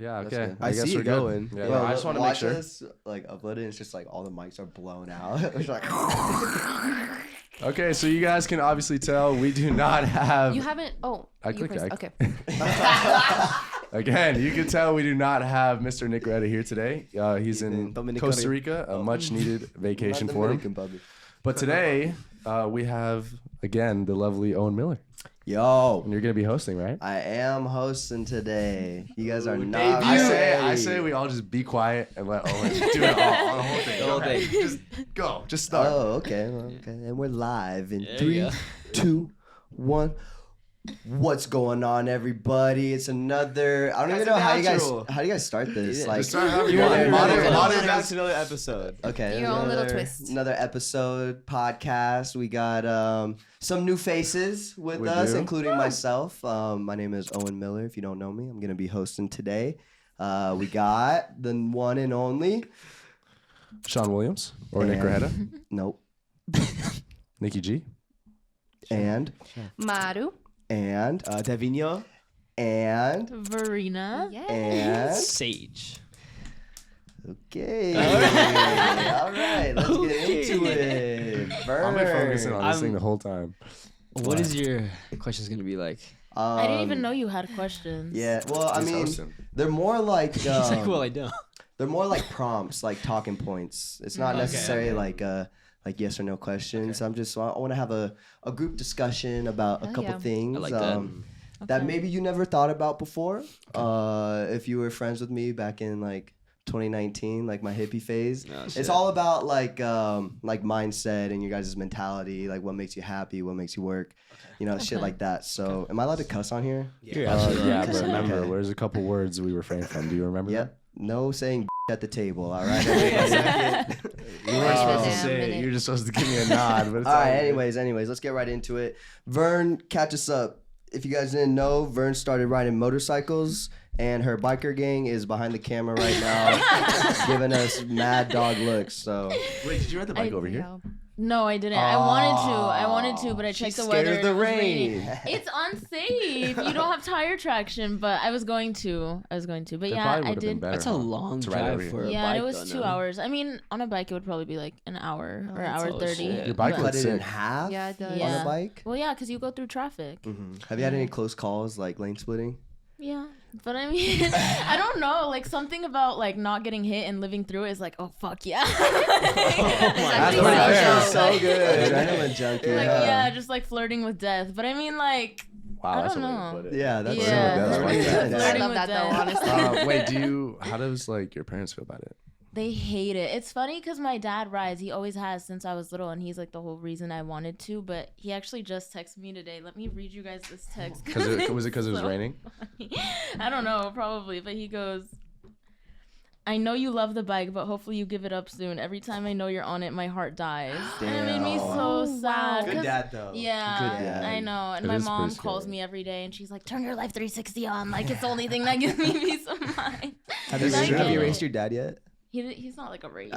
Yeah, That's okay. good. I guess see we're it good. going. Yeah, Well, I just want to make sure. This, like upload it. It's just like all the mics are blown out. It's like. Okay, so you guys can obviously tell we do not have. You haven't. Oh, I you clicked first. it. Okay. Again, you can tell we do not have Mr. Nick Retta here today. He's in Costa Rica, a much-needed vacation for him. But today, we have, again, the lovely Owen Miller. Yo, And you're going to be hosting, right? I am hosting today. You guys are not. I say we all just be quiet and let Owen do it all, the whole thing. Go ahead. Just go. Just start. Oh, okay. Well, okay. And we're live in There 3, you go. 2, 1. What's going on, everybody? It's another. I don't even know how do you guys start this. Like, Just start however You you want. want Modern back as- to another episode. okay, Your own little twist. Another episode podcast. We got some new faces with We us, do. including myself. My name is Owen Miller. If you don't know me, I'm gonna be hosting today. We got the one and only. Sean Williams or Nick And- Retta. Nope. Nikki G. And Maru. Davino. and Verena. Yes. and. Sage. Okay. All right. Let's get into it. I've been focusing on this I'm- thing the whole time. What is your questions gonna be like? I didn't even know you had questions. Yeah. Well, I He's mean, hosting. they're more like. He's like, well, I don't. They're more like prompts, like talking points. It's not Okay, necessarily okay. like yes or no questions. Okay. I want to have a group discussion about a Oh, couple yeah. things I like that. that Okay. maybe you never thought about before. If you were friends with me back in like 2019, like my hippie phase. Oh, It's shit. all about like mindset and your guys' mentality, like what makes you happy, what makes you work, shit Okay. like that. So am I allowed to cuss on here? You're absolutely Yeah, right. but remember, Okay. there's a couple words we refrain from. Do you remember Yep. that? No saying at the table, all right? everybody? You weren't supposed to Damn say it. minute. You were just supposed to give me a nod. But it's All right, good. anyways, let's get right into it. Vern, catch us up. If you guys didn't know, Vern started riding motorcycles, and her biker gang is behind the camera right now, giving us mad dog looks. So Wait, did you ride the bike over here? No, I didn't. I wanted to, but I checked the weather. Scared of the and it was rain. raining. It's unsafe. You don't have tire traction, but I was going to. But That yeah, probably I would've been did. better, That's a huh? long To ride over drive here. for a Yeah, bike. and it was though, 2 no? hours. I mean, on a bike it would probably be like an hour or that's hour all 30. shit. Your bike but- looks cut it in sick. half Yeah, it does. on a Yeah. bike. Well, yeah, because you go through traffic. Have you had any close calls, like lane splitting? Yeah, but I mean, I don't know. Like something about like not getting hit and living through it is like, oh fuck yeah. That's Exactly. pretty fair. So good. Adrenaline junkie. Like huh? yeah, just like flirting with death. But I mean, like Wow, I that's don't a way to know. put it. Yeah, that's Yeah. That's really funny. good. I Flirting love with that though, death. honestly. Wait, how does like your parents feel about it? They hate it. It's funny because my dad rides. He always has since I was little, and he's like the whole reason I wanted to. But he actually just texted me today. Let me read you guys this text. Was it because it was so raining? funny. I don't know, probably. But he goes, I know you love the bike, but hopefully you give it up soon. Every time I know you're on it, my heart dies. And it made me so Damn. sad. Good 'cause- dad though. Yeah, Good dad. I know. And It my is mom pretty calls scary. me every day, and she's like, "Turn your life 360 on. Like it's the only thing that gives me peace of mind." Have It's true. you raced your dad yet? He's not like a racer.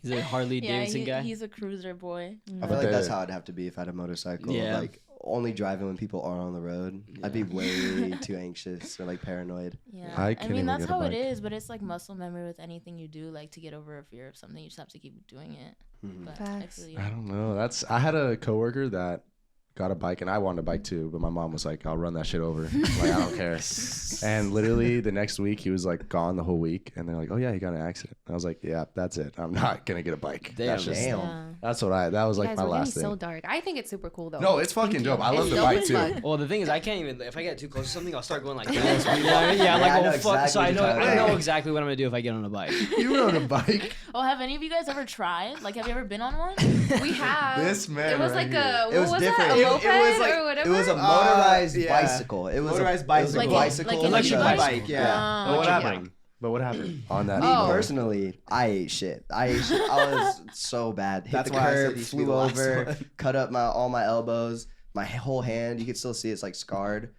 He's a Harley Yeah, Davidson guy. he's a cruiser boy. I feel like that's how it'd have to be if I had a motorcycle. Yeah. Like only driving when people are on the road. I'd be way too anxious or like paranoid. Yeah, I I can't mean even that's get a how it bike. is, but it's like muscle memory with anything you do. Like to get over a fear of something, you just have to keep doing it. But I Facts. feel you. I don't know. I had a coworker that got a bike and I wanted a bike too, but my mom was like, I'll run that shit over. I'm like, I don't care. And literally the next week he was like gone the whole week and they're like, oh yeah, he got in an accident. And I was like, yeah, that's it. I'm not gonna get a bike. Damn. That's just Damn. Yeah. that was like Guys, my we're last getting thing. so dark. I think it's super cool though. No, it's fucking dope. I love It's the dope bike as too. fuck. Well, the thing is, I can't even. If I get too close to something, I'll start going like this. Yeah, yeah, like I know oh fuck. So I exactly know, what you're I know talking exactly what I'm gonna do if I get on a bike. You rode a bike? Oh, have any of you guys ever tried? Like, have you ever been on one? We have. This man It was right like here. a. It was what was different. That? A It- moped it was like- or whatever. It was a motorized yeah. bicycle. It was Motorized a bicycle. Like a- bicycle. like an Electric e-bike? bike, yeah. But what Yeah. happened? But what happened on that? Me Oh. personally, I ate shit. I was so bad. Hit That's the why I said curb, you should be flew the last over, one. cut up all my elbows, my whole hand. You can still see it's like scarred.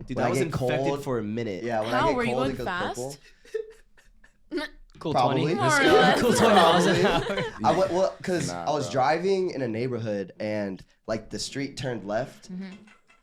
Dude, When that I was get infected cold- for a minute. Yeah, when I How get were you cold, going it goes fast? purple. Cool Probably. 20. More or less. Cool 20 miles an Probably. hour. I went well because Nah, I was bro. driving in a neighborhood and like the street turned left,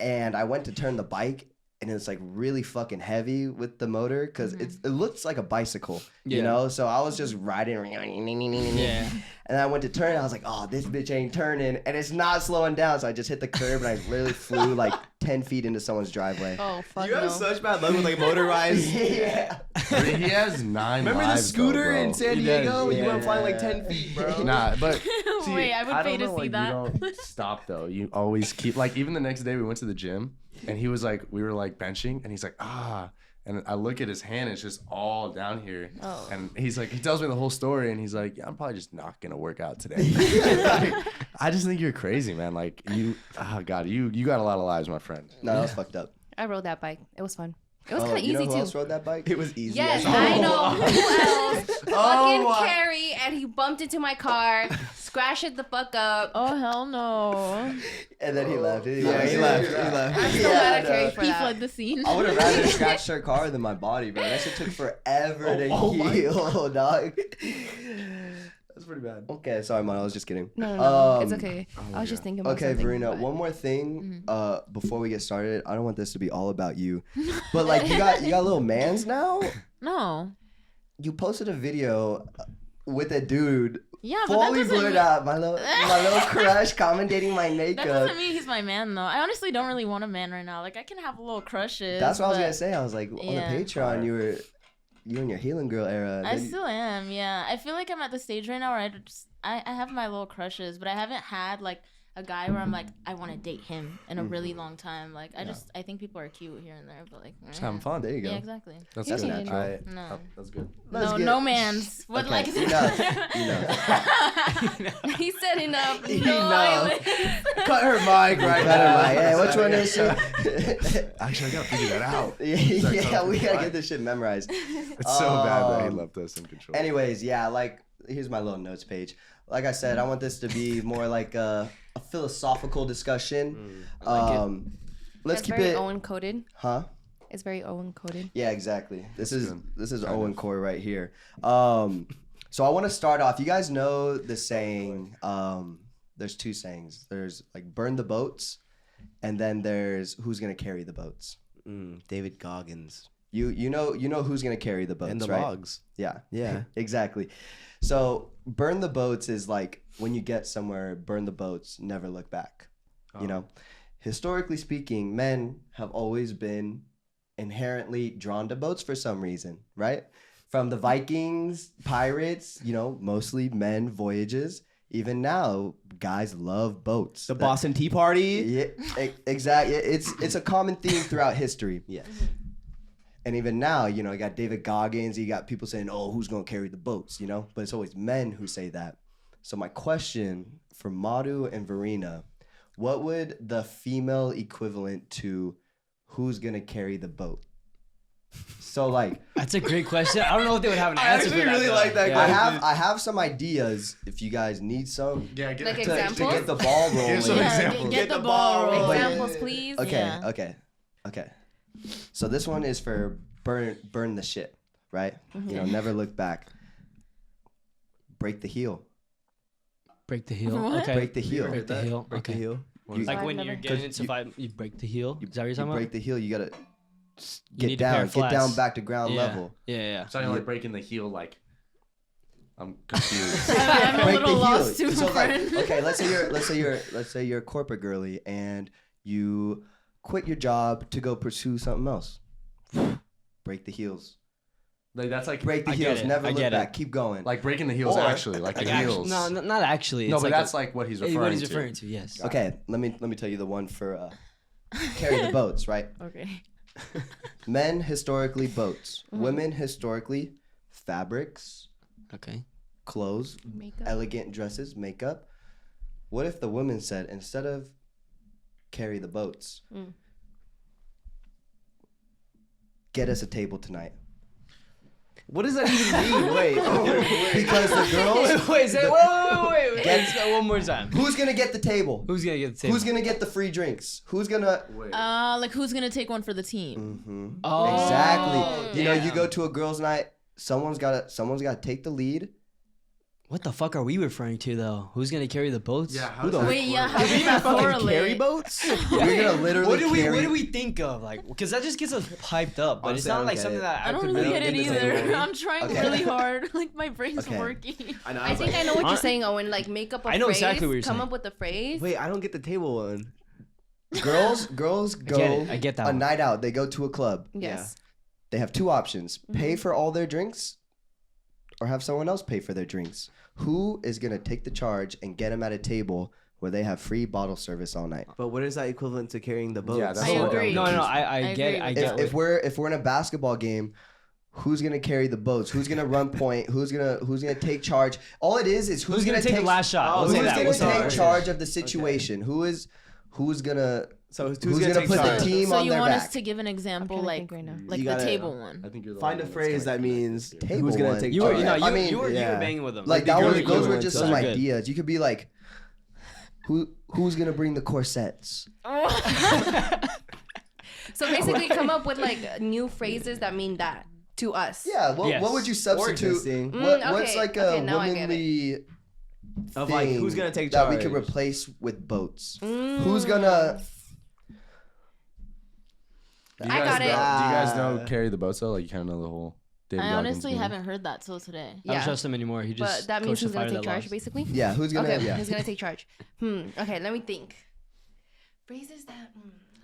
and I went to turn the bike, and it's like really fucking heavy with the motor because it looks like a bicycle, you Yeah. know. So I was just riding, Yeah. and I went to turn. I was like, oh, this bitch ain't turning, and it's not slowing down. So I just hit the curb, and I literally flew like 10 feet into someone's driveway. Oh fuck You have no. such bad luck with like motorized. Yeah. Dude, he has 9 Remember the lives, scooter though, bro. in San He Diego? does. You went flying like Yeah. 10 feet, bro. Nah, but see, Wait, I would pay don't to know, see like, that. You don't stop though. You always keep like even the next day we went to the gym and he was like we were like benching and he's like and I look at his hand, it's just all down here. Oh. And he's like, he tells me the whole story, and he's like, yeah, I'm probably just not gonna work out today. Like, I just think you're crazy, man. Like you, oh god, you got a lot of lives, my friend. No, that was fucked up. I rode that bike. It was fun. It was Oh, kind of you know easy who too. else rode that bike? It was easy. Yes, as I hell. know. Who else? Oh, Fucking Carrie, and he bumped into my car, scratched it the fuck up. Oh hell no! And then he left. Yeah, he left. He left. I'm still mad at no. Carrie for He that. fled the scene. I would have rather scratched her car than my body, bro. That shit took forever to heal, dog. That's pretty bad. Okay, sorry, man. I was just kidding. No, it's okay. I was just thinking about Okay, something. Verena, but- one more thing before we get started. I don't want this to be all about you, but like you got little mans now. No. You posted a video with a dude Yeah, but that fully doesn't blurred mean, out. My little crush commentating my that makeup. doesn't mean he's my man though. I honestly don't really want a man right now. Like I can have little crushes. That's what I was but gonna say. I was like, on Yeah. the Patreon, you in your healing girl era. I Then- still am. Yeah, I feel like I'm at the stage right now where I have my little crushes, but I haven't had like a guy where I'm like I want to date him in a really long time. Like I think people are cute here and there, but like Just having fun. There you go. Yeah, exactly. That's That's good. natural. No. That's good. Let's No, get- no man's. What Okay, like? enough. He said enough. No Enough. island. Cut her mic right Better now. like, hey, which one is she? Actually, I gotta figure that out. Yeah, we gotta get this shit memorized. It's so bad that he Um, left us in control. Anyways, yeah, like here's my little notes page. Like I said, I want this to be more like a philosophical discussion. Let's It's keep very it, Owen coded. huh? It's very Owen coded. Yeah, exactly. This is good. Owen Core right here. So I want to start off. You guys know the saying. There's two sayings. There's like burn the boats, and then there's who's gonna carry the boats. David Goggins. You know who's gonna carry the boats, And the right? logs. Yeah. Yeah. Exactly. So burn the boats is like when you get somewhere, burn the boats, never look back. You know, historically speaking, men have always been inherently drawn to boats for some reason, right? From the Vikings, pirates, you know, mostly men voyages. Even now, guys love boats. The Boston Tea Party. Yeah, exactly. It's a common theme throughout history. Yes. And even now, you know, you got David Goggins, you got people saying, oh, who's going to carry the boats, you know? But it's always men who say that. So my question for Madhu and Verena, what would the female equivalent to who's going to carry the boat? So like, That's a great question. I don't know if they would have an answer actually for that. really though. like that Yeah. I have some ideas if you guys need some Yeah, get Like to examples? get the ball rolling. Give some Yeah, examples. get the ball rolling. Examples, please. Okay, Yeah. okay. So this one is for burn the shit, right? You know, never look back. Break the heel. Break the heel. What? Okay. Break the heel. Break the heel. Break the Okay. heel. You, Like I've when never- you're getting 'Cause into you- fight, you break the heel. Is that what you're you talking break about? the heel. You gotta You need get a pair down, of get down flats. back to ground Yeah. level. Yeah. It's not like breaking the heel. Like I'm confused. I'm a Break little the lost heel. too, So my like, friend. okay, let's say you're a corporate girly and you quit your job to go pursue something else. Break the heels. Like that's like Break the I get heels. it. Never I look get it. back. Keep going. like breaking the heels Or- actually, like the heels. No, not actually. No, It's but like that's like what he's what referring he's to. referring to. Yes. Okay, let me tell you the one for carry the boats, right? Okay. Men historically boats. Mm-hmm. Women historically fabrics, Okay. clothes, Makeup. elegant dresses, makeup. What if the women said instead of carry the boats, get us a table tonight? What does that even mean? Wait. Because the girls, Wait. Say, wait. Let's go one more time. who's gonna get the table? Who's gonna get the table? Who's gonna get the free drinks? Who's gonna? Like who's gonna take one for the team? Mhm. Oh. Exactly. You know, you Damn. go to a girls' night. Someone's gotta take the lead. What the fuck are we referring to though? Who's gonna carry the boats? Yeah, Who the Wait, yeah, how Did we does even that fucking correlate? carry boats? You're gonna literally What carry. do we think of? Like, because that just gets us hyped up, but it's Honestly, I not don't like get something it. that I don't could really really get it get the either. table. I'm trying Okay. really hard. Like my brain's Okay. working. I know. I was think like, I know what Huh? you're saying, Owen. Like make up a I know phrase, exactly what you're come saying. up with a phrase. Wait, I don't get the table one. Girls go I get that a one. night out. They go to a club. Yes. They have two options: pay Mm-hmm. for all their drinks, or have someone else pay for their drinks. Who is gonna take the charge and get them at a table where they have free bottle service all night? But what is that equivalent to carrying the boats? Yeah, that's I what agree. No, I I get agree I with get that. If we're in a basketball game, who's gonna carry the boats? Who's gonna run point? Who's gonna take charge? All it is who's gonna take the last shot. Oh, We'll Who's say that. gonna We'll say take that. charge of the situation? Who's gonna So who's who's gonna gonna take put charge? the team So on you their want back? us to give an example, I'm trying to like think right now. like You the gotta- table one? I think you're the Find a one that's phrase kinda that means Table who's gonna one. take You were, charge. no, I mean, you were yeah. banging with them. Like the that girl was, those were equivalent just to some that. Good. ideas. You could be like, who's gonna bring the corsets? So basically, come up with like new phrases that mean that to us. Yeah. Yes. What would you substitute? existing. What's okay, like okay, a now I get it. womanly Of like who's thing gonna take that charge? we could replace with boats? Mm. Who's gonna? Do you I guys got know, it. Do you guys know carry the boats though? Like you kind of know the whole. David I Goggins honestly movie? haven't heard that till today. I don't Yeah. trust him anymore. He just But that means coached the who's gonna fire take that charge, lost. basically. Yeah. Who's gonna? Okay, Yeah. who's gonna take charge? Okay, let me think. Phrases that.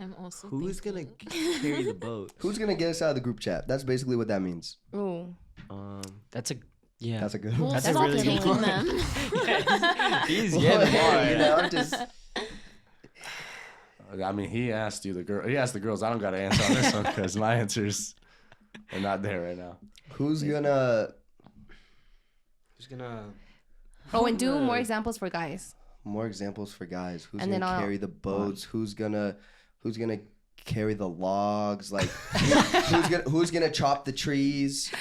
I'm also. Who's gonna thinking. carry the boat? Who's gonna get us out of the group chat? That's basically what that means. Ooh. That's a yeah. That's a good We'll one. That's a stop really good taking one. them. He's Well, getting hey, hard. you know, I'm just. I mean, he asked you the girl. He asked the girls. I don't got to answer on this one because my answers are not there right now. Who's gonna? Who's gonna? Oh, and do more examples for guys. More examples for guys. Who's And then gonna I'll- carry the boats? Who's gonna carry the logs? Like who's gonna chop the trees?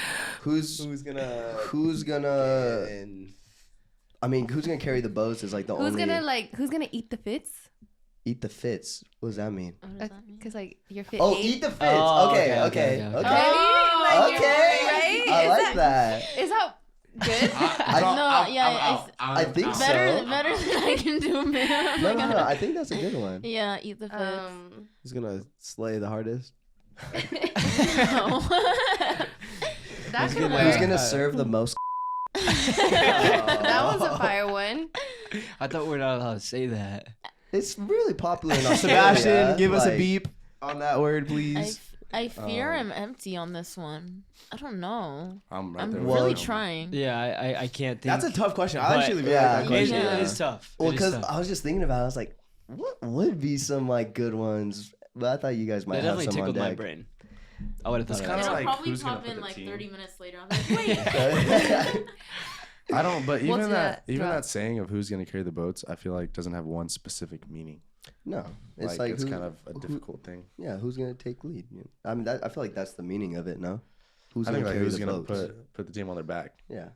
Who's gonna? And I mean, who's gonna carry the boats is like the Who's only. who's gonna eat the fits? Eat the fits? What does that mean? What does that mean? Cause like your fit. Oh, ate. eat the fits. Oh, okay. okay. Right? Oh, Like, Okay. right? I Is like that. Is that good? I think better so. than I can do, man. No. I think that's a good one. Yeah, eat the fits. who's gonna slay the hardest? No. That could Who's work. gonna serve the most? That was a fire one. I thought we're not allowed to say that. It's really popular in Australia. Sebastian, give us a like- beep on that word, please. I fear I'm empty on this one. I don't know. I'm right I'm there. Well- really with you. trying. Yeah, I can't think. That's a tough question. I But- actually really Yeah. like that It, question. Yeah. it is tough. Well, It is because tough. I was just thinking about it. I was like, what would be some like good ones? But I thought you guys might That have definitely some on tickled my deck. brain. I would have thought It's of kinda that. It'll like, probably who's gonna pop put in the like team? 30 minutes later. I'm like, wait. I don't. But We'll even do that, that even throughout. that saying of who's gonna carry the boats, I feel like doesn't have one specific meaning. No, it's Like, like it's who- kind of a who- difficult thing. Yeah, who's gonna take lead? I mean, I feel like that's the meaning of it. No, who's I think like carry who's the gonna boats? put the team on their back. Yeah,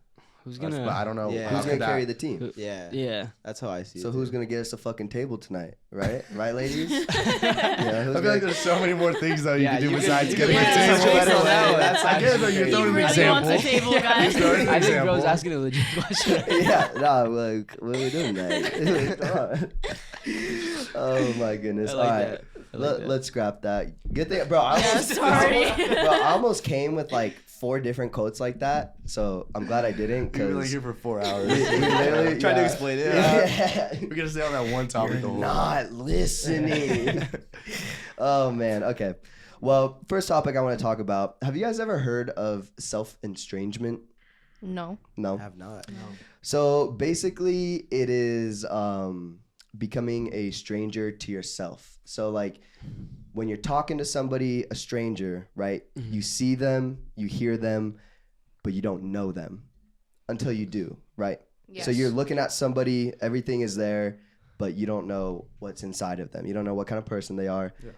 Who's But gonna? I don't know. Yeah. how who's could gonna carry that- the team? Yeah, Yeah. that's how I see So it. who's gonna get us a fucking table tonight? Right, right, ladies. Yeah, who's I feel gonna- like there's so many more things though you Yeah, can do you besides could- getting you a could table. do better So that way. that's I get it. You're He throwing an really example. wants a table, guys. He's throwing an I think example. bro's asking a legit question. yeah, no, like, what are we doing, man? Come on. Oh my goodness! I All like right, that. I like that. let's scrap that. Good thing, bro. I Yeah, almost, sorry. bro, I almost came with like 4 different quotes like that, so I'm glad I didn't. We were like Cause here for 4 hours. we literally Trying to yeah. explain it. Yeah. We're gonna stay on that one topic the whole Not listening. Oh man. Okay. Well, first topic I want to talk about. Have you guys ever heard of self-estrangement? No. No. I have not. So basically, it is becoming a stranger to yourself. So like when you're talking to somebody, a stranger, right? You see them, you hear them, but you don't know them until you do, right? Yes. So you're looking at somebody, everything is there, but you don't know what's inside of them. You don't know what kind of person they are. Yeah.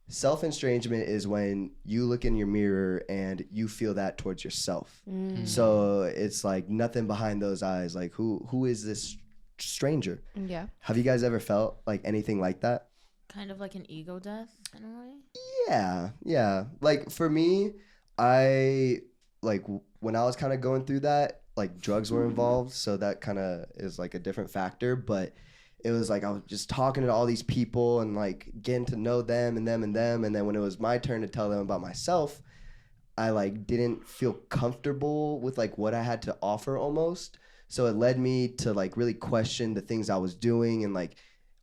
Self-estrangement is when you look in your mirror and you feel that towards yourself. Mm. So it's like nothing behind those eyes. Like who is this stranger? Yeah. Have you guys ever felt like anything like that? Kind of like an ego death in a way. Yeah. Like for me, I like when I was kind of going through that, like drugs were involved, so that kind of is like a different factor. But it was like I was just talking to all these people and like getting to know them and them and them, and then when it was my turn to tell them about myself, I like didn't feel comfortable with like what I had to offer almost. So it led me to like really question the things I was doing and like,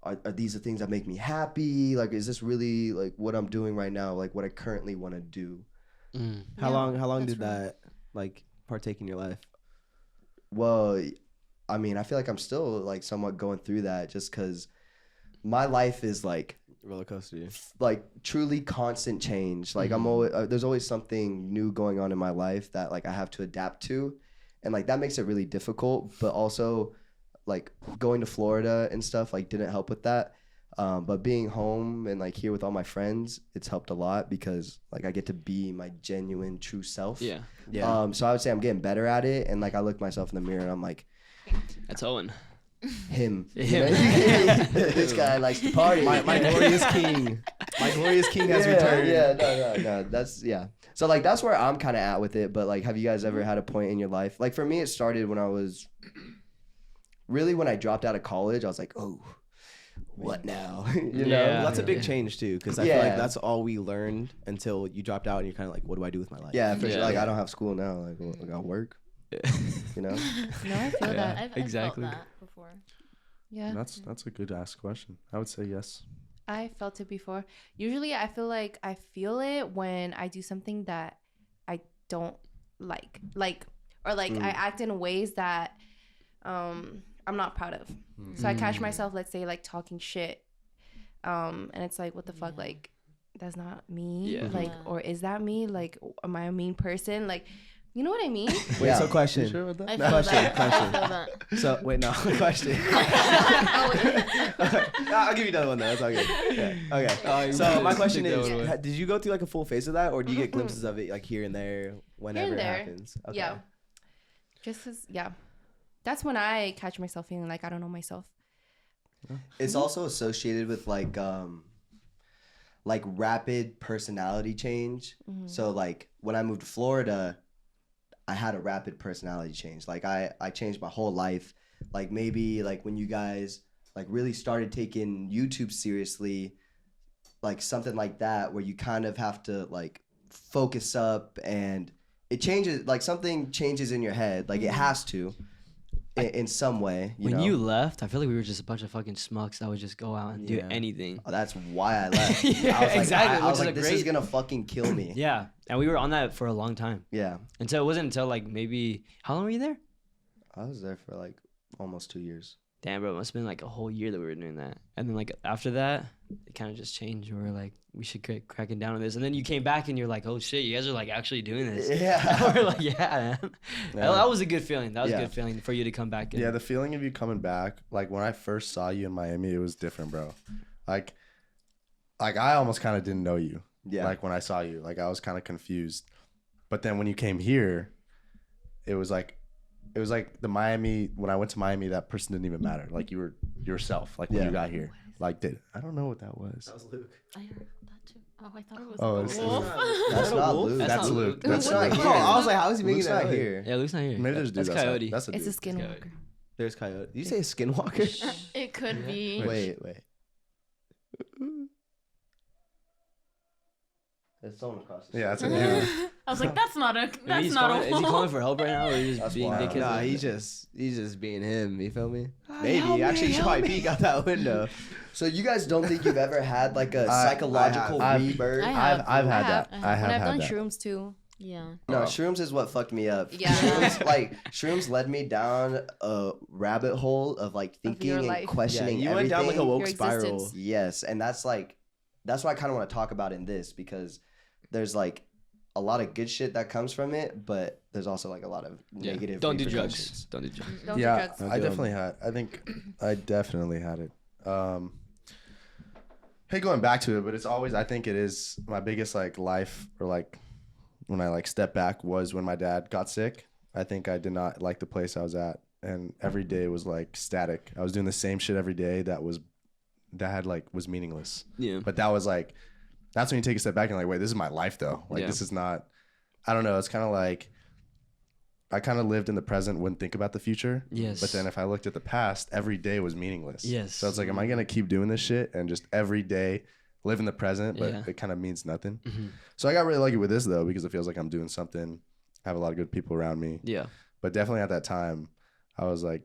are these the things that make me happy? Like, is this really like what I'm doing right now? Like what I currently want to do? How long that's did that like partake in your life? Well, I mean, I feel like I'm still like somewhat going through that just because my life is like Roller coaster. like truly constant change. Like I'm always there's always something new going on in my life that like I have to adapt to, and like that makes it really difficult. But also, like going to Florida and stuff like didn't help with that. But being home and like here with all my friends, it's helped a lot because like I get to be my genuine true self. Yeah. So I would say I'm getting better at it, and like I look myself in the mirror and I'm like, That's Owen. him. Him. This guy likes to party. My glorious king. My glorious king has returned. Yeah, no. That's So like that's where I'm kind of at with it. But like, have you guys ever had a point in your life? Like for me, it started when I was when I dropped out of college. I was like, oh, what now? you know, Yeah. Well, that's a big change too, because I feel like that's all we learned until you dropped out, and you're kind of like, what do I do with my life? Yeah, for sure. Yeah. Like I don't have school now. Like I got work. You know. No, I feel that. I've Exactly. felt that before. Yeah. That's a good ask question. I would say yes. I felt it before. Usually I feel like I feel it when I do something that I don't like or like I act in ways that I'm not proud of. So I catch myself, let's say, like talking shit, and it's like, what the fuck, like that's not me. Yeah. Like, or is that me? Like, am I a mean person? Like, you know what I mean? Wait, Yeah. so You question. sure with that? I feel Question, that. question. I feel that. So wait, no question. I'll give you another one though. It's all good. Yeah. Okay. you So did. my question Take that is, one away. did you go through like a full phase of that, or do you get glimpses of it like here and there whenever it there. happens? Okay. Yeah. Just as, yeah. That's when I catch myself feeling like I don't know myself. It's also associated with like rapid personality change. So like when I moved to Florida, I had a rapid personality change. Like I changed my whole life. Like maybe like when you guys like really started taking YouTube seriously, like something like that where you kind of have to like focus up and it changes, like something changes in your head. Like it has to in some way. When know? you left, I feel like we were just a bunch of fucking schmucks that would just go out and do Yeah. anything. Oh, that's why I left. Yeah, I was like, exactly, I which was is like, a this is great- gonna fucking kill me. Yeah, and we were on that for a long time. Yeah. Until it wasn't until like maybe how long were you there? I was there for like almost 2 years. Damn, bro, it must have been like a whole year that we were doing that. And then like after that, it kind of just changed. We were like, we should cracking down on this. And then you came back and you're like, oh shit, you guys are like actually doing this. Yeah. we're like, yeah, man. That was a good feeling. That was Yeah. a good feeling for you to come back. And, Yeah, the feeling of you coming back, like when I first saw you in Miami, it was different, bro. Like I almost kind of didn't know you. Yeah. Like when I saw you, like I was kind of confused. But then when you came here, it was like the Miami. When I went to Miami, that person didn't even matter. Like you were yourself. Like when Yeah. you got here, like I don't know what that was. That was Luke. I heard that too. Oh, I thought it was Oh, a it's- wolf. That's that a not wolf? Luke. That's That's not Luke. Luke. That's Luke's not Luke. here. Oh, I was like, how is he making Luke's that? not here. Yeah, Luke's not here. Maybe there's a dude that's outside. Coyote. That's a dude. It's a skinwalker. There's Coyote. Did you say a skinwalker? It could be. Wait. There's someone across the Yeah, that's a street. dude. I was like, that's not a. Maybe That's he's not calling, a is he calling wolf. for help right now, or is he just That's being wild. dickhead? Nah, he's just being him. You feel me? help Maybe me, actually, he should help probably me. peek out that window. So you guys don't think you've ever had like a I- psychological I have. rebirth? I have. I've had I that. have. I have When I've had done that. shrooms too. Yeah. No, shrooms is what fucked me up. Yeah. Shrooms led me down a rabbit hole of like thinking your and life. Yeah, questioning you everything. went down like a woke Your spiral. existence. Yes, and that's what I kind of want to talk about in this because there's like a lot of good shit that comes from it, but there's also like a lot of Yeah. negative. Don't do repercussions. drugs. Don't do drugs. Don't Yeah, do drugs. I definitely had. I think I definitely had it. Hey, going back to it, but it's always. I think it is my biggest like life or like when I like step back was when my dad got sick. I think I did not like the place I was at, and every day was like static. I was doing the same shit every day was meaningless. Yeah. But that was like, that's when you take a step back and like, wait, this is my life though. Like Yeah. this is not. I don't know. It's kind of like I kind of lived in the present, wouldn't think about the future. Yes. But then if I looked at the past, every day was meaningless. Yes. So it's like, am I gonna keep doing this shit and just every day live in the present, but Yeah. it kind of means nothing. Mm-hmm. So I got really lucky with this though, because it feels like I'm doing something. I have a lot of good people around me. Yeah. But definitely at that time, I was like,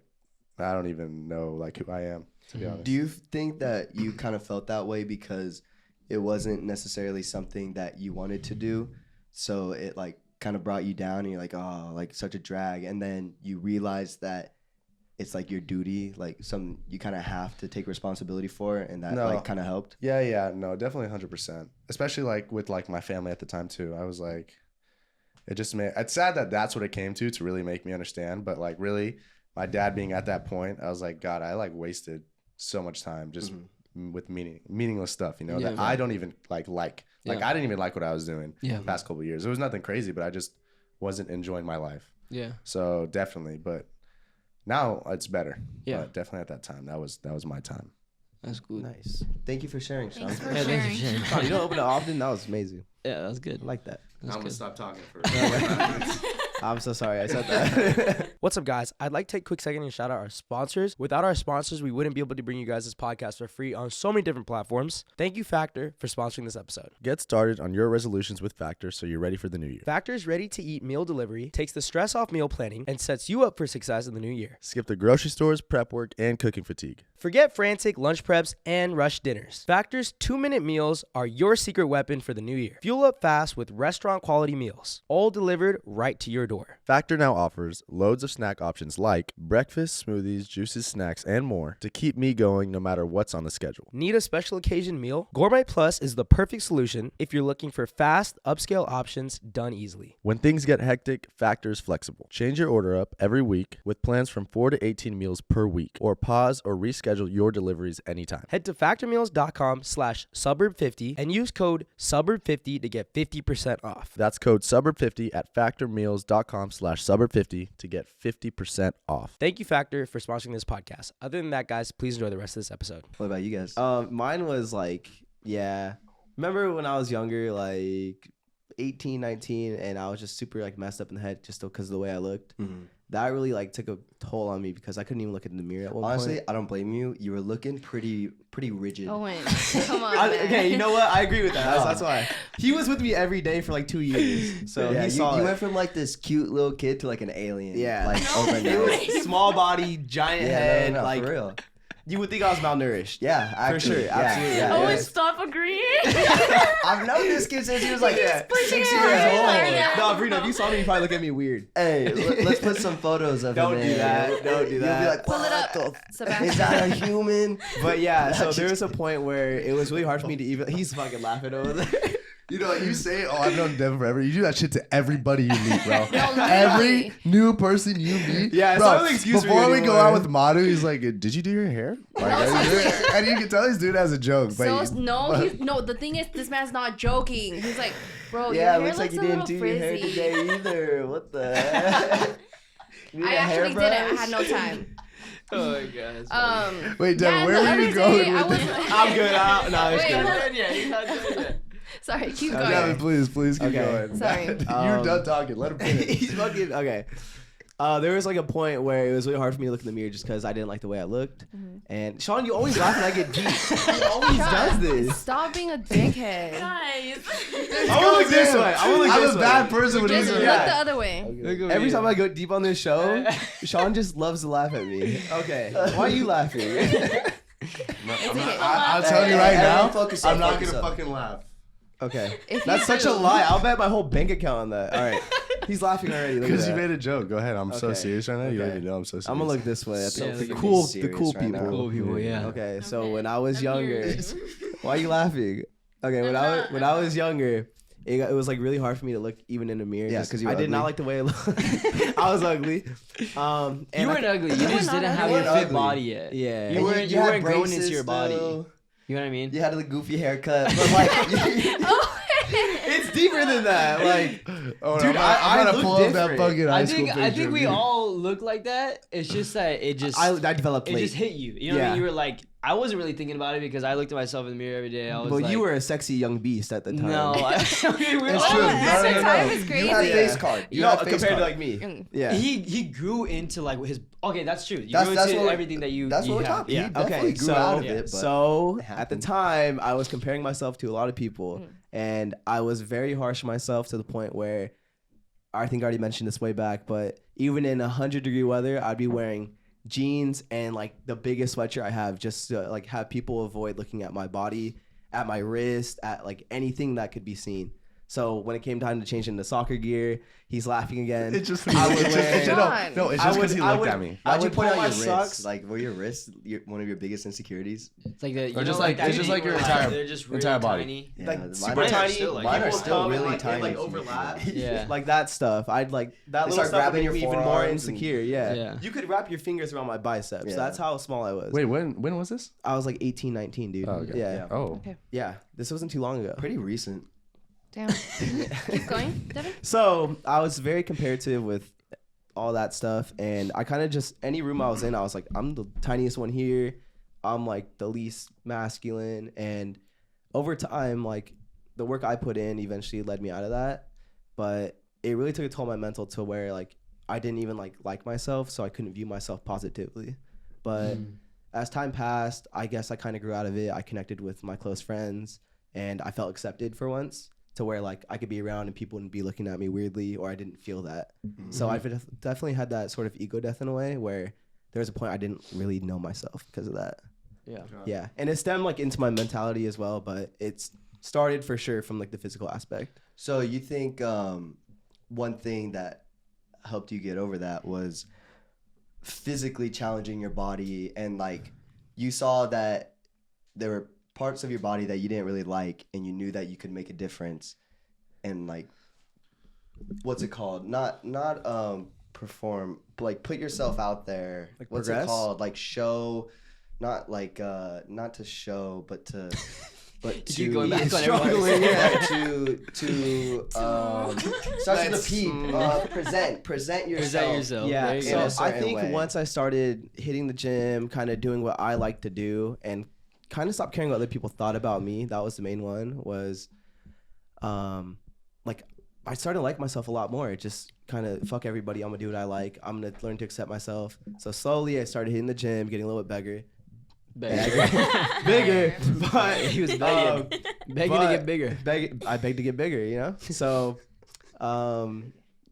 I don't even know like who I am, to be honest. Do you think that you kind of felt that way because it wasn't necessarily something that you wanted to do, so it like kind of brought you down and you're like, oh, like such a drag, and then you realize that it's like your duty, like something you kind of have to take responsibility for, and that No. like kind of helped? Yeah, no, definitely 100%. Especially like with like my family at the time too. I was like, it just made, it's sad that that's what it came to really make me understand. But like really, my dad being at that point, I was like, God, I like wasted so much time just with meaningless stuff, you know, Yeah, that man. I don't even like. Like Yeah. I didn't even like what I was doing Yeah. the past couple of years. It was nothing crazy, but I just wasn't enjoying my life. Yeah. So definitely, but now it's better. Yeah. But definitely at that time, that was my time. That's good. Nice. Thank you for sharing, Sean. Thanks for Yeah, thanks for sharing. sharing. You don't open it often. That was amazing. Yeah, that's good. I like that. That's good. stop talking for. I'm so sorry I said that. What's up, guys? I'd like to take a quick second and shout out our sponsors. Without our sponsors, we wouldn't be able to bring you guys this podcast for free on so many different platforms. Thank you, Factor, for sponsoring this episode. Get started on your resolutions with Factor so you're ready for the new year. Factor's ready-to-eat meal delivery takes the stress off meal planning and sets you up for success in the new year. Skip the grocery stores, prep work, and cooking fatigue. Forget frantic lunch preps and rush dinners. Factor's 2-minute meals are your secret weapon for the new year. Fuel up fast with restaurant-quality meals, all delivered right to your door. Factor now offers loads of snack options like breakfast, smoothies, juices, snacks, and more to keep me going no matter what's on the schedule. Need a special occasion meal? Gourmet Plus is the perfect solution if you're looking for fast, upscale options done easily. When things get hectic, Factor is flexible. Change your order up every week with plans from 4 to 18 meals per week, or pause or reschedule your deliveries anytime. Head to factormeals.com/suburb50 and use code suburb50 to get 50% off. That's code SUBURB50 at factormeals.com/suburb50 to get 50% off. Thank you, Factor, for sponsoring this podcast. Other than that, guys, please enjoy the rest of this episode. What about you guys? Mine was like, yeah. Remember when I was younger, like 18, 19, and I was just super like messed up in the head just because of the way I looked? That really like took a toll on me because I couldn't even look in the mirror at one Honestly, point. I don't blame you. You were looking pretty rigid. Owen, come on, man. Okay, you know what? I agree with that. That's why. He was with me every day for like 2 years. So yeah, he saw you it. went from like this cute little kid to like an alien. Yeah. Like No, overnight. He was small body, giant head. no, like for real. you would think I was malnourished. Yeah, actually, sure, absolutely. Yeah, Owen, yeah. stop agreeing. I've known this kid since he was like Yeah. 6 years hair. old. Yeah. No, Brino, if you saw me, you probably look at me weird. Hey, let's put some photos of Don't him. do in. that. Don't do You'll that. be like, Pull it up, "What the Sebastian. Is that a human? But yeah, so That's there just- was a point where it was really hard for me to even. He's fucking laughing over there. You know, you say, "Oh, I've known Devin forever." You do that shit to everybody you meet, bro. No, Every literally. new person you meet. Yeah, it's bro, not an excuse for before you we go anymore. out with Madu, he's like, "Did you do your hair?" Like, and you can tell he's doing it as a joke. But So no. The thing is, this man's not joking. He's like, bro, Yeah, your hair looks like you a didn't little do your hair frizzy. today either. What the heck? You need I a actually did it. I hairbrush? had no time. Oh my god. wait, Devin, yeah, where the were other you going day, I with was this? I'm good. No, it's Wait, good. hold on. He's not doing it. Sorry, keep Okay. going. Devin, please keep Okay. going. Sorry. You're done talking. Let him finish. He's fucking okay. There was like a point where it was really hard for me to look in the mirror just because I didn't like the way I looked. And Sean, you always laugh when I get deep. He always does this. Stop being a dickhead. Guys. I want to look this way. I want to look I'm this a way. bad person when Just he's look Yeah. the other way. Every time I go deep on this show, Sean just loves to laugh at me. Okay, why are you laughing? It's okay. I'll tell you right everyone now, focus up, I'm not focus gonna up. fucking laugh. Okay, If that's you such do- a lie. I'll bet my whole bank account on that. All right, he's laughing already. Look at Because you that. made a joke. Go ahead. I'm so Okay. serious right now. You don't Okay. even know I'm so serious. I'm gonna look this way at Yeah, the look at cool, me the cool serious right now. people. Cool people, yeah. Okay, so Okay, when I was I'm younger, curious. why are you laughing? Okay, when I was younger, it was like really hard for me to look even in the mirror. Yeah, just- 'cause you were I did not ugly. like the way I looked. I was ugly. And You weren't ugly. You just not didn't have ugly. your You weren't fit ugly. body yet. Yeah. You And weren't. You had weren't growing into braces your body. still. You know what I mean? You had a goofy haircut, but like, It's deeper than that. Like, Oh, dude, I'm I gonna look pull up that different. fucking high I school think picture. I think of we you. all look like that. It's just that it just I developed it late. just hit you. You know what I Yeah. mean? You were like, I wasn't really thinking about it because I looked at myself in the mirror every day. I was But like, you were a sexy young beast at the time. no. Okay, we're It's all true. the At same. the time, it's You crazy. had Yeah. face card. You No, had face compared card. to like me. Mm. Yeah. He grew into like his. Okay, that's true. You That's- grew that's into what- everything that you. That's you what we're have. talking. Yeah. He definitely grew out of it. But So it at the happened. time, I was comparing myself to a lot of people, and I was very harsh on myself to the point where I think I already mentioned this way back, but even in 100-degree weather, I'd be wearing jeans and like the biggest sweatshirt I have, just to like have people avoid looking at my body, at my wrist, at like anything that could be seen. So when it came time to change into soccer gear, he's laughing again. It's just I would it's wear- just, no, it's I just because would- he I looked would- at me. I How'd you would point pull out my your socks. wrists? Like, were your wrists one of your biggest insecurities? It's like the. Or just like- that it's just thing like your where, entire- they're just really entire body. tiny. Yeah, Like mine super are tiny. still, like, mine are people still come and, really like, tiny. They, like to me. overlap. Yeah. Like that stuff. I'd like that They little start stuff would grabbing make your me even more forearms and- insecure. Yeah. Yeah. You could wrap your fingers around my biceps. Yeah. That's how small I was. Wait, when was this? I was like 18, 19, dude. Oh, okay. Yeah. Oh, Yeah. This wasn't too long ago. Pretty recent. Damn. Keep going, Devin. So I was very comparative with all that stuff, and I kind of just any room I was in, I was like, I'm the tiniest one here. I'm like the least masculine, and over time, like the work I put in eventually led me out of that. But it really took a toll on my mental to where like I didn't even like myself, so I couldn't view myself positively. But as time passed, I guess I kind of grew out of it. I connected with my close friends, and I felt accepted for once, to where like I could be around and people wouldn't be looking at me weirdly, or I didn't feel that. So I've definitely had that sort of ego death in a way where there was a point I didn't really know myself because of that. Yeah. Yeah, and it stemmed like into my mentality as well, but it's started for sure from like the physical aspect. So you think one thing that helped you get over that was physically challenging your body, and like you saw that there were parts of your body that you didn't really like, and you knew that you could make a difference, and like what's it called? Not perform, like put yourself out there. Like what's progress? it called? Like show, not like not to show, but to. But to keep going back on struggling, everyone. to starts with a P. Present yourself. Present yourself. Yeah, There you in so a go. I certain think way. once I started hitting the gym, kind of doing what I like to do, and kind of stopped caring what other people thought about me, that was the main one, was like I started to like myself a lot more. Just kind of fuck everybody, I'm gonna do what I like, I'm gonna learn to accept myself. So slowly I started hitting the gym, getting a little bit bigger, but He was begging, begging to get bigger. I begged to get bigger, you know. So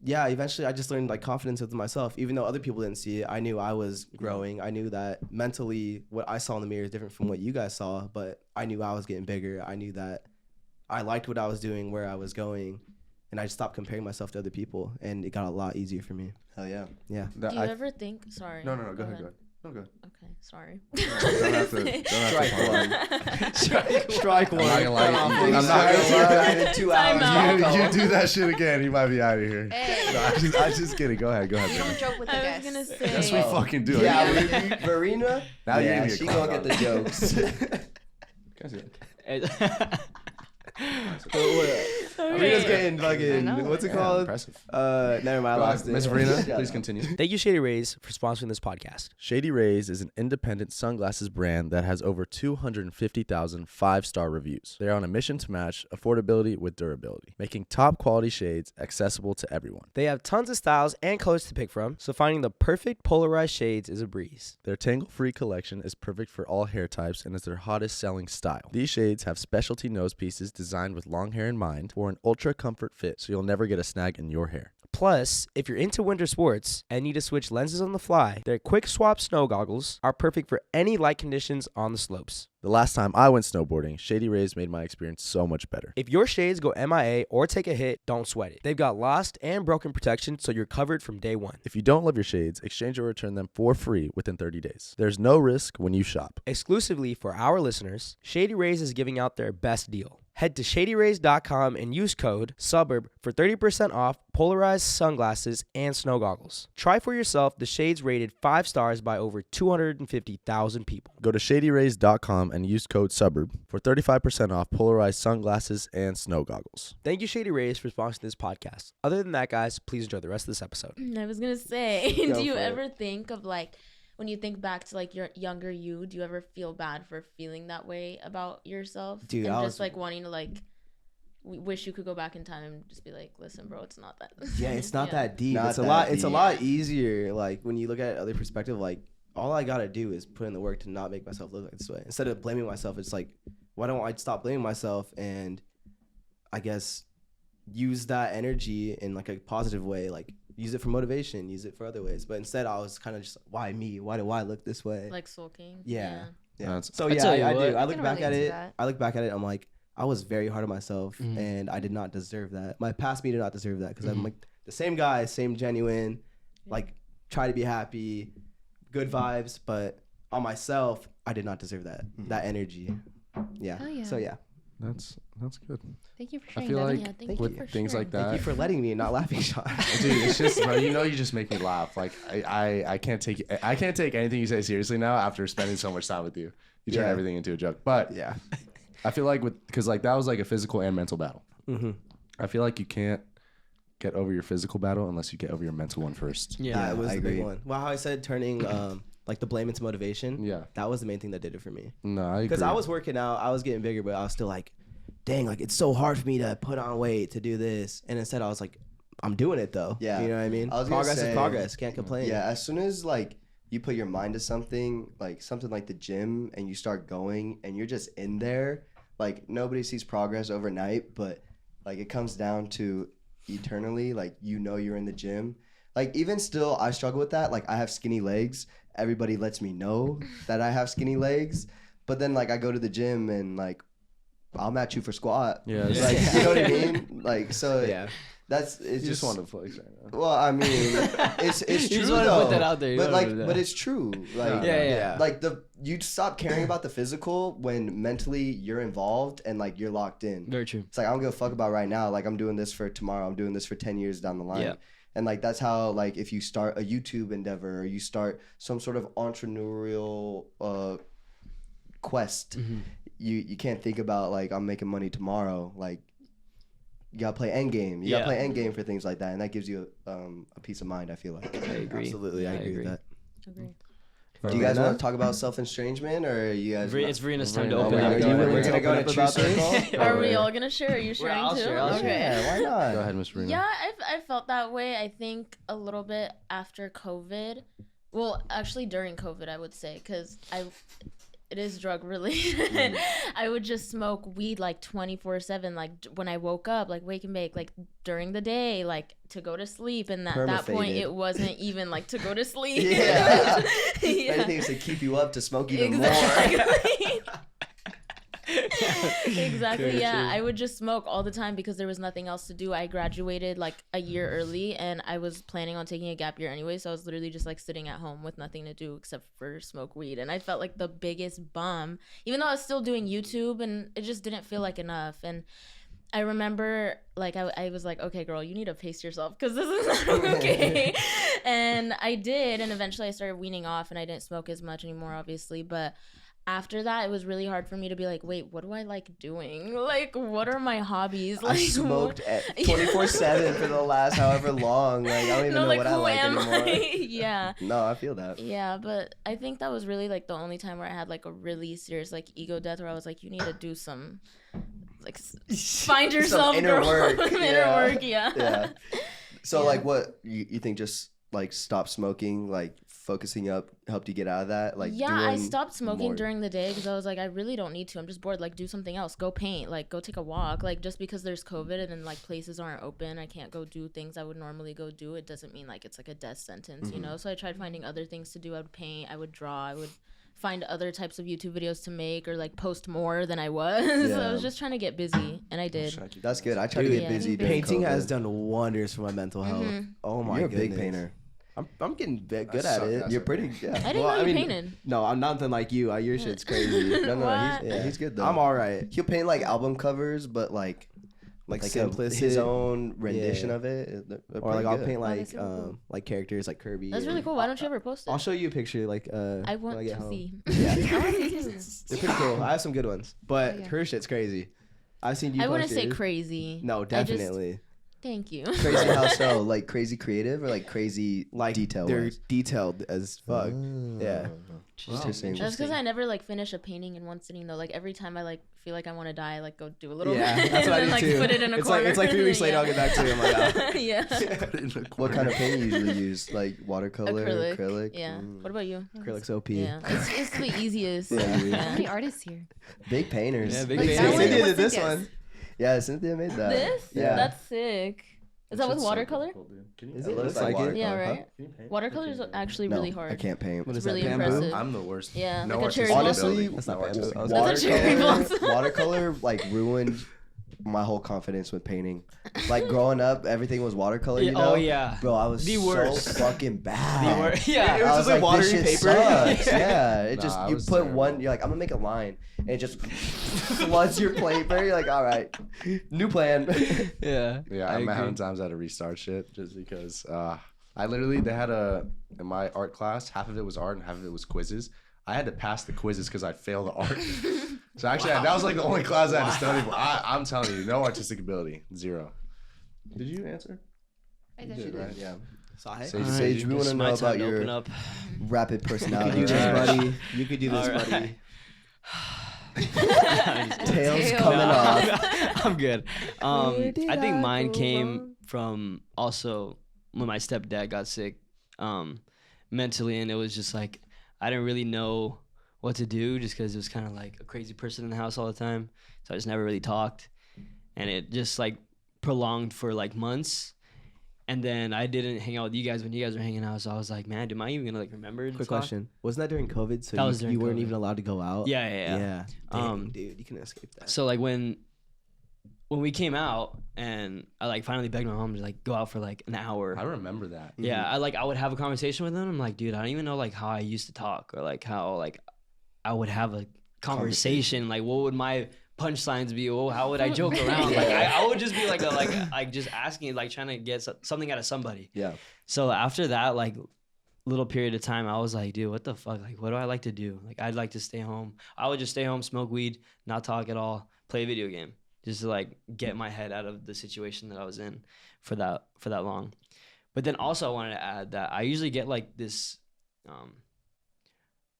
yeah, eventually I just learned like confidence with myself. Even though other people didn't see it, I knew I was growing. I knew that mentally what I saw in the mirror is different from what you guys saw, but I knew I was getting bigger. I knew that I liked what I was doing, where I was going, and I just stopped comparing myself to other people, and it got a lot easier for me. Hell yeah. Yeah. Do you ever think? Sorry. No, go ahead. No, go ahead. Okay, sorry. Don't have to Strike one. Strike one. I'm not gonna lie. I'm not Sorry, gonna lie. in 2 Time hours. out. You do that shit again, he might be out of here. Hey. No, I'm just kidding. Go ahead. You Baby. don't joke with the I was guests. gonna say. Yes, we fucking do. Yeah, Verena. Now you yeah, need to she calm gonna get down. the jokes. Can I see that? Verina's getting I fucking, know. what's it Yeah, called? impressive. Never mind, I lost it. Miss Verena, Shut please up. continue. Thank you, Shady Rays, for sponsoring this podcast. Shady Rays is an independent sunglasses brand that has over 250,000 five-star reviews. They are on a mission to match affordability with durability, making top quality shades accessible to everyone. They have tons of styles and colors to pick from, so finding the perfect polarized shades is a breeze. Their tangle-free collection is perfect for all hair types and is their hottest selling style. These shades have specialty nose pieces designed with long hair in mind for an ultra comfort fit, so you'll never get a snag in your hair. Plus, if you're into winter sports and need to switch lenses on the fly, their quick swap snow goggles are perfect for any light conditions on the slopes. The last time I went snowboarding, Shady Rays made my experience so much better. If your shades go MIA or take a hit, don't sweat it. They've got lost and broken protection, so you're covered from day one. If you don't love your shades, exchange or return them for free within 30 days. There's no risk when you shop. Exclusively for our listeners, Shady Rays is giving out their best deal. Head to shadyrays.com and use code SUBURB for 30% off polarized sunglasses and snow goggles. Try for yourself the shades rated 5 stars by over 250,000 people. Go to shadyrays.com and use code SUBURB for 35% off polarized sunglasses and snow goggles. Thank you, Shady Rays, for sponsoring this podcast. Other than that, guys, please enjoy the rest of this episode. I was gonna say, Go do you for it. ever think of like when you think back to like your younger you, do you ever feel bad for feeling that way about yourself? Dude, and I just was- like wanting to like wish you could go back in time and just be like, listen, bro, it's not that. Yeah, it's not that deep. Not It's a that lot. It's a deep. lot easier. Like when you look at other perspective, like all I gotta do is put in the work to not make myself look like this way. Instead of blaming myself, it's like, why don't I stop blaming myself and I guess use that energy in like a positive way, like use it for motivation, use it for other ways. But instead, I was kind of just, why me? Why do I look this way? Like sulking. Yeah. Yeah. That's- So I yeah, tell you I what. do. I look can back at relate to it. that. I look back at it. I'm like, I was very hard on myself, Mhm. and I did not deserve that. My past me did not deserve that because I'm Mhm. like the same guy, same genuine, like try to be happy, good vibes. But on myself, I did not deserve that energy. Yeah. Hell yeah. So yeah. That's good. Thank you for I sharing feel that. like Yeah, thank with you for things like sharing. that, Thank you for letting me and not laughing, Sean. dude, it's just, bro, you just make me laugh. Like I can't take anything you say seriously now after spending so much time with you. You turn Yeah. everything into a joke. But Yeah. I feel like because like that was like a physical and mental battle. Mm-hmm. I feel like you can't get over your physical battle unless you get over your mental one first. Yeah. That was I the big agree. one. Well, how I said turning like the blame into motivation. Yeah. That was the main thing that did it for me. No, I agree. Because I was working out, I was getting bigger, but I was still like, dang, like it's so hard for me to put on weight to do this. And instead, I was like, I'm doing it though. Yeah. You know what I mean? I was gonna Progress say- is progress. Can't complain. Yeah, as soon as like you put your mind to something like the gym and you start going and you're just in there, like nobody sees progress overnight, but like it comes down to eternally, like you're in the gym. Like even still I struggle with that. Like I have skinny legs. Everybody lets me know that I have skinny legs, but then like I go to the gym and like I'll match you for squat. Yeah. Like you know what I mean? Like so Yeah. it's You just just want to flex right now. well, I mean, it's You true just wanna though. put that out there. You But wanna do that. but it's true. Like Yeah. like you stop caring about the physical when mentally you're involved and like you're locked in. Very true. It's like I don't give a fuck about right now. Like I'm doing this for tomorrow. I'm doing this for 10 years down the line. Yeah. And like that's how like if you start a YouTube endeavor or you start some sort of entrepreneurial quest, Mhm. you can't think about like I'm making money tomorrow. Like you gotta play end game. You gotta Yeah. play end game for things like that, and that gives you a peace of mind. I feel like. I agree. Absolutely. I agree with that. Agree. Do you guys want to talk about self estrangement, or are you guys? It's Verena's time to Verena, open okay, up. go Do you ahead. willing We're to gonna open go up in a about true this? circle. Are we all gonna share? Are you sharing I'll too? share, I'll Okay. Yeah, why not? Go ahead, Miss Verena. Yeah, I felt that way. I think a little bit after COVID. Well, actually during COVID, I would say, because it is drug related. I would just smoke weed like 24/7, like when I woke up, like wake and bake, like during the day, like to go to sleep. And at that point, Perma-faded. it wasn't even like to go to sleep. Yeah. Yeah. Anything to keep you up to smoke even Exactly. more. Exactly. Very Yeah, true. I would just smoke all the time because there was nothing else to do. I graduated like a year early, and I was planning on taking a gap year anyway. So I was literally just like sitting at home with nothing to do except for smoke weed, and I felt like the biggest bum, even though I was still doing YouTube, and it just didn't feel like enough. And I remember like I was like, okay, girl, you need to pace yourself because this is not okay. And I did, and eventually I started weaning off, and I didn't smoke as much anymore, obviously, but after that, it was really hard for me to be like, wait, what do I like doing? Like, what are my hobbies? Like, I smoked at 24/7 for the last however long. Like I don't even no, know like, what I who like am anymore. I? Yeah. No, I feel that. Yeah, but I think that was really like the only time where I had like a really serious like ego death where I was like, you need to do some like find Some yourself, inner girl. work. Inner Yeah. work, yeah. Yeah. So Yeah. like what you think just like stop smoking, like focusing up helped you get out of that? Like Yeah, I doing stopped smoking more- during the day because I was like, I really don't need to. I'm just bored. Like, do something else. Go paint. Like, go take a walk. Like, just because there's COVID and then like places aren't open, I can't go do things I would normally go do. It doesn't mean like it's like a death sentence, you know? So I tried finding other things to do. I would paint. I would draw. I would find other types of YouTube videos to make or like post more than I was. So I was Yeah. just trying to get busy, and I did. That's good. I try to Dude, get yeah. busy. during Painting has COVID. done wonders for my mental health. Mhm. Oh my You're a goodness. big painter. I'm getting good I at suck it. at You're it. pretty. Yeah. I didn't know you painted. No, I'm nothing like you. Your shit's crazy. No, What? he's good though. I'm all right. He'll paint like album covers, but like Simplistic. his own rendition Yeah. of it. They're Or like pretty I'll good. paint Oh, like that's really cool. like characters like Kirby. That's really cool. Why don't you ever post it? I'll show you a picture like I when want get to home. see. Yeah. I want to too. They're pretty cool. I have some good ones, but Yeah. her shit's crazy. I've seen you. I post wouldn't say yours. crazy. No, I just- definitely. Thank you. Crazy how so? Like crazy creative or like crazy Like detail? they're detailed as fuck. Yeah. Interesting. That's because I never like finish a painting in one sitting though. Like every time I like feel like I want to die, I like go do a little Yeah, bit that's what I and do like too. put it in a It's corner. like 3 weeks later I'll get back to it. I'm like, oh. yeah. What kind of paint you usually use? Like watercolor, acrylic? Yeah. Mm. What about you? Acrylic's OP. Yeah. It's the easiest. Yeah. How Yeah. many artists here? Big painters. Yeah, big Like, painters. that Cynthia one? did this What's one. this? Yeah, Cynthia made that. This? Yeah. That's sick. Is that with watercolor? Is It it? looks Looks like like it. Yeah, watercolor, right. Watercolor is actually No, really I hard. can't paint. What is It's really that? Bamboo? impressive. I'm the worst. Yeah, No like a artistic cherry blossom? ability. That's not No bamboo. artistic I was ability. That's a cherry blossom. Watercolor like ruined my whole confidence with painting. Like growing up, everything was watercolor. You know? Oh yeah. Bro, I was The so worst. fucking bad. Yeah. It was I just like this watery shit paper. sucks. Yeah, it Nah, just I you was put terrible. one. You're like, I'm gonna make a line, and it just floods your paper. You're like, all right, new plan. Yeah. Yeah, I'm having times I had to restart shit just because I literally they had in my art class, half of it was art and half of it was quizzes. I had to pass the quizzes because I'd fail the art. So actually, that was like the only class I had to study for. I'm telling you, no artistic ability, zero. Did you answer? I did. Right? Yeah. Sage. Sage, Sage, we want to know about your open up. rapid You personality. can do this, right? buddy. You could do this, All buddy. Tails Tail. coming No, off. I'm good. Where did I think I mine go came wrong? from also when my stepdad got sick mentally, and it was just like I didn't really know what to do just because it was kind of like a crazy person in the house all the time. So I just never really talked, and it just like prolonged for like months. And then I didn't hang out with you guys when you guys were hanging out, so I was like, man, am I even gonna like remember to Quick talk? question. Wasn't that during COVID? So That was during you weren't COVID. even allowed to go out? Yeah. Yeah. Dang, dude, you couldn't escape that. So like when we came out and I like finally begged my mom to like go out for like an hour. I remember that. Yeah, I would have a conversation with them. I'm like, dude, I don't even know like how I used to talk or like how like I would have a conversation. Like, what would my punchlines be? Oh, how would I joke around? Like, I would just be like just asking, like trying to get something out of somebody. Yeah. So after that, like little period of time, I was like, dude, what the fuck? Like, what do I like to do? Like, I'd like to stay home. I would just stay home, smoke weed, not talk at all, play a video game, just to like get my head out of the situation that I was in for that long. But then also I wanted to add that I usually get like this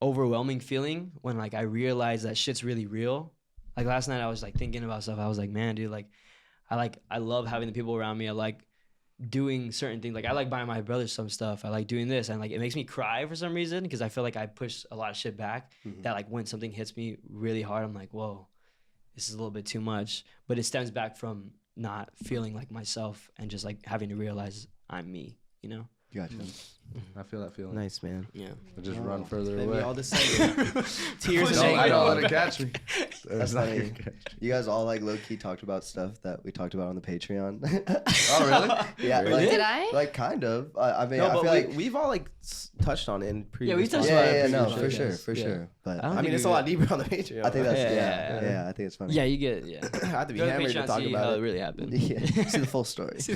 overwhelming feeling when like I realize that shit's really real. Like last night I was like thinking about stuff. I was like, man, dude, like I love having the people around me. I like doing certain things. Like I like buying my brother some stuff. I like doing this, and like it makes me cry for some reason because I feel like I push a lot of shit back. That like when something hits me really hard, I'm like, whoa, this is a little bit too much. But it stems back from not feeling like myself and just like having to realize I'm me, you know? Gotcha. I feel that feeling. Nice, man. Yeah. I just run further Maybe away. all the same. Tears No, and I don't shame. let it catch me. That's not funny. gonna catch me. You guys all like low key talked about stuff that we talked about on the Patreon. Oh, really? Yeah. Really? Like, Did I? like kind of. I mean, No, I but feel like. we've all like touched on it in previous. we've touched Yeah, about it yeah, no, previous for sure, podcasts. for Yeah. sure. But I don't I mean, think it's a we- lot deeper on the Patreon. I think that's Yeah, yeah, yeah. I think it's funny. Yeah, you get I have to be Go to hammered to Patreon, talk see about how it. it really happened. Yeah, see the full story. Yeah.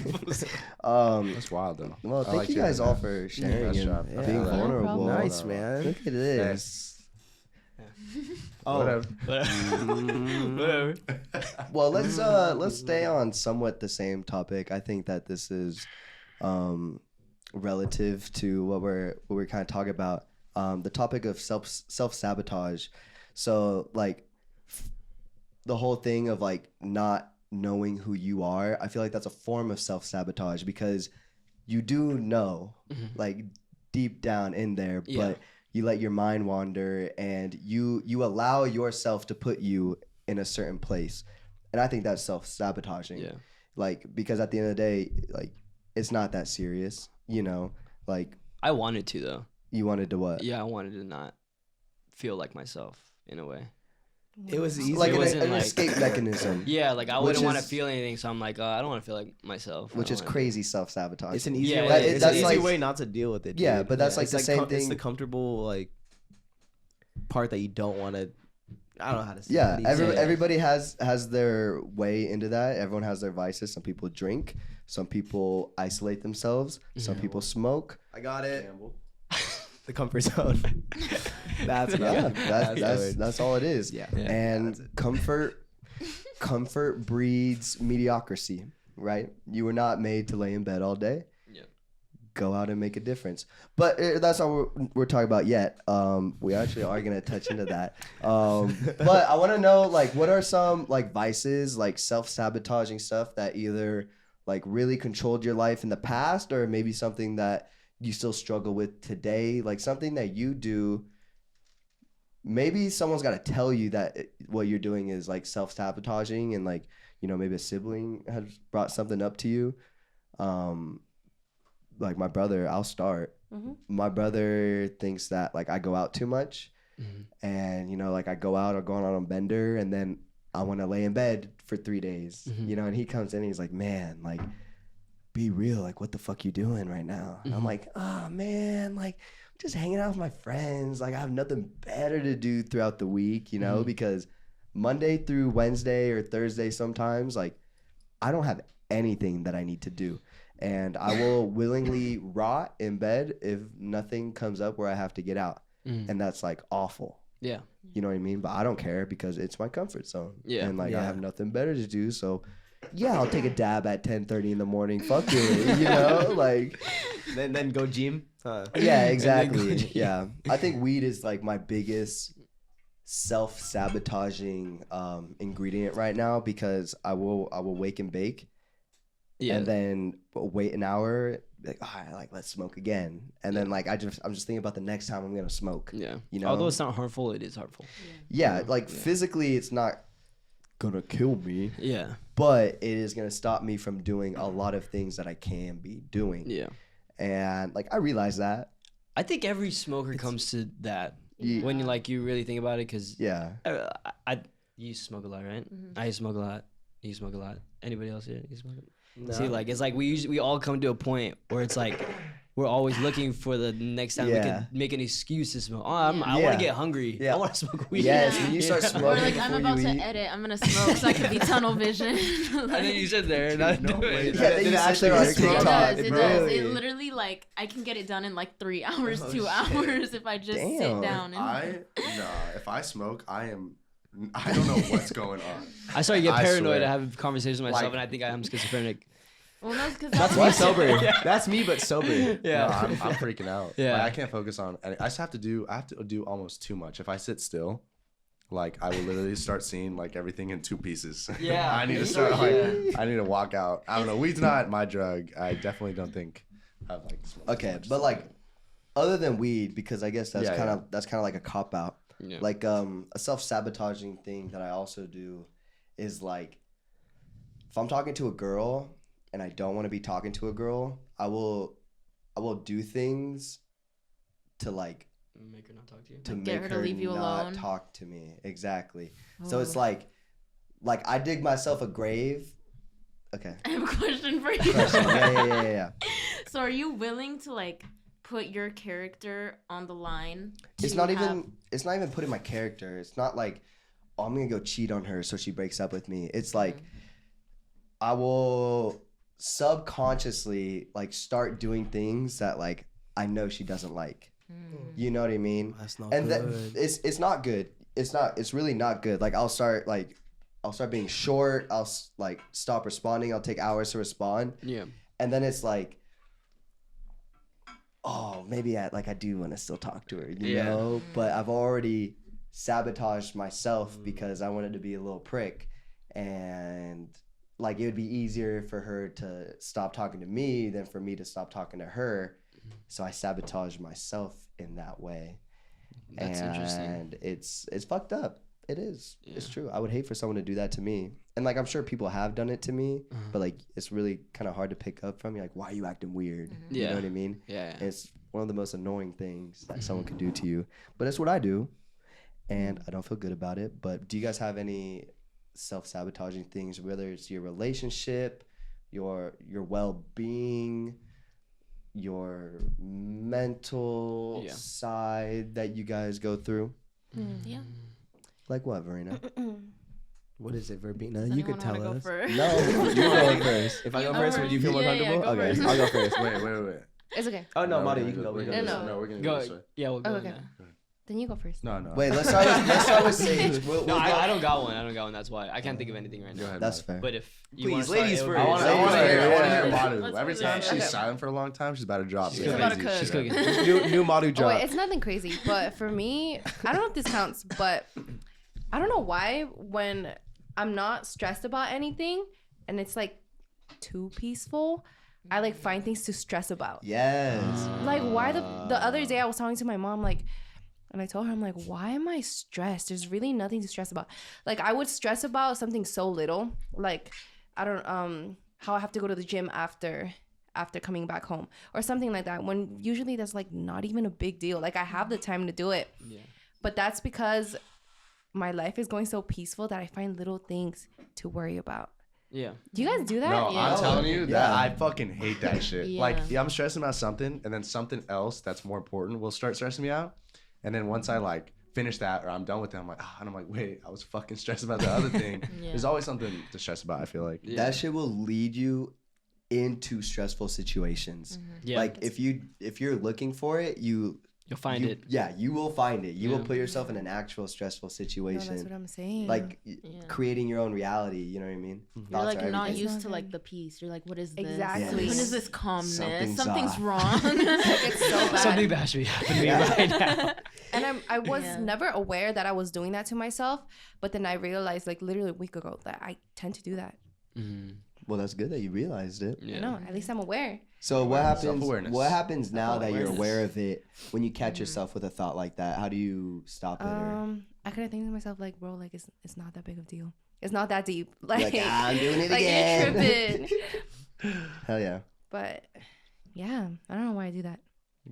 That's wild, though. Well, I thank like you guys hearing all that. for sharing Nice and job. I being feel that. vulnerable. No Nice, man. Look at this. Oh, Whatever. Whatever. Well, let's stay on somewhat the same topic. I think that this is relative to what we're kind of talking about. The topic of self-sabotage. So like the whole thing of like not knowing who you are, I feel like that's a form of self-sabotage because you do know like deep down in there, Yeah. but you let your mind wander and you allow yourself to put you in a certain place. And I think that's self-sabotaging. Yeah. Like, because at the end of the day, like, it's not that serious, you know? Like, I wanted to though. you wanted to what? Yeah, I wanted to not feel like myself in a way. It was easy. Like It wasn't an like- escape mechanism. Yeah, like I Which wouldn't want to is- feel anything, so I'm like, I don't want to feel like myself. Which is crazy self-sabotage. It's an easier Yeah, way. it- It's that's an easy like- way not to deal with it. Yeah, dude. but that's like it's the same It's thing- the comfortable like part that you don't want to. I don't know how to say. Yeah, how do you say it? everybody has their way into that. Everyone has their vices. Some people drink. Some people isolate themselves. Some people smoke. I got it. The comfort zone. That's Yeah, good. that's all it is. Yeah. And That's it. comfort breeds mediocrity, right? You were not made to lay in bed all day. Yeah. Go out and make a difference. But that's not what we're talking about yet. We actually are going to touch into that. But I want to know, like, what are some, like, vices, like, self-sabotaging stuff that either, like, really controlled your life in the past or maybe something that you still struggle with today? Like, something that you do, maybe someone's got to tell you that what you're doing is, like, self-sabotaging and, like, you know, maybe a sibling has brought something up to you. Like my brother, I'll start. Mhm. My brother thinks that like I go out too much, and you know, like I go out or going on a bender, and then I want to lay in bed for 3 days. You know, and he comes in, and he's like, "Man, like, be real. Like, what the fuck you doing right now?" And I'm like, "Oh man, like, just hanging out with my friends. Like, I have nothing better to do throughout the week, you know, because Monday through Wednesday or Thursday sometimes, like, I don't have anything that I need to do." And I will willingly rot in bed if nothing comes up where I have to get out. And that's like awful. Yeah. You know what I mean? But I don't care because it's my comfort zone. Yeah. And like I Yeah. have nothing better to do. So yeah, I'll take a dab at 10:30 in the morning. Fuck it. You know? Like Then go gym. yeah, go exactly. gym. Yeah. I think weed is like my biggest self-sabotaging ingredient right now because I will wake and bake. Yeah. And then wait an hour, like, all right, like let's smoke again. And then like I'm just thinking about the next time I'm gonna smoke. Yeah. You know? Although it's not harmful, it is harmful. Yeah, like physically it's not gonna kill me, Yeah. but it is gonna stop me from doing a lot of things that I can be doing. Yeah. And like I realize that. I think every smoker comes to that Yeah. when you really think about it, because Yeah. I you used to smoke a lot, right? I used to smoke a lot. You smoke a lot. Anybody else here? You smoke? See, like it's like we all come to a point where it's like we're always looking for the next time we Yeah. can make an excuse to smoke. Oh, I want Yeah. to get hungry. Yeah. I want to smoke weed. Yes, when you start Or smoking like I'm before about you to eat. edit. I'm gonna smoke so I can be tunnel vision. And then you sit there and not do it. Yeah, then you sit there on It It TikTok. does. It does. Really? It literally like I can get it done in like 3 hours, Oh, 2 shit. hours if I just Damn. sit down. And If I smoke, I don't know what's going on. I start to get I paranoid. swear. I have conversations with myself, Like- and I think I am schizophrenic. well, no, because That's me sober. That's me, but sober. Yeah. No, I'm freaking out. Yeah. Like, I can't focus on. I just have to do. I have to do almost too much. If I sit still, like I will literally start seeing like everything in 2 pieces. Yeah. I need to start like. I need to walk out. I don't know. Weed's not my drug. I definitely don't think I've like. smoked Okay, too much. but like other than weed, because I guess that's Yeah, kind of like a cop out. Yeah. Like a self-sabotaging thing that I also do is like if I'm talking to a girl and I don't want to be talking to a girl, I will do things to like Make her not talk to you. to Get make her to her leave you not alone. talk to me. Exactly. So it's Oh. like I dig myself a grave. Okay. I have a question for you. Yeah. So are you willing to like put your character on the line? It's to not have- even putting my character. It's not like, oh, I'm gonna go cheat on her so she breaks up with me. It's like I will subconsciously like start doing things that like I know she doesn't like. You know what I mean? That's not And good. that it's not good. It's really not good. Like I'll start being short. I'll like stop responding. I'll take hours to respond. Yeah. And then it's like, oh, maybe I do want to still talk to her, you Yeah. know? But I've already sabotaged myself because I wanted to be a little prick. And like it would be easier for her to stop talking to me than for me to stop talking to her. So I sabotage myself in that way. That's interesting. And it's fucked up. It is. It's Yeah. true. I would hate for someone to do that to me. And like I'm sure people have done it to me, but like it's really kind of hard to pick up from. You're like, why are you acting weird? You Yeah. know what I mean? Yeah. And it's one of the most annoying things that someone could do to you. But it's what I do. and I don't feel good about it. But do you guys have any self-sabotaging things, whether it's your relationship, your well-being, your mental Yeah. side that you guys go through? Yeah. Like what, Verena? What is it, Verbena? Does You could anyone tell wanna go us. first? No, you go first. If I You go go first, would first. you feel more Yeah, yeah, comfortable? go Okay, first. I'll go first. Wait. It's okay. Oh no, Madu, we're you can gonna go. go- We can No, go. no. we're gonna Go. go this way. Yeah, we'll go. Okay. Yeah. Then you go first. No. Wait, let's start with Sage. We'll No, go- I don't got one. That's why I can't think of anything right Go now. ahead. That's Mike. fair. But if you Please, wanna start, ladies it would first. be- I want Ladies to first. hear Yeah. Madu. Let's Every move time it. she's Okay. silent for a long time, she's about to drop. She's some cooking. crazy She's shit cooking. out. New Madu Oh, drop. wait, it's nothing crazy, but for me, I don't know if this counts, but I don't know why when I'm not stressed about anything and it's like too peaceful, I like find things to stress about. Yes. Like why the other day I was talking to my mom like, and I told her I'm like, why am I stressed? There's really nothing to stress about. Like I would stress about something so little, like I don't how I have to go to the gym after coming back home or something like that, when usually that's like not even a big deal. Like I have the time to do it. Yeah. But that's because my life is going so peaceful that I find little things to worry about. Yeah. Do you guys do that? No, Yeah. I'm telling you that Yeah. I fucking hate that shit. Yeah. Like, yeah, I'm stressing about something, and then something else that's more important will start stressing me out. And then once I like finish that or I'm done with it, I'm like, and I'm like, wait, I was fucking stressed about the other thing. Yeah. There's always something to stress about, I feel like. Yeah. That shit will lead you into stressful situations. Yeah. Like if you're looking for it, You'll find it. Yeah, you will find it. You will Yeah. put yourself in an actual stressful No, situation. that's what I'm saying. Like Yeah. creating your own reality. You know what I mean? You're Thoughts like are not everything. used It's to not like very- the peace. You're like, what is this? Exactly. When is this calmness? Something's Something's off. wrong. it's so bad. Something bad should be happening Yeah. right now. And I was Yeah. never aware that I was doing that to myself, but then I realized like literally a week ago that I tend to do that. Mhm. Well, that's good that you realized it. Yeah. You know, at least I'm aware. So what happens? Self-awareness. What happens now that you're Self-awareness. aware of it? When you catch yourself with a thought like that, how do you stop it? Or I kind of think to myself like, bro, like it's not that big of a deal. It's not that deep. Like, like, I'm doing it like again. you're tripping. Hell yeah, But yeah, I don't know why I do that.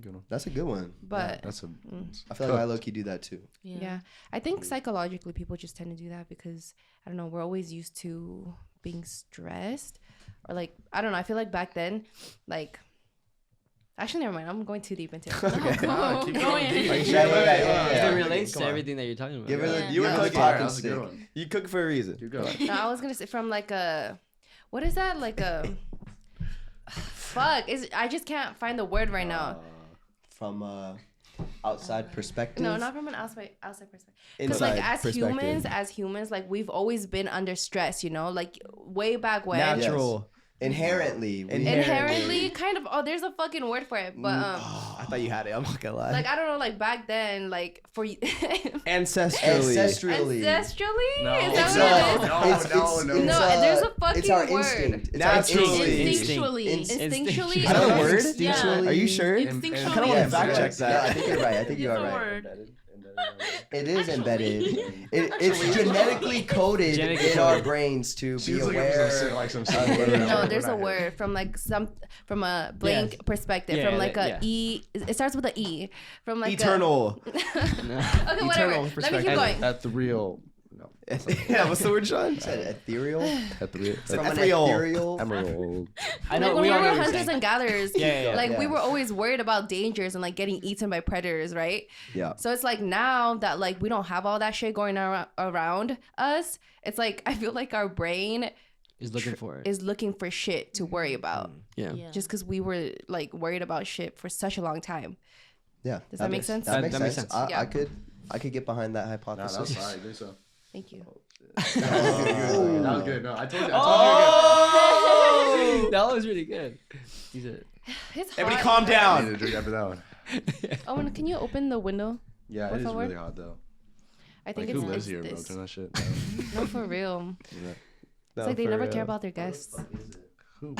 Good one. that's a good one. But That's a. I feel like I low key do that too. yeah, I think psychologically people just tend to do that because I don't know, we're always used to being stressed, or like I don't know. I feel like back then, like actually never mind. I'm going too deep into it. Nah, keep Go going in. deep. Like, yeah. If Yeah. it relates Come to on. everything that you're talking about. Give her right? the. Yeah. You were Yeah, cooking. That was a good one. You cook for a reason. Keep going. No, I was gonna say from like a, what is that like a? Fuck! I just can't find the word right now. From outside perspective. No, not from an outside perspective. Because Inside like as perspective. humans, like we've always been under stress. You know, like way back when. Natural. Inherently. Inherently, kind of. Oh, there's a fucking word for it, but I thought you had it. I'm not gonna lie. like I don't know, like back then, like for you. Ancestrally. Ancestrally. Ancestrally? No. Is It's, that what it is? No, there's a fucking it's our word. instinct. It's our Naturally. instinct. Instinctually. Instinctually. Is that a word? Yeah. Are you sure? Instinctually. I kinda wanna fact check that. Yeah, I think you're right. I think you It's are a right. word. It is embedded. It's genetically coded Genetically in our coded. brains to She's be looking aware. for some No, there's a word from like from a blank Yes. perspective, Yeah, from like a yeah. E. It starts with a E. From like Eternal. A, okay, Eternal whatever. Let me perspective. keep going. At the real. No. Yeah, what's the word, Sean? You said ethereal. At the real. From an ethereal. ethereal. Emerald. I know Like when we we all were know what you're hunters saying. and gatherers, Yeah. like we Yeah. were always worried about dangers and like getting eaten by predators, right? Yeah. So it's like now that like we don't have all that shit going around us, it's like I feel like our brain Is looking for it. is looking for shit to worry about, Yeah. Yeah. just because we were like worried about shit for such a long time. Yeah. Does that make sense? That makes That makes sense. sense. Yeah. I could get behind that No, that hypothesis. was fine. Do so. Thank you. That was good. No, I told you. Oh, that was really good. He said, It's hot. Everybody calm I down. need to drink after that one. Oh, and can you open the window? Yeah, Por it is favor? really hot though. I think Like, who it's lives here, bro? this. Turn that shit. No, for real. Yeah. It's like they never care about their guests. Who?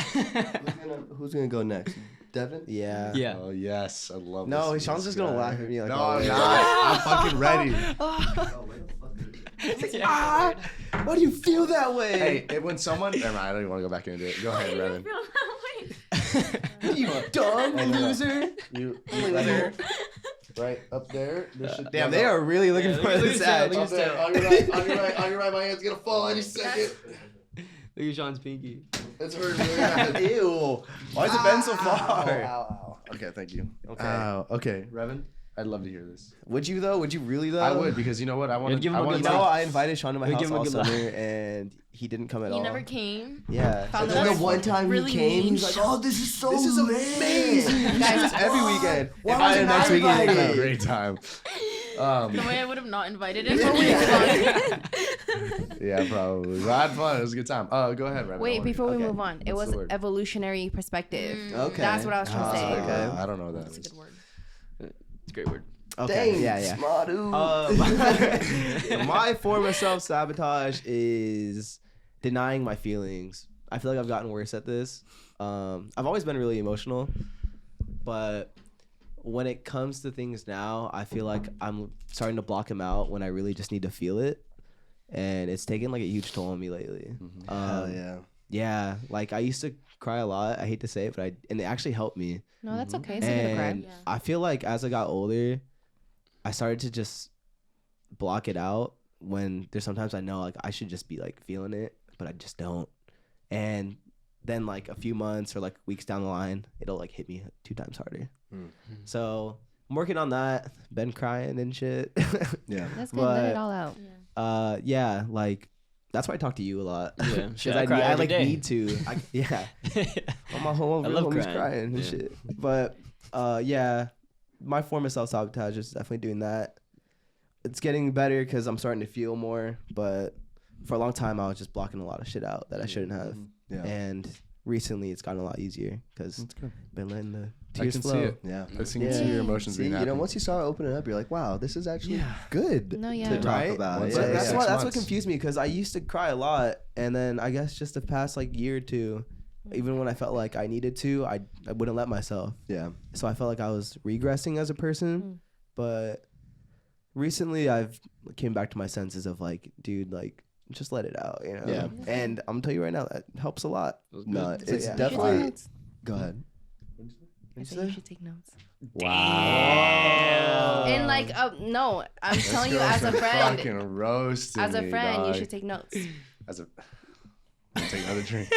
Who's gonna go next? Devin? Yeah. yeah. Oh yes, I love. No, this Sean's just gonna guy. laugh at me like No, always. I'm not. I'm fucking ready. Ah, why do you feel that way? Hey, when someone, never mind, I don't even want to go back into it. Go ahead, Revan. You dumb loser. You Loser. right up there. This should, Damn, they are really looking for look this at ad. his up there. On your right, on your right, on your right. My hand's gonna fall any second. Look at Sean's pinky. It's hurting really bad. Ew. Why has it been so far? Ow. Okay, thank you. Okay. Ow. Okay, Revan, I'd love to hear this. Would you though? Would you really though? I would, because you know what? I want give to. him I a want You good to. know, I invited Sean to my We house give him a all good summer, and he didn't come at all. He never came. Yeah. Found And then the the one time really he came, mean he's like, shit. "Oh, this is so amazing." Guys, Every weekend. Why Invite him wasn't I next week. invited? Had a great time. The way I would have not invited him. But we Yeah, probably. But I had fun. It was a good time. Go ahead, Revan. Wait, before we Okay. move on, it What's was the word? evolutionary perspective. Okay. That's what I was trying to say. okay. I don't know what that That's a is. good word. It's a great word. Okay. Dang, Yeah. Smadu. My form of self-sabotage is denying my feelings. I feel like I've gotten worse at this. I've always been really emotional, but when it comes to things now, I feel like I'm starting to block them out when I really just need to feel it, and it's taken like a huge toll on me lately. Hell yeah. Yeah, like I used to cry a lot. I hate to say it, but and it actually helped me. No, that's okay. It's okay to cry. And Yeah. I feel like as I got older, I started to just block it out when there's sometimes I know like I should just be like feeling it, but I just don't. And then like a few months or like weeks down the line, it'll like hit me 2 times harder. So I'm working on that. Been crying and shit. Yeah. That's good. Let But- it all out. Yeah, like that's why I talk to you a lot. Yeah, Because I cry I every like day. need to. Yeah. On my home, I love homie's crying. crying and Yeah. shit. But yeah, my form of self-sabotage is definitely doing that. It's getting better because I'm starting to feel more. But for a long time, I was just blocking a lot of shit out that I shouldn't have. Yeah. And recently, it's gotten a lot easier because That's good. been letting the I tears can flow. see it. Yeah. I can see your emotions See, being you happy. know, once you start opening up, you're like, wow, this is actually Yeah. good No, yeah. to talk Right? about. Once But every that's 6 what months. confused me because I used to cry a lot, and then I guess just the past like year or two, even when I felt like I needed to, I wouldn't let myself. Yeah. So I felt like I was regressing as a person. But recently, I've came back to my senses of like, dude, like just let it out, you know. Yeah. And I'm gonna tell you right now, that helps a lot. No, So, it's yeah. You should take definitely. notes. Go ahead. I said you should take notes. Wow. And like, no, I'm telling you as a friend. Fucking roasted As a me, friend, you dog. should take notes. As a. Take another drink.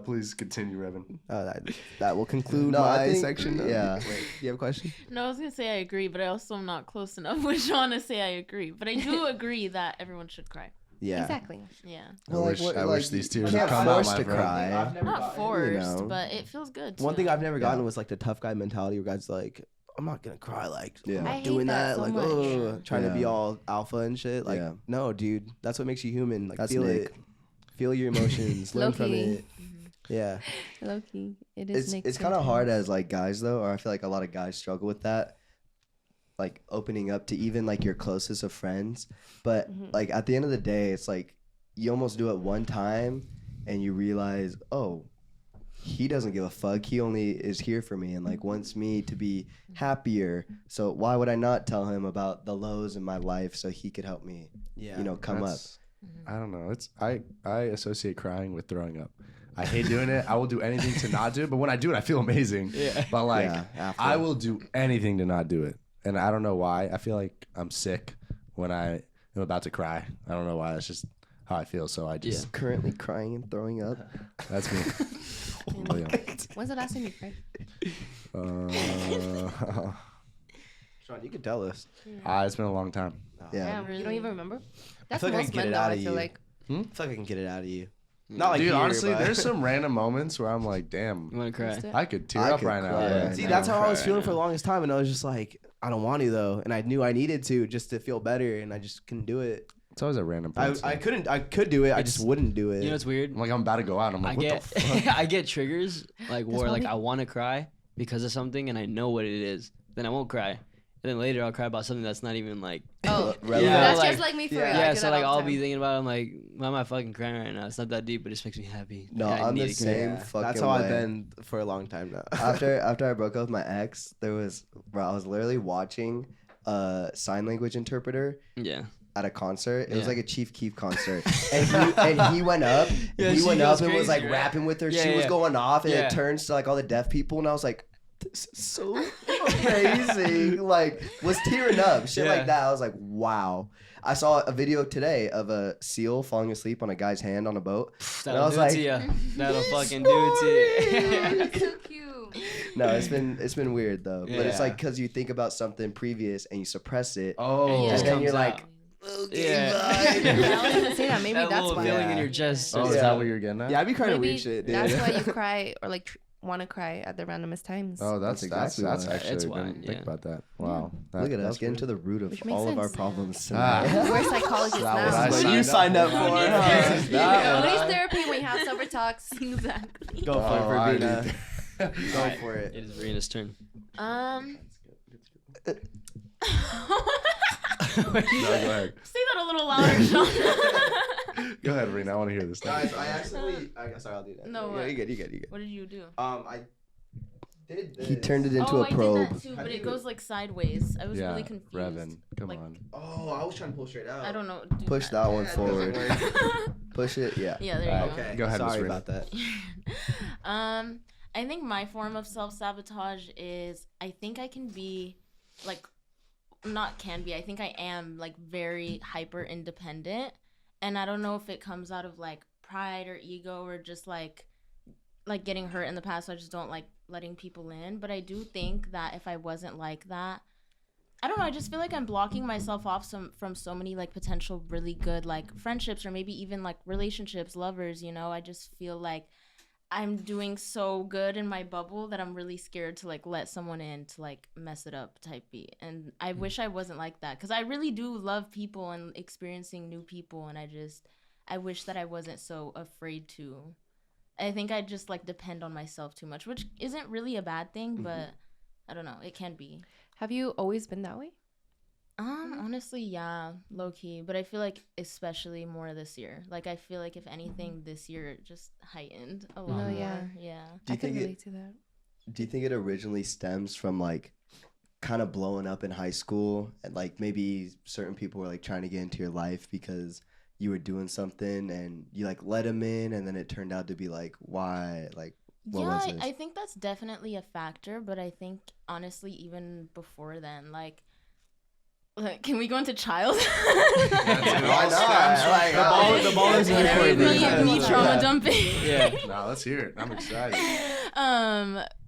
Please continue, Revan. That will conclude No, I my think- section. yeah. Wait, do you have a question? No, I was gonna say I agree, but I also am not close enough with Sean to say I agree. But I do agree that everyone should cry. Yeah. Exactly. Yeah, Well, like, I wish these tears you would can't come out, force my to friend. cry. not forced, know. but it feels good. One to. thing I've never gotten was like the tough guy mentality where guys like, I'm not gonna cry, like Yeah. I'm I not hate doing that that, so like much. oh, trying to be Yeah. all alpha and shit. Like, Yeah. no, dude, that's what makes you human. Like, That's feel Nick. it, feel your emotions, learn from Low-key. it. Yeah, Low key, it is. Nick It's kind of hard sometimes. as like guys though, or I feel like a lot of guys struggle with that, like opening up to even like your closest of friends. But like at the end of the day, it's like you almost do it one time, and you realize, oh, he doesn't give a fuck. He only is here for me and like wants me to be happier. So why would I not tell him about the lows in my life so he could help me, yeah. you know, come up? That's- I don't know. It's I associate crying with throwing up. I hate doing it. I will do anything to not do it, but when I do it, I feel amazing. Yeah. But like, Yeah, after. I will do anything to not do it, and I don't know why. I feel like I'm sick when I am about to cry. I don't know why. That's just how I feel. So I just Currently crying and throwing up. that's me. Oh, yeah. When's the last time you cried? Sean, you can tell us. It's been a long time. Yeah. Damn, you don't really? even remember? That's feel like I most can get men it though. out I of feel you. like. I feel like I can get it out of you. Not like Dude, here, honestly, but- there's some random moments where I'm like, damn, You want to cry? Let's do it. I could tear I up could right now. cry Yeah. right See, now. that's how I was Cry feeling right for the longest time, and I was just like, I don't want to though, and I knew I needed to just to feel better, and I just couldn't do it. It's always a random I point. could do it, I just It's- wouldn't do it. You know what's weird? I'm like, I'm about to go out. And I'm I like, what get the fuck? I get triggers like where like probably- I want to cry because of something and I know what it is. Then I won't cry. And then later I'll cry about something that's not even like Oh, Relevant. Yeah, that's like- just like me for yeah. real. I yeah. do So that like all the I'll be time. thinking about it, I'm like, why am I fucking crying right now? It's not that deep, but it just makes me happy. No, And I I'm the need to cry. same Yeah, fucking that's how I've way. been for a long time now. after I broke up with my ex, I was literally watching a sign language interpreter Yeah. at a concert. It was Yeah. like a Chief Keef concert, and he went up, Yeah, he she went goes up and was like crazy, right? rapping with her. Yeah, she was yeah. going off, and Yeah. it turns to like all the deaf people, and I was like, this is so amazing. Like, was tearing up. Shit Yeah. like that. I was like, wow. I saw a video today of a seal falling asleep on a guy's hand on a boat. And I That'll was do like, it to you. That'll fucking do it to you. That's so cute. no, it's been weird though. But it's Yeah. like because you think about something previous and you suppress it. Oh, Yeah. And then comes you're out. like, Yeah. I was gonna say that. Maybe That that's little why. feeling in Yeah. your chest. oh, is Yeah. that what you're getting at? Yeah, I be crying to Maybe weird shit, dude. that's why you cry or like want to cry at the randomest times. Oh, that's That's exactly that's why. actually That's I why, didn't think yeah. about that. Wow. look at us that's getting to pretty- the root of Which makes all of our sense. problems Ah. tonight. We're psychologists That now. what I What signed you up signed up for. for? Yeah. huh? That Nobody's one. therapy when you have sober talks. Exactly. Go for it, Oh, I Verbena. did. Go for it. It is Verena's turn. No, go ahead. Say that a little louder, Sean. Go ahead, Rena. I want to hear this. Guys, sorry, I'll do that. No, Yeah, what? you good, you good, you good. What did you do? I did this. He turned it into oh, a probe. I did that too, but it goes like sideways. I was Yeah, really confused. Revan, come Like- on. Oh, I was trying to pull straight out. I don't know. do Push that one Yeah, forward. it doesn't work. Push it, yeah. Yeah, there you Alright. go. Okay. Go ahead, Miss Sorry Rena. about that. I think my form of self-sabotage is I think I can be like not can be. I think I am like very hyper independent, and I don't know if it comes out of like pride or ego or just like getting hurt in the past, so I just don't like letting people in. But I do think that if I wasn't like that, I don't know, I just feel like I'm blocking myself off from so many like potential really good like friendships or maybe even like relationships, lovers, you know. I just feel like I'm doing so good in my bubble that I'm really scared to like let someone in to like mess it up type beat. And I wish I wasn't like that, because I really do love people and experiencing new people, and I wish that I wasn't so afraid to. I think I just like depend on myself too much, which isn't really a bad thing, but I don't know, it can be. Have you always been that way? Honestly, yeah, low key, but I feel like especially more this year. Like I feel like if anything this year it just heightened a lot No, more. yeah. Yeah. Do I you can think relate to that. Do you think it originally stems from like kind of blowing up in high school and like maybe certain people were like trying to get into your life because you were doing something and you like let them in and then it turned out to be like why like what was this? I think that's definitely a factor, but I think honestly even before then, like can we go into child? Why not? Like, The ball is in your court. me trauma Yeah. dumping. Yeah. No, let's hear it. I'm excited.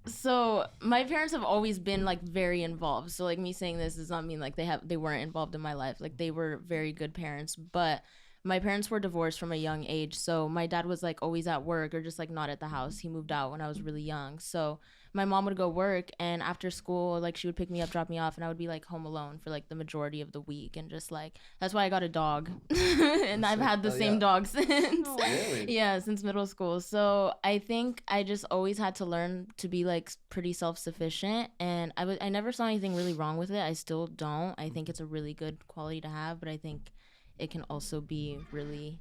So my parents have always been like very involved. So like me saying this does not mean like they weren't involved in my life. Like they were very good parents, but my parents were divorced from a young age. So my dad was like always at work or just like not at the house. He moved out when I was really young. So my mom would go work, and after school, like she would pick me up, drop me off, and I would be like home alone for like the majority of the week. And just like, that's why I got a dog. And I've had the Oh, same yeah. dog since. Really? Yeah, since middle school. So I think I just always had to learn to be like pretty self-sufficient, and I never saw anything really wrong with it. I still don't. I think it's a really good quality to have, but I think it can also be really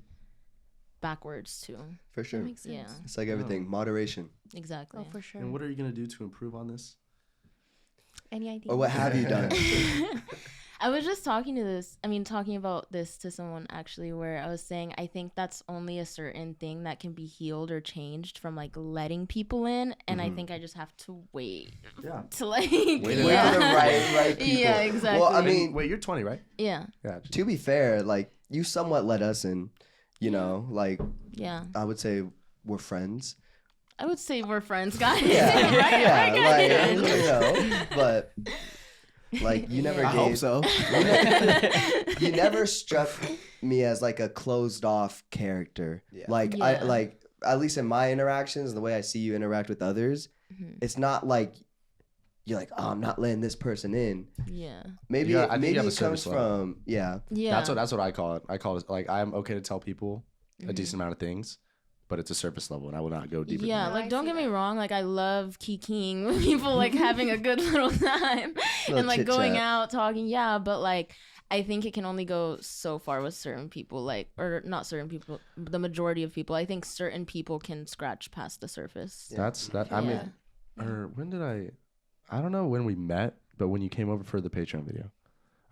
backwards too. For sure. That makes sense. Yeah, It's like everything, moderation. exactly. Oh, for sure. And what are you gonna do to improve on this? Any idea? Or what have you done? I was just talking about this to someone actually, where I was saying I think that's only a certain thing that can be healed or changed from like letting people in, and I think I just have to wait Yeah. to like Wait Wait for the yeah. right people. Yeah, exactly. Well, I mean, Wait, you're 20, right? yeah, Yeah. to be fair, like you somewhat let us in, you know, like yeah. I would say we're friends. I would say we're friends, guys. Yeah, right, yeah, right, like guys. you know, but like you never I gave. hope so. You never struck me as like a closed off character. Yeah. Like Yeah. I like at least in my interactions and the way I see you interact with others, Mhm. it's not like you're like, oh, I'm not letting this person in. Yeah, Maybe I think you maybe have a it comes service level. from yeah. yeah. That's what I call it. I call it like I'm okay to tell people a Mhm. decent amount of things, but it's a surface level, and I will not go deeper. Yeah, No, like I don't see get me that. wrong. Like I love kikiing with people, like having a good little time Little and like going chit-chat. out talking. Yeah, but like I think it can only go so far with certain people, like or not certain people, the majority of people. I think certain people can scratch past the surface. That's that. I mean, Yeah. or when did I don't know when we met, but when you came over for the Patreon video,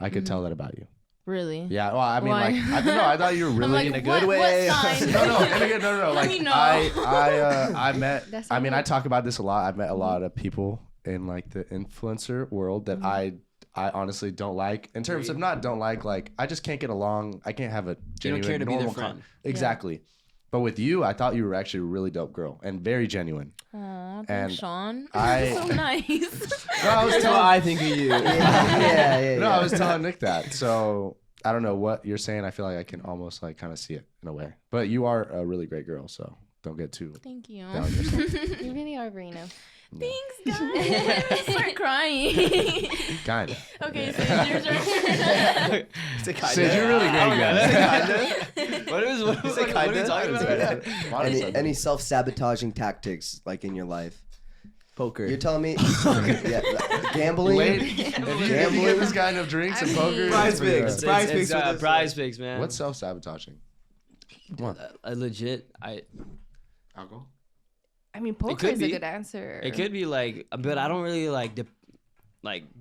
I could tell that about you. Really? Yeah. Well, I mean, Why? like I don't know. I thought you were I'm really like, in a what, good way. What sign? no, no. Let Like me know. I met. That's I mean, I okay. talk about this a lot. I've met a lot of people in like the influencer world that I honestly don't like. In terms of not don't like I just can't get along. I can't have a genuine care to be their normal friend. Exactly. But with you, I thought you were actually a really dope girl and very genuine. Aw, And thanks, Sean. I- so nice. No, I was That's what telling, I think of you. no, I was telling Nick that. So I don't know what you're saying. I feel like I can almost like kind of see it in a way. But you are a really great girl, so don't get too Thank you. down on yourself. You really are, Verena. Thanks, guys. Start crying. Kind of. Okay, so it's your turn. Sid, you're really great guy. What are we talking about? Any self-sabotaging tactics like in your life? Poker. You're telling me yeah, gambling? Wait, if you give this guy enough drinks and poker, Prize pigs. It's, Prize it's, pigs for this prize pigs, man. What's self-sabotaging? Come on. Legit? Alcohol? I mean, poker could is a be. good answer. It could be like, but I don't really like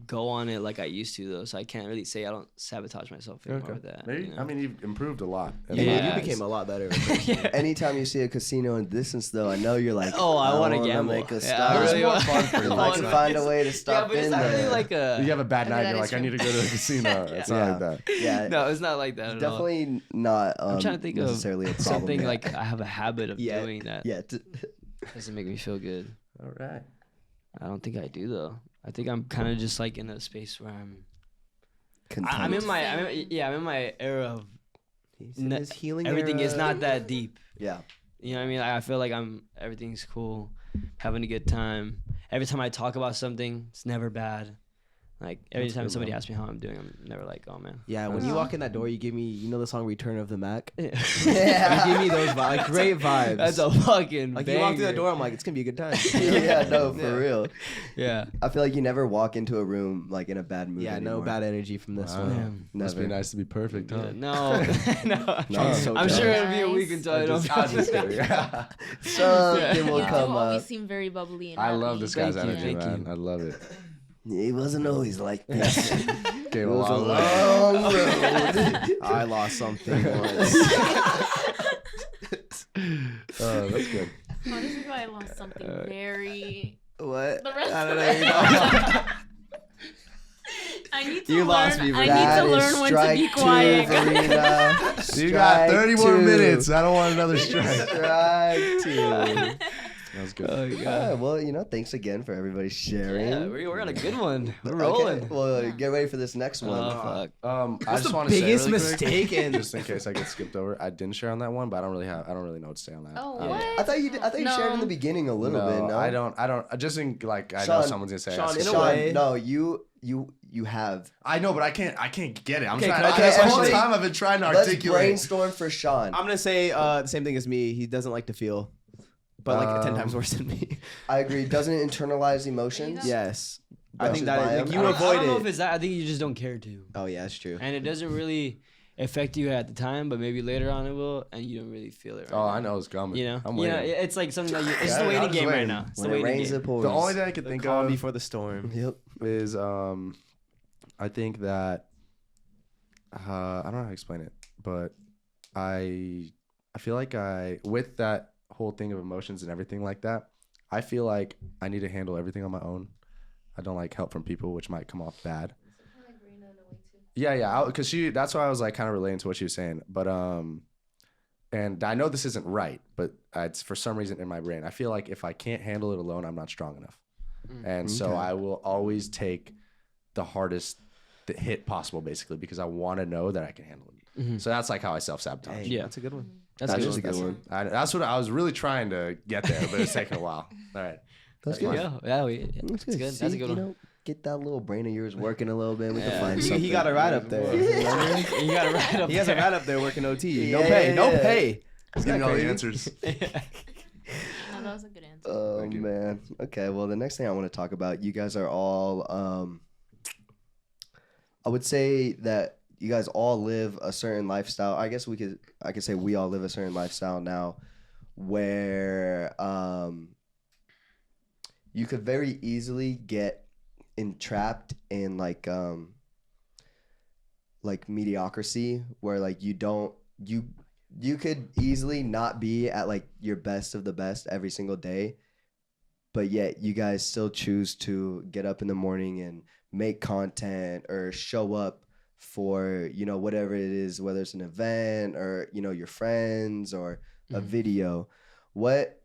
go on it like I used to though, so I can't really say I don't sabotage myself anymore with that. Maybe. you know? I mean, you've improved a lot. Yeah. You became a lot better. Anytime you see a casino in distance, though, I know you're like, Oh, I want to wanna gamble. make a Yeah, stop. I really more want- fun for you. If I can find a way to Yeah, stop but it's in not there. really like a. You have a bad night. that You're is like, I true. need to go to the casino. It's not like that. yeah, No, it's not like that. At all. definitely not. I'm trying to think of necessarily a problem. something yet. like I have a habit of Yeah, doing that. Yeah. Doesn't make me feel good. All right. I don't think I do though. I think I'm kind of just like in a space where I'm Content. I'm in my era of His healing. everything is era. not that deep. Yeah. You know what I mean? I feel like everything's cool, having a good time. Every time I talk about something, it's never bad. Like every That's time good, somebody man. asks me how I'm doing, I'm never like, oh man. Yeah, when you walk in that door, you give me, you know the song Return of the Mac? Yeah. You give me those vibes, like great vibes. That's a fucking like banger. you walk through that door, I'm like, it's gonna be a good time. Yeah. No, for real. Yeah. I feel like you never walk into a room like in a bad mood. Yeah, no anymore. bad energy from this Wow. one. Damn. Must be Never. nice to be perfect, huh? No, no. No, so I'm sure jealous. it'll be a week until I don't. I'm just kidding. Something will You do come always up. seem very bubbly and I happy. love this guy's Thank you, energy, thank man. you. I love it. He wasn't always like this. Came It a was a long way. long road. I lost something once. Oh, that's good. Honestly, I lost something very. What? The rest I of don't it. know. I need to You learn. lost me, I Verena. need That to is learn when to strike be two, quiet. Verena. You got Strike 30 more two. minutes. I don't want another strike. Strike two. That was good. Oh Yeah, god. well, thanks again for everybody sharing. Yeah, we're on a good one. We're Okay, rolling. well, get ready for this next one. Oh fuck. I just want to say biggest really mistake quick, in- just in case I get skipped over. I didn't share on that one, but I don't really know what to say on that. Oh, Um, what? I thought you did, I shared in the beginning a little bit. No, I don't. Just in like I know Sean- someone's gonna say. Sean, ask in a a Sean, way- no, you have. I know, but I can't get it. I'm Okay, trying. can I- This whole actually- time I've been trying to Let's articulate. brainstorm for Sean. I'm gonna say the same thing as me. He doesn't like to feel, but like 10 times Um, worse than me. I agree. Doesn't it internalize emotions? Yes, I Don't think you that buy is, like, him? you I don't avoid know it. if it's that. I think you just don't care to, Oh yeah, that's true. and it doesn't really affect you at the time, but maybe later on it will, and you don't really feel it. Right Oh, now. I know it's coming. You know, I'm you know, waiting. it's like something that you. It's Yeah, the I'm waiting just game right waiting. now. It's When the it waiting rains, game. it pours. The only thing I could The think calm of before the storm. Yep. is I think that I don't know how to explain it, but I feel like with that whole thing of emotions and everything like that, I feel like I need to handle everything on my own. I don't like help from people, which might come off bad. Yeah, because that's why I was like kind of relating to what she was saying, but and I know this isn't right, but it's for some reason in my brain. I feel like if I can't handle it alone, I'm not strong enough, and so I will always take the hardest hit possible, basically, because I want to know that I can handle it. Mm-hmm. So that's like how I self-sabotage. Hey, Yeah. that's a good one. That's That good. is a good one. That's what I was really trying to get there, but it's taking a while. All right. That's There good. you go. Yeah, That's good. good. That's a See, good you one. know, get that little brain of yours working a little bit. We Yeah. can find He, something. he got a ride up there. You got it right up He has a there. ride up there working OT. No Yeah, pay. No yeah. pay. He's giving all the answers. No, that was a good answer. Oh Thank you. man. Okay. Well, the next thing I want to talk about, you guys are all. I would say that you guys all live a certain lifestyle. I guess I could say we all live a certain lifestyle now, where you could very easily get entrapped in like mediocrity, where like you could easily not be at like your best of the best every single day, but yet you guys still choose to get up in the morning and make content or show up for, you know, whatever it is, whether it's an event or, you know, your friends or a video. What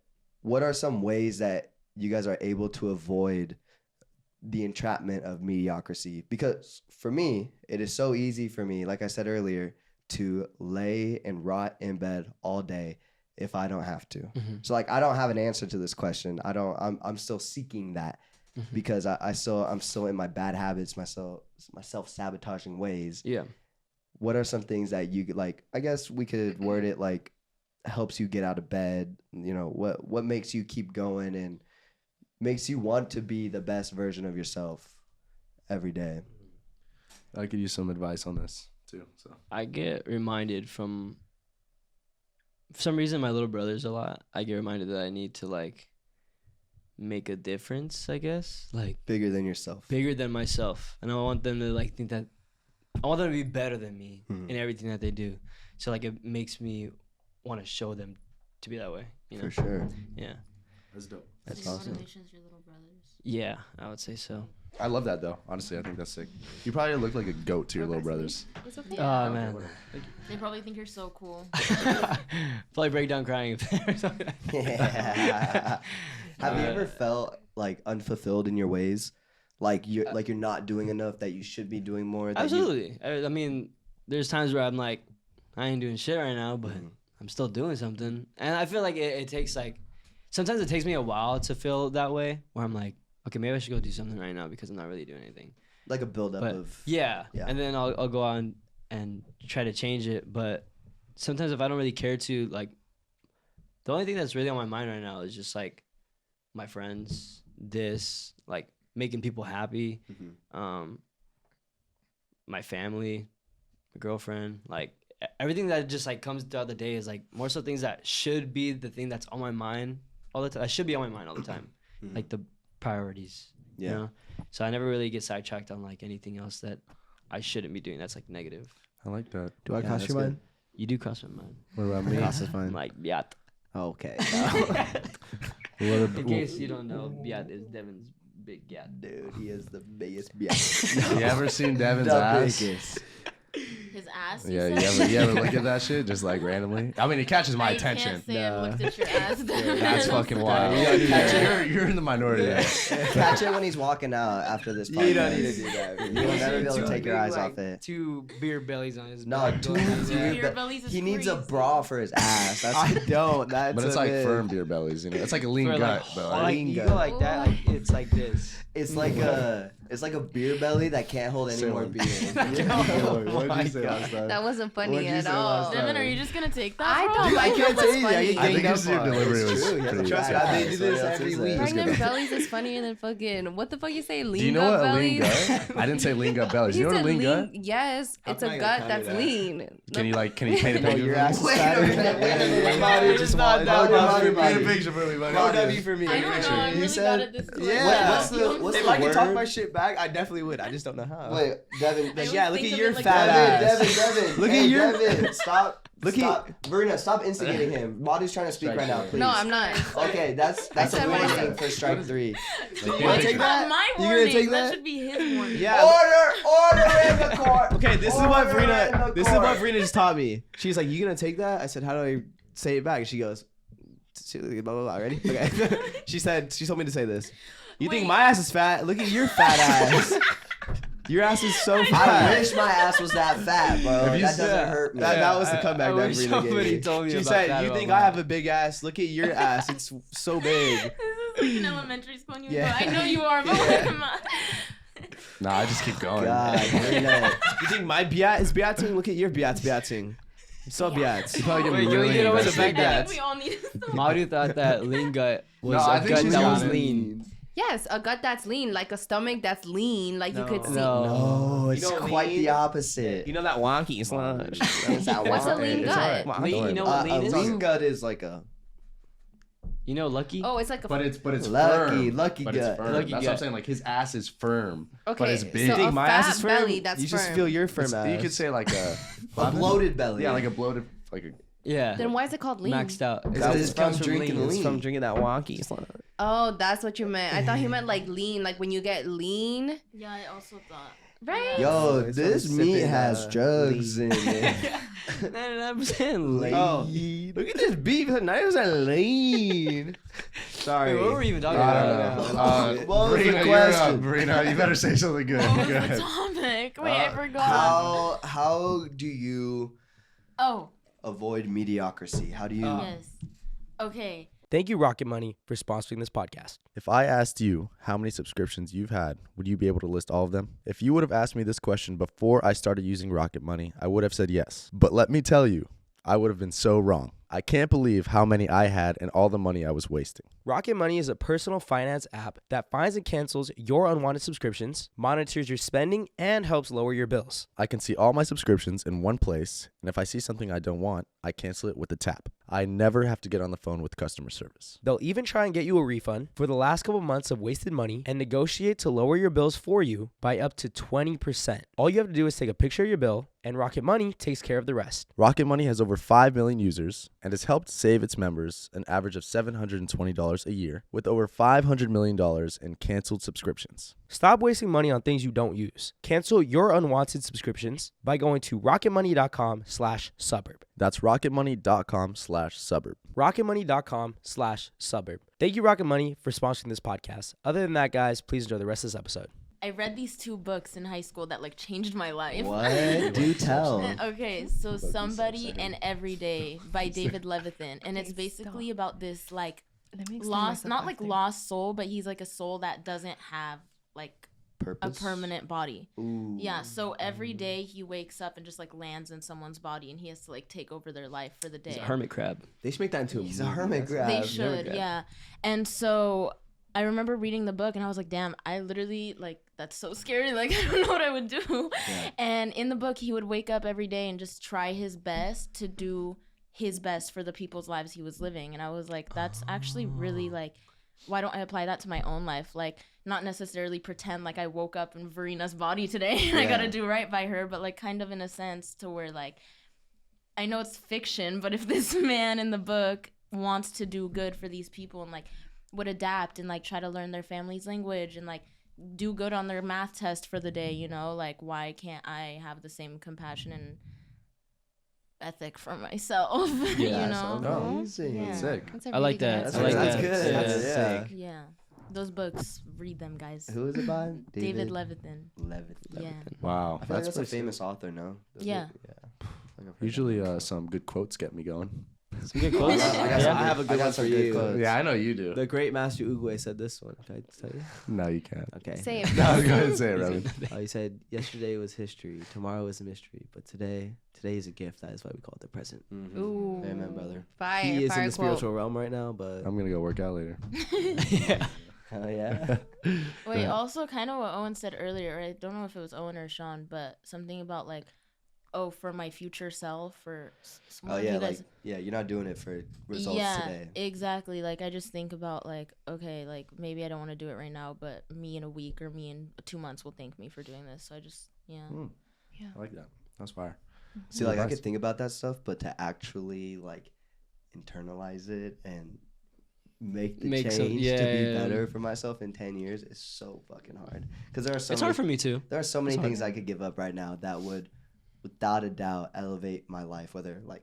are some ways that you guys are able to avoid the entrapment of mediocrity? Because for me, it is so easy for me, like I said earlier, to lay and rot in bed all day if I don't have to. So like, I don't have an answer to this question. I'm still seeking that because I'm still in my bad habits, my self-sabotaging ways. Yeah. What are some things that you like, I guess we could word it like, helps you get out of bed? You know, what makes you keep going and makes you want to be the best version of yourself every day? I could use some advice on this too. So I get reminded for some reason, my little brothers a lot. I get reminded that I need to like make a difference, I guess, like Bigger than yourself. bigger than myself, and I want them to like think that I want them to be better than me in everything that they do. So like it makes me want to show them to be that way. You know? For sure. Yeah. that's dope. That's Your awesome. motivation's your little brothers. Yeah, I would say so. I love that though. Honestly, I think that's sick. You probably look like a goat to your little brothers. It's okay. Oh man, They probably think you're so cool. probably break down crying if they're something. Yeah. Have you ever felt like unfulfilled in your ways? Like you're not doing enough, that you should be doing more? That Absolutely. I mean, there's times where I'm like, I ain't doing shit right now, but I'm still doing something. And I feel like it takes like, sometimes it takes me a while to feel that way, where I'm like, okay, maybe I should go do something right now because I'm not really doing anything. like a buildup But of yeah, Yeah. and then I'll go on and try to change it. But sometimes if I don't really care to, like, the only thing that's really on my mind right now is just like my friends, like making people happy, my family, my girlfriend, like everything that just like comes throughout the day is like more so things that should be the thing that's on my mind all the time. I should be on my mind all the time, like the priorities. Yeah. You know? So I never really get sidetracked on like anything else that I shouldn't be doing. That's like negative. I like that. Do I Yeah, cross that's your good. mind? You do cross my mind. What about me? Cross is I'm fine. like Biat. Okay. In case you don't know, Biat is Devin's big gat. Dude, he is the biggest bitch. You ever seen Devin's The ass? biggest. His ass. Yeah, you ever look at that shit just like randomly? I mean, it catches my attention. Can't say I looked at your ass. That's fucking wild. You're in the minority. there. Catch it when he's walking out after this podcast. You don't need to do that. You will never be able to take your eyes off it. 2 beer bellies on his No, back. two Beer beer bellies is He needs a crazy. bra for his ass. That's I don't. That's But it's a like bit- firm beer bellies, you know. It's like a lean For, gut, like, but like, like, you gut. go like that, like it's like this. It's like a beer belly that can't hold any Say more one. beer. Oh my God. That wasn't funny What'd you at say all. last time? Devin, are you just gonna take that? I bro? thought my I can't joke was tell you, I funny. get I think ganged his up on. delivery It's was true, he has a pretty trust bad. factor. They do this Somebody else every says week. that. Pregnant bellies is funnier than fucking. What the fuck you say? Lean Do you know gut what lean bellies? gut? I didn't say lean gut bellies. He You know what a said lean gut? Yes, How it's can a I gut get that's that? lean. Can you paint a No, picture? your for ass is me? fatter. Wait a minute. Bobby just not wanted that no much. W. Paint a picture for me, buddy. No W for me. I don't know. I He really said- got it this way. Yeah. What's If the I could talk word? my shit back, I definitely would. I just don't know how. Wait, Devin. I Yeah, always look think at of your it like fat that. ass. Devin. Look Hey, at your- Devin. Stop. Look stop. Verena, stop instigating him. Madu's trying to speak right now, please. No, I'm not. Okay, that's a said what I warning said. for strike 3. You Why gonna is take that that? my You gonna warning? take That that? should be his warning. Yeah. Order in the court. Okay, this is what Order in the Verena. This is court. what Verena just taught me. She's like, "You gonna take that?" I said, "How do I say it back?" And she goes, "Blah blah blah." Ready? Okay. She told me to say this. You think Wait. my ass is fat? Look at your fat ass. Your ass is so I fat. wish my ass was that fat, bro. If you That doesn't Yeah. hurt me. That was the comeback I that wish Verena gave somebody me. told me She about said, that "You about think mine." I have a big ass? Look at your ass. It's so big." This is like in elementary school and you Yeah. go, I know you are, but Yeah. what am I? Nah, I just keep going. God, Verena. You think my biat is biating? Look at your biating. So biats. You probably get Wait, really you know what the invested. big I bats? think we all need some. Madu thought that lean gut was No, I a think gut she's that got was it. lean. Yes, a gut that's lean, like a stomach that's lean, like you could see. No. Oh, it's You know quite lean? the opposite. You know that wonky sludge. What's that What's a one? lean It's gut? alright. Lean, you know what A lean is? lean gut is like a You know Lucky? Oh, it's like a. But it's lucky firm. gut. But it's firm. Lucky That's what I'm gut. saying. Like his ass is firm, but Okay, it's big. so Think a my fat ass is firm? belly that's you firm. just feel your firm It's- ass. you could say like a bloated belly. Yeah, like a bloated, like a. Yeah. Then why is it called lean? Maxed out. That It's is from from drinking It's lean. from drinking that wonky sludge. Oh, that's what you meant. I thought he meant like lean, like when you get lean, Yeah, I also thought. right? Yo, It's this from meat sipping, has drugs lean. in it. 99% lean. Oh, look at this beef. 90% lean. Sorry. Wait, what were we even talking I about? don't know. What was the Brina, you're question? up. Brina, you better say something good. What was Go the ahead. topic? Wait, I forgot. How do you Oh, avoid mediocrity? How do you? yes. Okay. Thank you, Rocket Money, for sponsoring this podcast. If I asked you how many subscriptions you've had, would you be able to list all of them? If you would have asked me this question before I started using Rocket Money, I would have said yes. But let me tell you, I would have been so wrong. I can't believe how many I had and all the money I was wasting. Rocket Money is a personal finance app that finds and cancels your unwanted subscriptions, monitors your spending, and helps lower your bills. I can see all my subscriptions in one place, and if I see something I don't want, I cancel it with a tap. I never have to get on the phone with customer service. They'll even try and get you a refund for the last couple months of wasted money and negotiate to lower your bills for you by up to 20%. All you have to do is take a picture of your bill, and Rocket Money takes care of the rest. Rocket Money has over 5 million users and has helped save its members an average of $720 a year with over $500 million in canceled subscriptions. Stop wasting money on things you don't use. Cancel your unwanted subscriptions by going to rocketmoney.com/suburb. That's rocketmoney.com/suburb. rocketmoney.com/suburb. Thank you, Rocket Money, for sponsoring this podcast. Other than that, guys, please enjoy the rest of this episode. I read these 2 books in high school that like changed my life. What? Do tell. Okay, so Somebody and Every Day by David Levithan, and it's Okay, basically about this like Let me explain lost, myself not like after. lost soul, but he's like a soul that doesn't have like a Purpose. permanent body. Ooh. Yeah, so every day he wakes up and just like lands in someone's body, and he has to like take over their life for the day. He's a hermit crab. They should make that into a He's a movie. hermit crab. They Never should, grab. yeah. And so I remember reading the book and I was like, damn, I literally like that's so scary. Like I don't know what I would do. Yeah. And in the book, he would wake up every day and just try his best to do his best for the people's lives he was living. And I was like, that's actually really like, why don't I apply that to my own life? Like not necessarily pretend like I woke up in Verina's body today and I gotta do right by her, but like kind of in a sense to where like, I know it's fiction, but if this man in the book wants to do good for these people and like would adapt and like try to learn their family's language and like do good on their math test for the day, you know, like why can't I have the same compassion and ethic for myself? You know? Amazing. Yeah. Sick. That's a I like really good that. That's, I like that's that. good. Yeah, That's yeah. sick. Yeah, those books, read them, guys. Who is it by? David Levithan. Levithan. Yeah. Wow. I feel like that's a pretty sick. famous author, no? Doesn't Yeah. it? Yeah. I think I've heard Usually that. some good quotes get me going. Some good I quotes. got- I got Yeah. some I have a good- good I got one some for good you. quotes. Yeah, I know you do. The great Master Uguay said this one. Can I tell you? No, you can't. Okay. Say it. No, go ahead and say it, Robin. He said, yesterday was history, tomorrow is a mystery, but today is a gift. That is why we call it the present. Mhm. Ooh. Amen, brother. Fire. He is fire in the quote. spiritual realm right now, but I'm going to go work out later. Yeah. Hell yeah. Wait, also kind of what Owen said earlier, I don't know if it was Owen or Sean, but something about like, oh, for my future self or Oh yeah, like you're not doing it for results today. Exactly. Like I just think about like, okay, like maybe I don't want to do it right now, but me in a week or me in 2 months will thank me for doing this. So I just I like that. That's fire. See, like I Advice. could think about that stuff, but to actually like internalize it and make the Make change some- to be yeah. better for myself in 10 years is so fucking hard. Because there are so It's many, hard for me too. there are so many It's hard. things I could give up right now that would, without a doubt, elevate my life. Whether like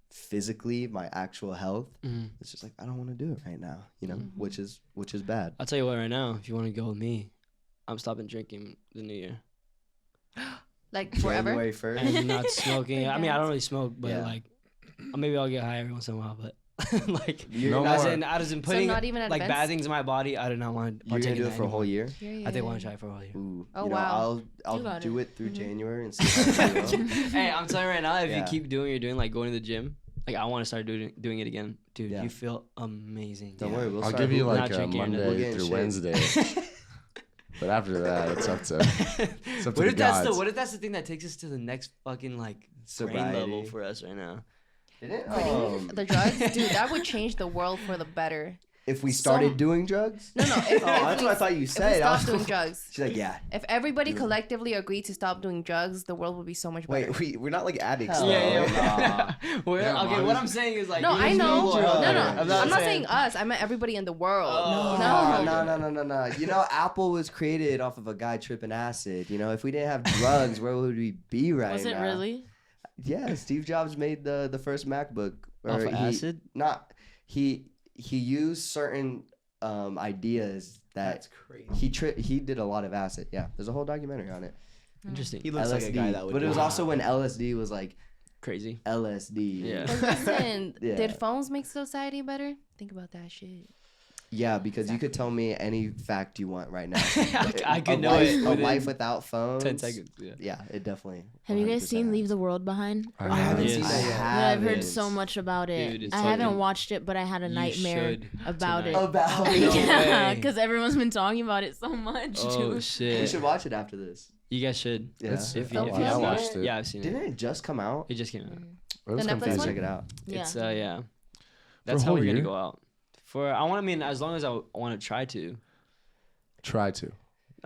physically, my actual health. Mhm. It's just like I don't want to do it right now. You know, which is bad. I'll tell you what, right now, if you want to go with me, I'm stopping drinking the new year. Like forever. January 1st. And not smoking. I mean, I don't really smoke, but Yeah. like, maybe I'll get high every once in a while, but like, No as more. in putting not even like bad advanced? things in my body, I do not want to You're partake gonna do in it that for a whole anymore. year. I think I want to try it for a whole year. Ooh. Oh, you know, wow. I'll got do it. it through January and see how I feel. Hey, I'm telling you right now, if Yeah. you keep doing what you're doing, like going to the gym, like I want to start doing it again, dude. Yeah. You feel amazing. Don't worry, we'll I'll start give you hooping. like Not drinking, we'll Monday get in through shape. Wednesday. But after that, it's up to What the if that's gods. what if that's the thing that takes us to the next fucking like brain Sobriety. level for us right now? Did it? The drugs, dude, that would change the world for the better. If we started So- doing drugs? No, Oh, that's what I thought you Oh, If we said. stopped doing drugs. She's like, yeah. If everybody collectively agreed to stop doing drugs, the world would be so much better. Wait, we're not like addicts. Hell though. Yeah. Well, Yeah, okay, Mom. what I'm saying is like. No, I know. drugs. No, I'm I'm not saying us. I meant everybody in the world. Oh. No. You know, Apple was created off of a guy tripping acid. You know, if we didn't have drugs, where would we be right Was now? it really? Yeah, Steve Jobs made the first MacBook. Off of acid? He used certain ideas that crazy. he did a lot of acid. Yeah, there's a whole documentary on it. Interesting. He looks like a guy that would. But do it was that. also when LSD was like Crazy. LSD. Yeah. But listen, Yeah. did phones make society better? Think about that shit. Yeah, because you could tell me any fact you want right now. I could A know life- it A within life without phones. 10 seconds. Yeah. Yeah, it definitely. Have you guys seen 100%. Leave the World Behind? I haven't Yes. seen that yet. But I've heard so much about it. Dude, it's I haven't fucking- watched it, but I had a You nightmare should about it. tonight. About No Yeah, way. because everyone's been talking about it so much. Oh dude. We shit. should watch it after this. You guys should. Yeah. If you, Oh, if yeah, you I haven't watched watched it. Yeah, I've seen Didn't it. it just come out? It just came out. It was The Netflix confusing. one? Check it out. Yeah. It's yeah. For That's a how whole we're gonna year? go out. I mean, as long as I want to try to. Try to.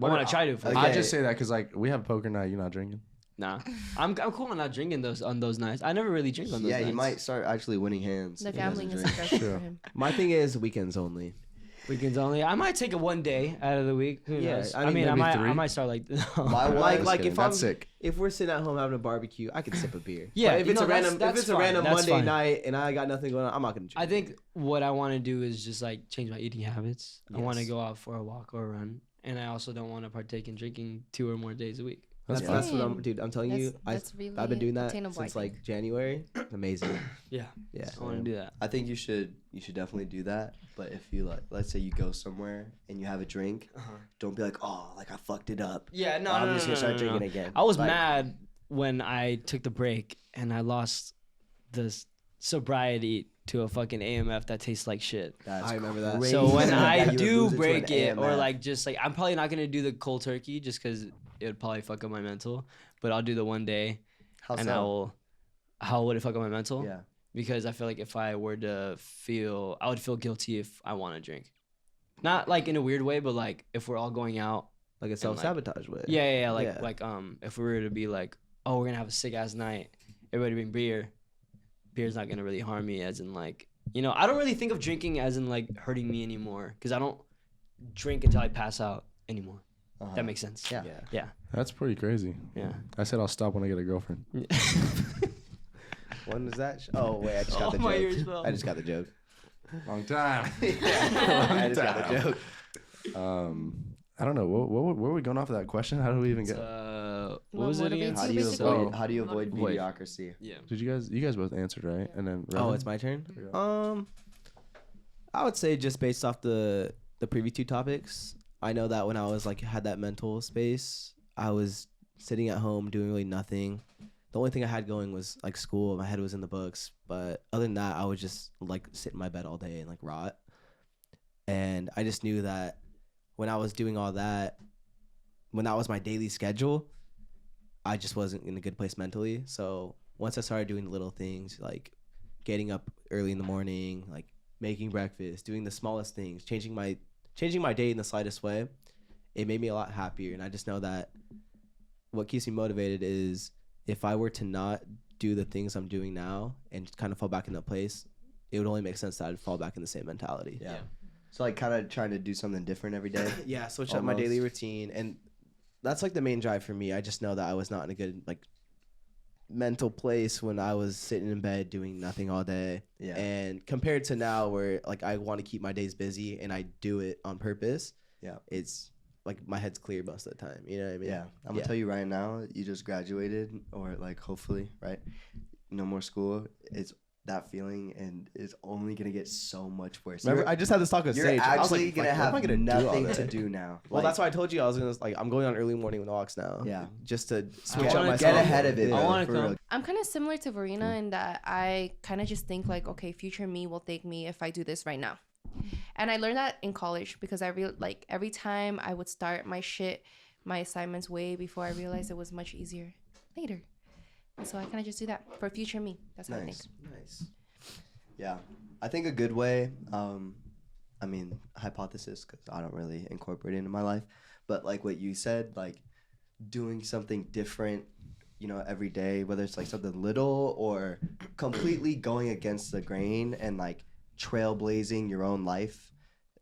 I want to try to. For Okay. I just say that because like we have poker night. You're not drinking. Nah, I'm cool on not drinking on those nights. I never really drink on those Yeah, nights. you might start actually winning hands. The if he doesn't gambling is drink. aggressive Sure. for him. My thing is weekends only. Weekends only. I might take it one day out of the week. Who Yeah, knows? I I mean, mean, I maybe might 3. start like. My Like, wife- if I'm That's sick. if we're sitting at home having a barbecue, I can sip a beer. Yeah, But if you it's know, a random that's if it's a fine. random That's Monday fine. night and I got nothing going on, I'm not gonna drink. I think what I want to do is just like change my eating habits. I want to Yes. go out for a walk or a run, and I also don't want to partake in drinking 2 or more days a week. that's Yeah. what I'm, dude. I'm telling you, That's really I've been doing that attainable, I since think. like January. Amazing. Yeah, Yeah. I want to do that. I think you should definitely do that. But if you like, let's say you go somewhere and you have a drink, don't be like, oh, like I fucked it up. Yeah, no, I'm no, just no, gonna start no, drinking no. again. I was Like, mad when I took the break and I lost the sobriety to a fucking AMF that tastes like shit. That's I remember that. crazy So when that I you would do lose to break an it, or AMF. like just like I'm probably not gonna do the cold turkey just because it would probably fuck up my mental. But I'll do the one day, How and so? how would it fuck up my mental? Yeah. Because I feel like if I were to I would feel guilty if I want to drink, not like in a weird way, but like if we're all going out. Like a self-sabotage way. Yeah. Yeah. Like if we were to be like, oh, we're gonna have a sick ass night, everybody bring beer. Beer's not gonna really harm me, as in like, you know, I don't really think of drinking as in like hurting me anymore, because I don't drink until I pass out anymore. Uh-huh. That makes sense. Yeah. Yeah. That's pretty crazy. Yeah. I said I'll stop when I get a girlfriend. When was that? Oh wait, I just got Oh, the my joke. ears fell. I just got the joke. Long time. I just got the joke. I don't know. What were we going off of that question? How did we even get? What was it again? How do you basically. avoid? How do you avoid Avoid. mediocrity? Yeah. Did you guys both answered right? And then Oh, it's my turn. I would say just based off the previous 2 topics, I know that when I was like had that mental space, I was sitting at home doing really nothing. The only thing I had going was like school. My head was in the books, but other than that, I would just like sit in my bed all day and like rot. And I just knew that when I was doing all that, when that was my daily schedule, I just wasn't in a good place mentally. So once I started doing the little things like getting up early in the morning, like making breakfast, doing the smallest things, changing my day in the slightest way, it made me a lot happier. And I just know that what keeps me motivated is if I were to not do the things I'm doing now and kind of fall back in that place, it would only make sense that I'd fall back in the same mentality. Yeah. So like kind of trying to do something different every day. Yeah, switch up my Almost. daily routine, and that's like the main drive for me. I just know that I was not in a good like mental place when I was sitting in bed doing nothing all day. Yeah. And compared to now where like I want to keep my days busy and I do it on purpose. Yeah. It's like my head's clear most of the time. You know what I mean? Yeah. I'm gonna tell you right now, you just graduated, or like hopefully, right? No more school. It's that feeling, and it's only gonna get so much worse. Remember, I just had this talk with You're Sage. I was actually like, gonna what have am I gonna do all nothing day? to do now. Well, Like, that's why I told you I was gonna like I'm going on early morning walks now. Yeah. Just to switch wanna up get myself. get ahead of it. I bro, wanna for come. real. I'm kind of similar to Verena in that I kind of just think like, okay, future me will thank me if I do this right now. And I learned that in college because I like every time I would start my assignments way before I realized it was much easier later. And so I kind of just do that for future me. That's how I think. Nice. Yeah. I think a good way I mean, hypothesis, because I don't really incorporate it into my life, but like what you said, like doing something different, you know, every day, whether it's like something little or completely going against the grain and like trailblazing your own life,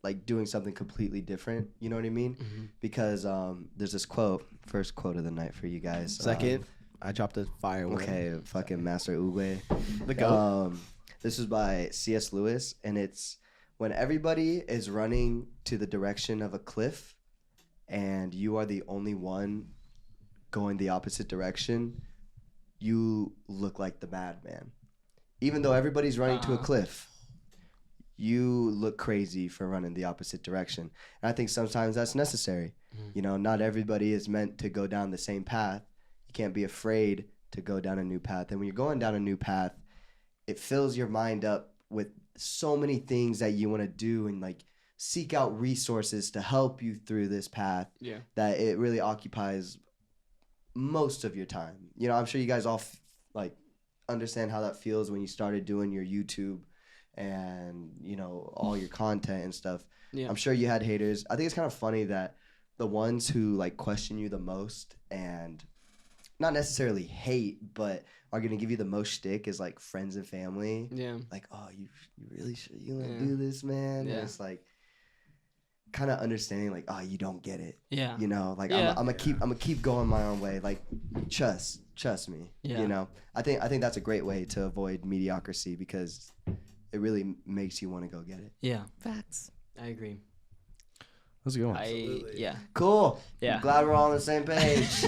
like doing something completely different, you know what I mean? Because there's this quote, first quote of the night for you guys. Second, I dropped a fire one. Okay, fucking Master Uwe. The goat. This is by C.S. Lewis, and it's when everybody is running to the direction of a cliff and you are the only one going the opposite direction, you look like the madman. Even though everybody's running to a cliff, you look crazy for running the opposite direction. And I think sometimes that's necessary. You know, not everybody is meant to go down the same path. You can't be afraid to go down a new path. And when you're going down a new path, it fills your mind up with so many things that you want to do and like seek out resources to help you through this path that it really occupies most of your time. You know, I'm sure you guys all like understand how that feels when you started doing your YouTube and, you know, all your content and stuff. I'm sure you had haters. I think it's kind of funny that the ones who like question you the most and not necessarily hate, but are gonna give you the most shtick is like friends and family. Like, oh, you really should, you wanna do this, man? And it's like kind of understanding, like, oh, you don't get it. You know, like I'm gonna keep going my own way. Like, trust me. You know, I think that's a great way to avoid mediocrity because it really makes you want to go get it. Facts. I agree. That's a good one. Cool. Yeah. Glad we're all on the same page.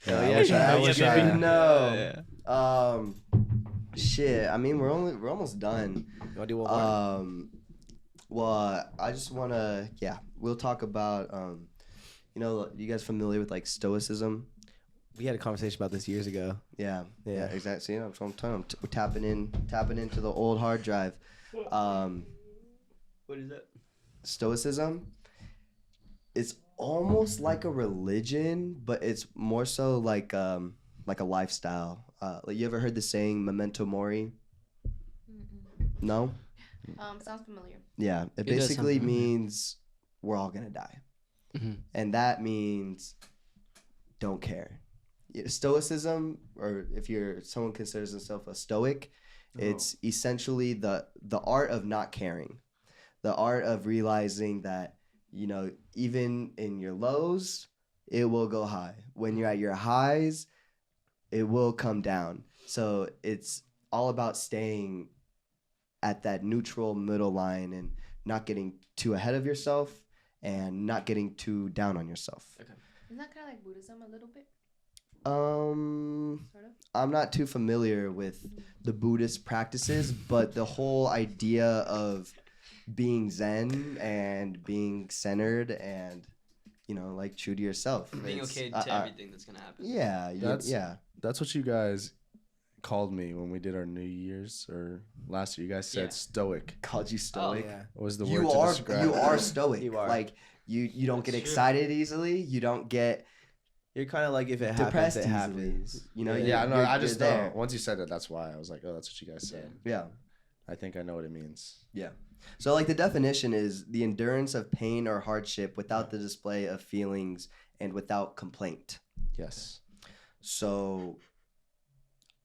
I wish I know. Shit. I mean, we're almost done. You wanna do one more? Well, I just wanna. Yeah, we'll talk about. You know, you guys familiar with like stoicism? We had a conversation about this years ago. Yeah, exactly. See, I'm telling you, we're tapping into the old hard drive. What is that? Stoicism. It's almost like a religion, but it's more so like a lifestyle. Like, you ever heard the saying "memento mori"? No. Sounds familiar. Yeah, it does basically sound familiar. means we're all gonna die, and that means don't care. Stoicism, or if someone considers himself a stoic, it's essentially the art of not caring, the art of realizing that, you know, even in your lows, it will go high. When you're at your highs, it will come down. So it's all about staying at that neutral middle line and not getting too ahead of yourself and not getting too down on yourself. Isn't that kind of like Buddhism a little bit? Sort of. I'm not too familiar with the Buddhist practices, but the whole idea of being Zen and being centered and, you know, like true to yourself. Being okay to everything that's gonna happen. Yeah, That's what you guys called me when we did our New Year's or last year. You guys said stoic. Called you stoic. What was the You word are to describe you it? are stoic. You are. Like you don't get That's true. excited easily. You don't get You're kind of like, if it happens, depressed it easily. happens. You know. Yeah, no, you're- I just you're know. there. Once you said that, that's why I was like, oh, that's what you guys said. Yeah. I think I know what it means. Yeah. So like the definition is the endurance of pain or hardship without the display of feelings and without complaint. Yes. So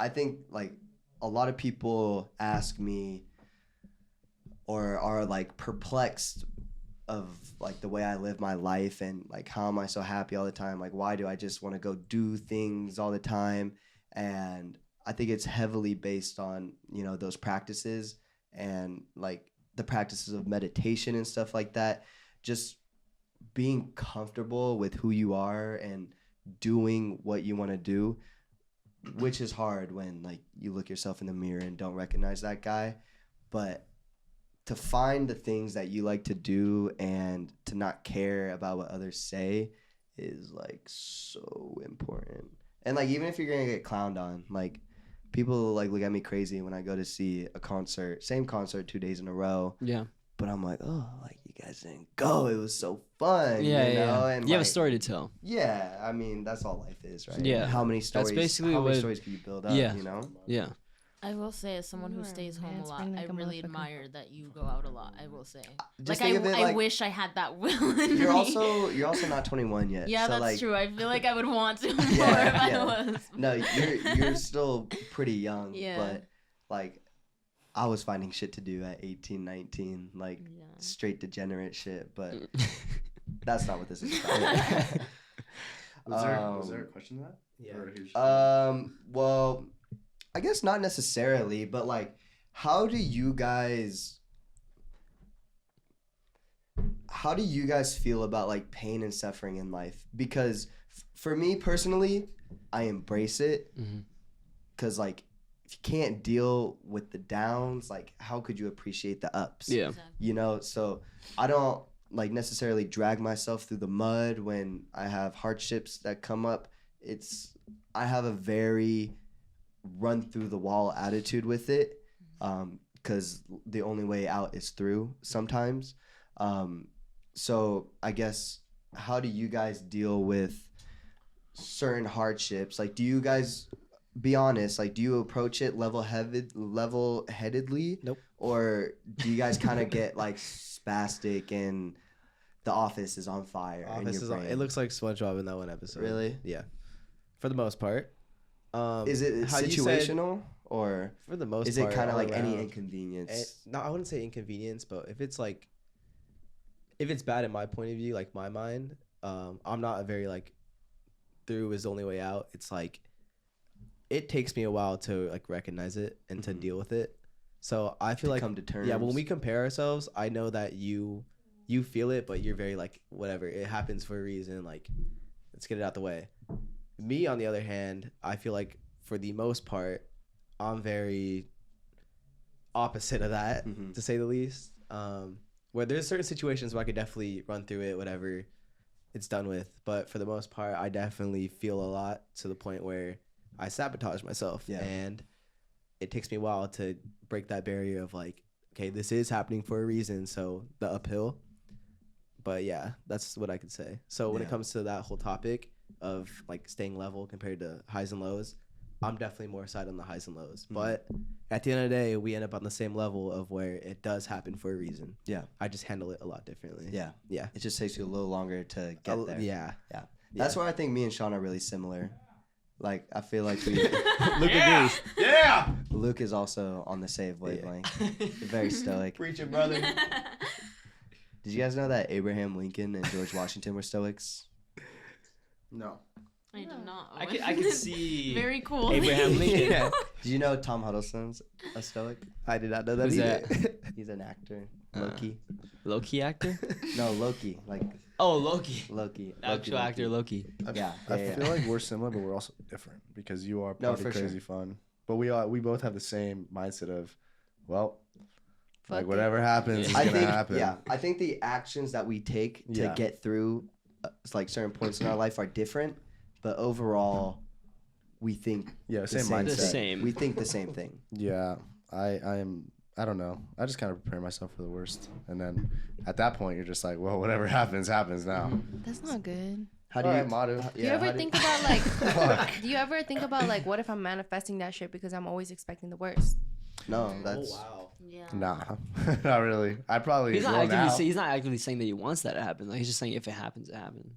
I think like a lot of people ask me or are like perplexed of like the way I live my life and like how am I so happy all the time? Like why do I just want to go do things all the time? And I think it's heavily based on, you know, those practices and like the practices of meditation and stuff like that. Just being comfortable with who you are and doing what you want to do, which is hard when like you look yourself in the mirror and don't recognize that guy. But to find the things that you like to do and to not care about what others say is like so important. And like even if you're gonna get clowned on, like people like look at me crazy when I go to see a concert, same concert 2 days in a row. Yeah. But I'm like, oh, like you guys didn't go. It was so fun. Yeah, you know? yeah. And You have a like, story to tell. Yeah, I mean that's all life is, right? Yeah. How many That's stories? basically how many what- stories can you build up? Yeah. You know. Yeah. I will say, as someone who You are stays home a lot, mansplaining I like a really motherfucker. admire that you go out a lot. I will say, Just like think of it I like wish I had that will in you're me. also not 21 yet. Yeah, so that's like, true. I feel like I would want to more Yeah, if yeah. I was. No, you're still pretty young. Yeah. But like, I was finding shit to do at 18, 19, like Yeah. straight degenerate shit. But that's not what this is about. Was there a question to that? Yeah. Or here's- Well, I guess not necessarily, but like, how do you guys feel about like pain and suffering in life? Because for me personally, I embrace it. Mhm. Cause like, if you can't deal with the downs, like how could you appreciate the ups? Yeah. Exactly. You know, so I don't like necessarily drag myself through the mud when I have hardships that come up. I have a very run through the wall attitude with it, because the only way out is through sometimes. So I guess, how do you guys deal with certain hardships? Like, do you guys, be honest, like, do you approach it level-headedly? Nope. Or do you guys kind of get like spastic and the office is on fire in Office your is brain? it looks like SpongeBob in that one episode. Really? Yeah. For the most part. Is it how you said- situational, or For the most is part. it kind of all like any around. inconvenience? No, I wouldn't say inconvenience, but if it's bad in my point of view, like my mind, I'm not a very like through is the only way out. It's like it takes me a while to like recognize it and to Mhm. deal with it. So I feel like come to terms. yeah, when we compare ourselves, I know that you feel it, but you're very like whatever. It happens for a reason. Like, let's get it out the way. Me, on the other hand, I feel like for the most part, I'm very opposite of that, Mhm. to say the least. Where there's certain situations where I could definitely run through it, whatever, it's done with. But for the most part, I definitely feel a lot to the point where I sabotage myself. Yeah. And it takes me a while to break that barrier of like, okay, this is happening for a reason. So the uphill. But yeah, that's what I could say. So when Yeah. it comes to that whole topic of like staying level compared to highs and lows, I'm definitely more side on the highs and lows. But at the end of the day, we end up on the same level of where it does happen for a reason. Yeah. I just handle it a lot differently. Yeah. Yeah. It just takes you a little longer to get there. Yeah. That's where I think me and Sean are really similar. Like, I feel like we Luke agrees. Yeah. Luke is also on the same wavelength. Very stoic. Preaching, brother. Did you guys know that Abraham Lincoln and George Washington were Stoics? No. I did not. I could see Very cool. Abraham Lincoln. Yeah. Did you know Tom Huddleston's a Stoic? I did not know that Who's either. He's an actor. Loki. Loki actor. No, Loki. Like Oh, Loki. Loki. Actual actor Loki. Yeah. I yeah, feel yeah. like we're similar, but we're also different because you are No, pretty for sure. crazy fun. But we both have the same mindset of, well, Fuck like it. whatever happens is I gonna think happen. yeah. I think the actions that we take to Yeah. get through like certain points in our life are different, but overall we think Yeah, the same same mindset. The thing. same. We think the same thing. Yeah, I don't know. I just kind of prepare myself for the worst, and then at that point, you're just like, well, whatever happens, happens now. That's not good. How do All you right, Madu. Do you ever think about like? Do you ever think about like, what if I'm manifesting that shit because I'm always expecting the worst? No, that's wow. Yeah. Nah, not really. I probably He's not will now. actively. He's not actively saying that he wants that to happen. Like he's just saying if it happens, it happens.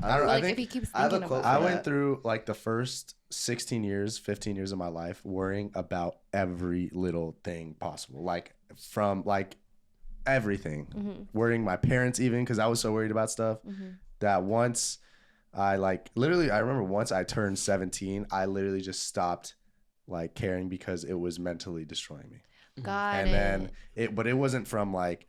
I don't. Like I if he think keeps I have a thinking quote about I for it. went that. through like the first 16 years, 15 years of my life worrying about every little thing possible, like from like everything. Mhm. Worrying my parents even because I was so worried about stuff that once I like literally, I remember once I turned 17, I literally just stopped like caring because it was mentally destroying me. Got And it. then it wasn't from like,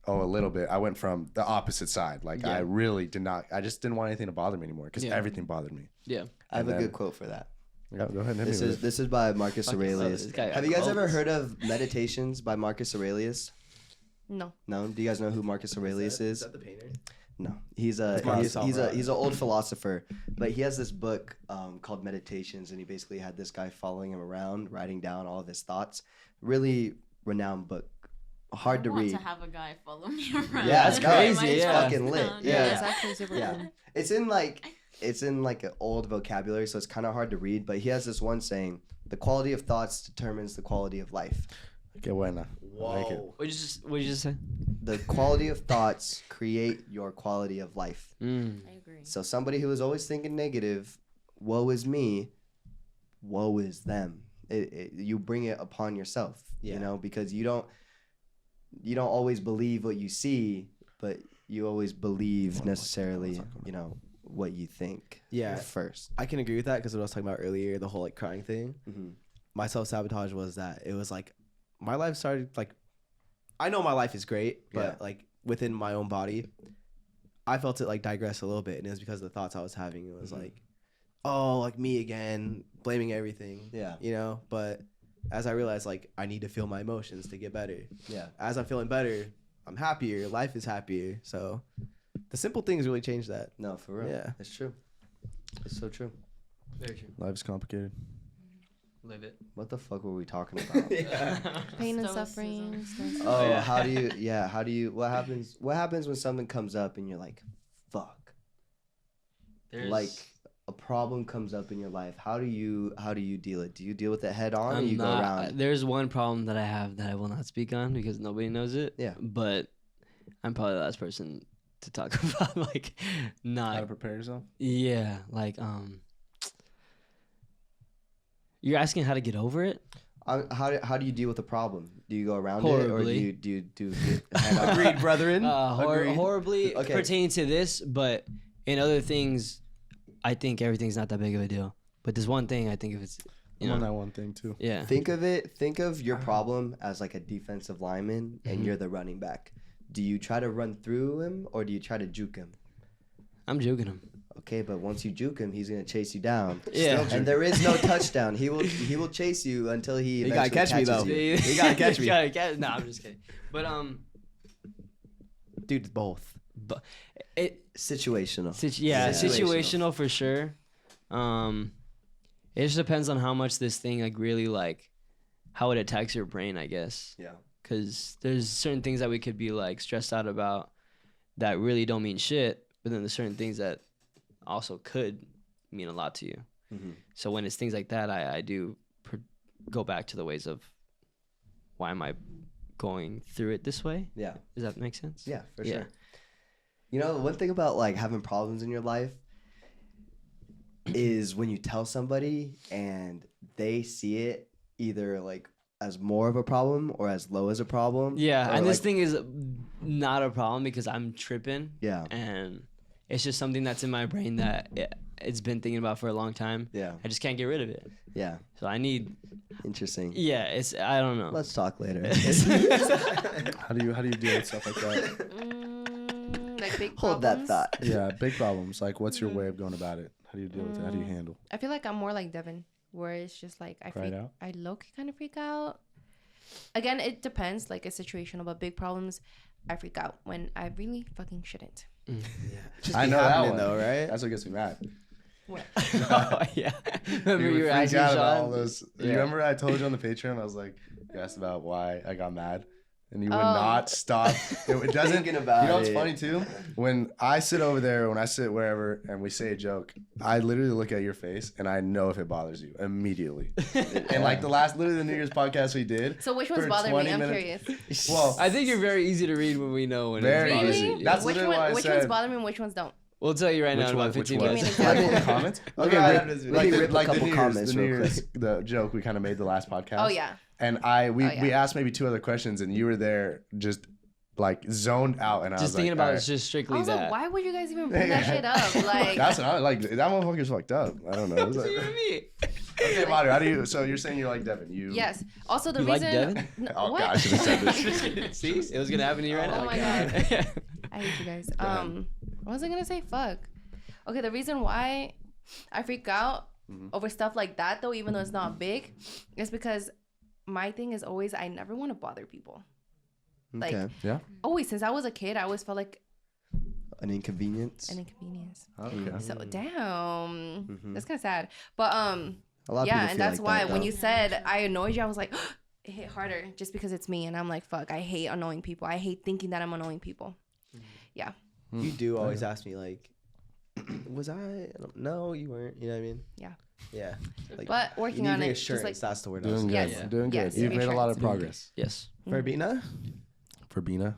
oh, a little bit. I went from the opposite side. Like I really did not, I just didn't want anything to bother me anymore because Yeah. everything bothered me. Yeah. I have And a then- good quote for that. Yeah, go ahead and hit This me is with it. this is by Marcus Fucking love Aurelius. this guy. Have you guys ever Quotes. heard of Meditations by Marcus Aurelius? No. No. Do you guys know who Marcus Aurelius is? Is that the painter? No, he's a Marcus he's Aurelius. an old philosopher, but he has this book called Meditations, and he basically had this guy following him around, writing down all of his thoughts. Really renowned book, hard to I want read. to have a guy follow me around. Yeah, it's and write crazy, my yeah. thoughts Fucking lit. down. Yeah. It's actually super Yeah. cool. It's in like an old vocabulary, so it's kind of hard to read. But he has this one saying: The quality of thoughts determines the quality of life. Que buena. I like it. What'd you just say? The quality of thoughts create your quality of life. I agree. So somebody who is always thinking negative, woe is me, woe is them. You bring it upon yourself, you know, because you don't always believe what you see, but you always believe necessarily, you know, what you think. Yeah. First. I can agree with that because what I was talking about earlier, the whole like crying thing. Mm-hmm. My self-sabotage was that it was like my life started like, I know my life is great, but like within my own body, I felt it like digress a little bit, and it was because of the thoughts I was having. It was like, oh, like me again, blaming everything. Yeah. You know, but as I realized, like, I need to feel my emotions to get better. Yeah. As I'm feeling better, I'm happier. Life is happier. So the simple things really change that. No, for real. Yeah. It's true. It's so true. Very true. Life's complicated. Live it. What the fuck were we talking about? Pain and Stoicism. suffering. Oh, Yeah. how do you what happens when something comes up and you're like, fuck. Like a problem comes up in your life. How do you deal it? Do you deal with it head on or you go around? There's one problem that I have that I will not speak on because nobody knows it. Yeah. But I'm probably the last person to talk about like How to not. prepare yourself? Yeah, like You're asking how to get over it? How do you deal with the problem? Do you go around Horribly. it or do you get head on? Agreed, brethren. Agreed. Horribly Okay. pertaining to this, but in other things, I think everything's not that big of a deal. But there's one thing I think if it's, I'm on that one thing too. yeah. Think of your problem as like a defensive lineman and you're the running back. Do you try to run through him or do you try to juke him? I'm joking him. Okay, but once you juke him, he's gonna chase you down. Yeah. And there is no touchdown. He will chase you until he You gotta eventually catch me, catches though. you. You gotta catch me. No, I'm just kidding. But Dude, it's both. but it Situational. situational for sure. It just depends on how much this thing like really like how it attacks your brain, I guess. Yeah. Because there's certain things that we could be like stressed out about that really don't mean shit, but then there's certain things that also could mean a lot to you. Mhm. So when it's things like that, I do go back to the ways of why am I going through it this way? Yeah. Does that make sense? Yeah, for Yeah. sure. You know, one thing about like having problems in your life is when you tell somebody and they see it either like as more of a problem or as low as a problem. Yeah, or, and this like- thing is not a problem because I'm tripping. Yeah. And it's just something that's in my brain that it's been thinking about for a long time. Yeah. I just can't get rid of it. Yeah. So I need, Interesting. I don't know. Let's talk later. How do you deal with stuff like that? Like big Hold that problems. thought. Yeah, big problems. Like, what's your way of going about it? How do you deal with it? How do you handle? I feel like I'm more like Devin, where it's just like Cry it out? I low-key kind of freak out. Again, it depends, like it's situational, but big problems, I freak out when I really fucking shouldn't. Just I be know that happening, one though, right? That's what gets me mad. Oh, yeah. Remember You you would were freak asking out about all Sean? those. Yeah. You remember I told you on the Patreon? I was like, you asked about why I got mad, and you would Oh. not stop. It doesn't. Thinking about You know what's it. funny too? When I sit over there, when I sit wherever, and we say a joke, I literally look at your face, and I know if it bothers you immediately. And like literally the New Year's podcast we did. So which one's for bothering me? 20 I'm minutes. curious. Well, I think you're very easy to read when we know when Very it's easy. bothering you. That's which literally why I which said- ones bother me and which ones don't? We'll tell you right now Which in one? about Which 15 one? minutes. Give me an Like in the example. comments. We're Okay, gonna like, have this video. like, Let me the, rip a like the couple New Year's, comments the New real Year's, the joke we kind of made the last podcast. Oh yeah. And we asked maybe 2 other questions, and you were there just like zoned out, and I Just was thinking like, about all it's just I strictly was that. like, why would you guys even bring that shit up? Like, That's what I like. That motherfucker's fucked up. I don't know. It was like, okay, Mario, how do you? So you're saying you're like Devin? You? yes. Also, the You like reason. Devin? No, Oh what? God, I should have said this. See, it was gonna happen to you right Oh now. my God. I hate you guys. What was I gonna say? Fuck. Okay, the reason why I freak out over stuff like that, though, even though it's not big, is because my thing is always I never want to bother people. Like, Okay. Yeah. always since I was a kid, I always felt like An inconvenience. an inconvenience. Okay. So damn, that's kind of sad. But A lot of yeah, people and feel that's like why that, when though. you said I annoyed you, I was like, it hit harder just because it's me, and I'm like, fuck, I hate annoying people. I hate thinking that I'm annoying people. Yeah. You do always ask me like, Was I? No, you weren't. You know what I mean? Yeah. Yeah. Like, But you working need on it, reassurance. just like That's the word. I was Doing good. Yes. Yeah. Doing good. Yes, You've made a lot of reassurance. progress. Yes. Verbena? For Bina.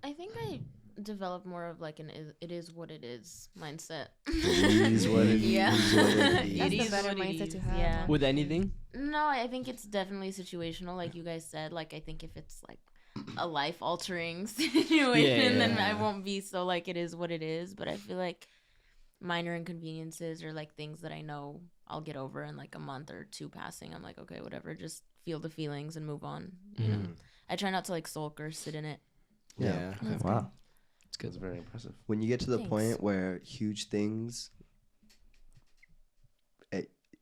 I think I developed more of like it is what it is mindset. It is what it is. Yeah. That's It the is better what it mindset is, to have. yeah. With anything? No, I think it's definitely situational, like you guys said. Like I think if it's like a life altering situation, then I won't be so like it is what it is. But I feel like minor inconveniences or like things that I know I'll get over in like a month or two passing, I'm like, okay, whatever, just feel the feelings and move on. You know, I try not to like sulk or sit in it. Yeah. Okay, wow. It's good. It's very impressive. When you get to the Thanks. point where huge things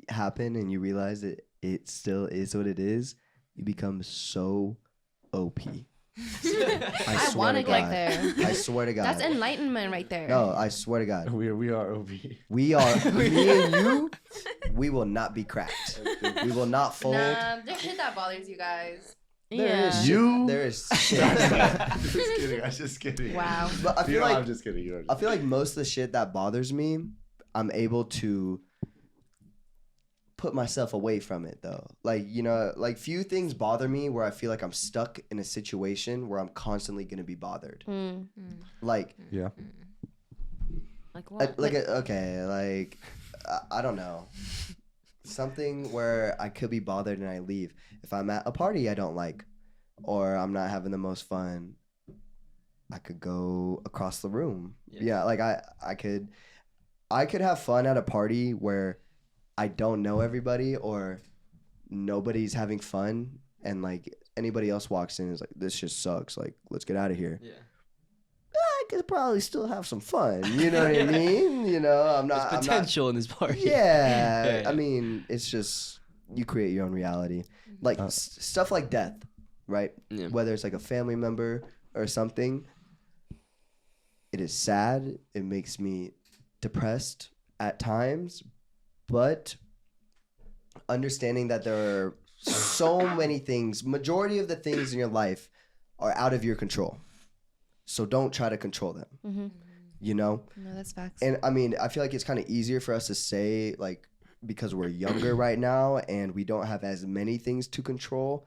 happen and you realize that it still is what it is, you become so OP. I swear want to to get God. there. I swear to God. That's enlightenment right there. No, I swear to God. We are OB. We are, me and you, we will not be cracked. We will not fold. Nah, there's shit that bothers you guys. There is shit. You- There is shit. I'm just kidding. I'm just kidding. Wow. But I You feel know, like I'm just kidding. You know, I feel like most of the shit that bothers me, I'm able to put myself away from it though. Like, you know, like few things bother me where I feel like I'm stuck in a situation where I'm constantly going to be bothered. Mm. Like, yeah. Like what? I don't know. Something where I could be bothered and I leave. If I'm at a party I don't like or I'm not having the most fun, I could go across the room. Yeah, like I could have fun at a party where I don't know everybody or nobody's having fun and like anybody else walks in and is like, this just sucks, like let's get out of here. Yeah. I could probably still have some fun. You know what I mean? You know, I'm not There's potential in this party. Yeah, Yeah. I mean, it's just you create your own reality. Like stuff like death, right? Yeah. Whether it's like a family member or something, it is sad. It makes me depressed at times, but understanding that there are so many things, majority of the things in your life are out of your control. So don't try to control them. Mm-hmm. You know? No, that's facts. And I mean, I feel like it's kind of easier for us to say, like, because we're younger right now and we don't have as many things to control.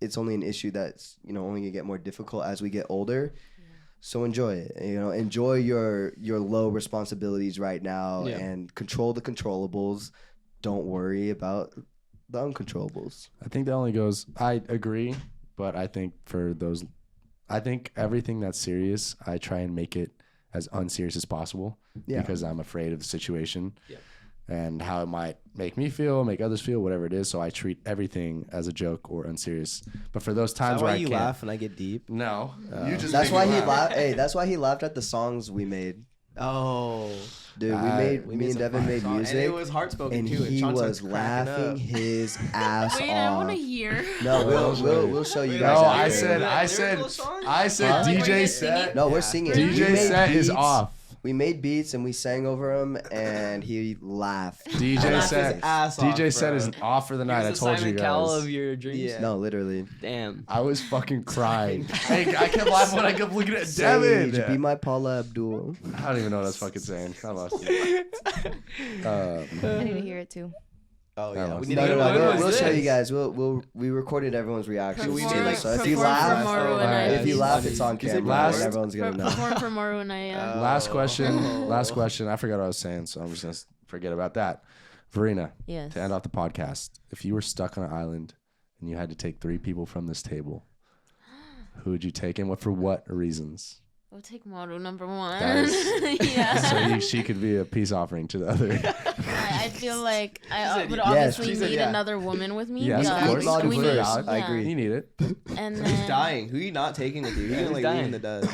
It's only an issue that's, you know, only gonna get more difficult as we get older. Yeah. So enjoy it. You know, enjoy your low responsibilities right now and control the controllables. Don't worry about the uncontrollables. I think that only goes. I agree, but I think I think everything that's serious, I try and make it as unserious as possible because I'm afraid of the situation and how it might make me feel, make others feel, whatever it is. So I treat everything as a joke or unserious. But for those times where I you can't, laugh and I get deep. no, you just That's make why me he laugh. laughed. Hey, that's why he laughed at the songs we made. Oh, Dude, me and Devin made music. and it was heartspoken And too. he Sean was starts cracking laughing up. his ass Wait, off. I want to hear. No, we'll show you guys. No, after. I said Like, were DJ you set. singing? No, we're singing. DJ We made set is beats. off. We made beats and we sang over him, and he laughed. DJ Laughed set. his ass off, DJ set bro. is off for the night. I Here's the told Simon you Cowell guys. of your dreams. Yeah. No, literally. Damn. I was fucking crying. I kept laughing when I kept looking at Devin. Sage, be my Paula Abdul. I don't even know what I was fucking saying. I lost it. I need to hear it too. Oh yeah, yeah, we we need need No, to no, When no. was We'll show this? you guys. We recorded everyone's reaction. We Perform- made, like, so if you perform for laugh, Maru and I. Alright. if you laugh, funny. it's on You said camera. last- and everyone's gonna know. Perform for Maru and I. Last question. Oh. Last question. I forgot what I was saying, so I'm just gonna forget about that. Verena, Yes. to end off the podcast, if you were stuck on an island and you had to take 3 people from this table, who would you take and for what reasons? I'll take Maru number one. That yeah. So she could be a peace offering to the other. I feel like I would yes. obviously She said need yeah. another woman with me. Yes, of because course. Maru we Completely need- valid. I yeah. agree. You need it. And Who's then dying? Who are you not taking with you? You're Yeah, gonna who's like leave dying? in the dust.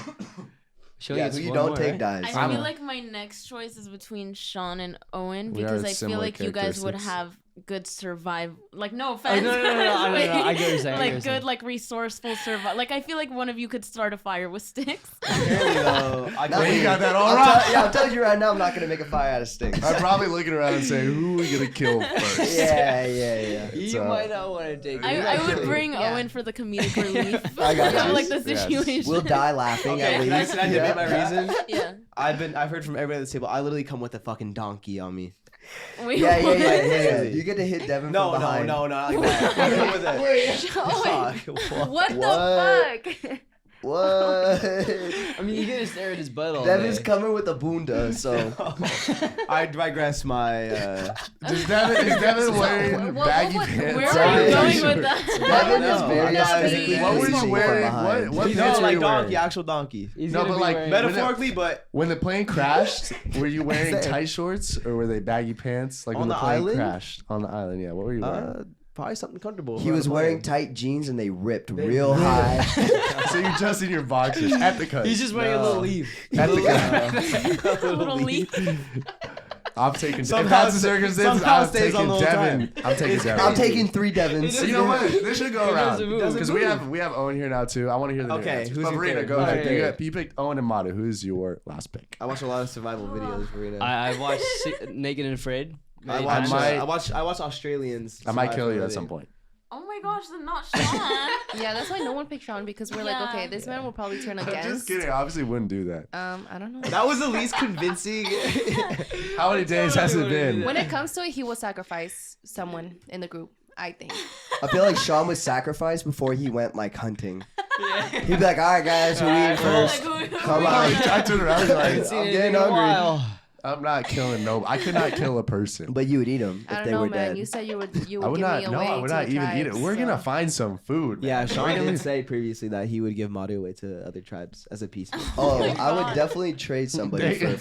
Show Yeah, us who you one don't more, take right? dies. I feel like my next choice is between Sean and Owen We because are I feel similar like you guys would characteristics. have good survive. Like no Oh, offense. no, I get what you're saying. Like good, like resourceful survive. Like I feel like one of you could start a fire with sticks. Apparently, though, No, you got that all right. I'm telling you right now, I'm not gonna make a fire out of sticks. I'm probably looking around and saying, who are we gonna kill first? Yeah. You So- might not want to take it. I would bring Yeah. Owen for the comedic relief. I got of, you. like the Yes. situation. We'll die laughing Okay, at can I, least. can I debate my reason? Yeah. I've heard from everybody at this table. I literally come with a fucking donkey on me. Wait, Yeah. Yeah. You get to hit Devin No, from behind. not like that. I come with a Owen, what What? the fuck? What? I mean, you get to stare at his butt all Devin's day. coming with a bunda, so I digress. My Is Devin wearing baggy pants? Where Sorry. are you going Sure. with that? Devin is No, very I'm not aesthetically physically What were pleasing you from wearing? behind. What no, pants were like you donkey, wearing? actual donkey. He's No, gonna but be like- wearing- Metaphorically, but When the plane crashed, were you wearing Same. tight shorts or were they baggy pants? Like On when the the plane island? crashed on the island, yeah. What were you wearing? probably something comfortable. He was wearing tight jeans and they ripped real high. So you're just in your boxers at the cut. He's just wearing a little leaf. at the cut. Little leaf. I'm taking. If Somehow that's the sta- circumstances, somehow I'm stays on taking the whole Devin. time. I'm taking Devin. I'm taking 3 Devins. You know what? This should go It around doesn't move. because we have Owen here now too. I want to hear the Okay, answers. who's But your Marina, third? go ahead. Alright. You picked Owen and Mata. Who's your last pick? I watch a lot of survival videos, Marina. I watched Naked and Afraid. I watched. watch Australians. I might kill you survival at some videos. point. Oh my gosh, then not Sean. Yeah, that's why no one picked Sean because we're like, Yeah. okay, this man will probably turn I'm against. just kidding. I obviously wouldn't do that. I don't know. That was the least convincing. How many days has it been? When it comes to it, he will sacrifice someone in the group. I think. I feel like Sean was sacrificed before he went like hunting. He'd be like, all right, guys, who eating first? Come on. I turned around and I'm like, getting hungry. I'm not killing no. I could not kill a person. But you would eat them I if don't they know, were man. dead. You said you would I give would me not. away No, I would to not the even eat it. tribes, We're so- gonna find some food. Yeah, man. Sean We're gonna- did say previously that he would give Madu away to other tribes as a peace. Oh, my I would God. definitely trade somebody Dang.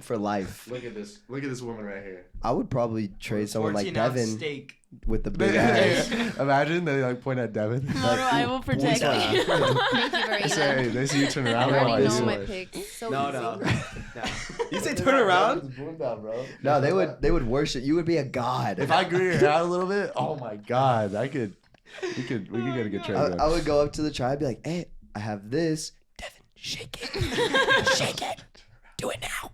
for life. Look at this. Look at this woman right here. I would probably trade someone like 14-ounce Devin steak. with the big ass. Imagine they like point at Devin. Moto, I will protect you. Thank you very They much. say they see you turn I around. already Like, know you. my picks. So No. easy. You say turn around? No, they would worship. You would be a god. If I grew your hair out a little bit, oh my god, we could get a good trade. I would go up to the tribe, be like, "Hey, I have this. Devin, shake it, shake it, do it now."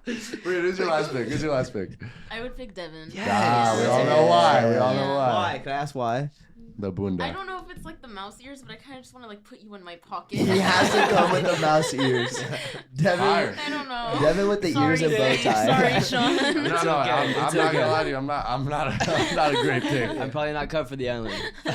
Who's your last pick? Who's your last pick? I would pick Devin. Ah, we all know why. We all know Yeah. why. Why? Can I ask why? The bunda. I don't know if it's like the mouse ears, but I kind of just want to like put you in my pocket. He has to come with the mouse ears. Devin, Fire. I don't know. Devin with the ears and bow Sorry, tie. Sorry, Sean. No, okay. I'm It's not gonna okay. lie to you. I'm not a great pick. I'm probably not cut for the island. I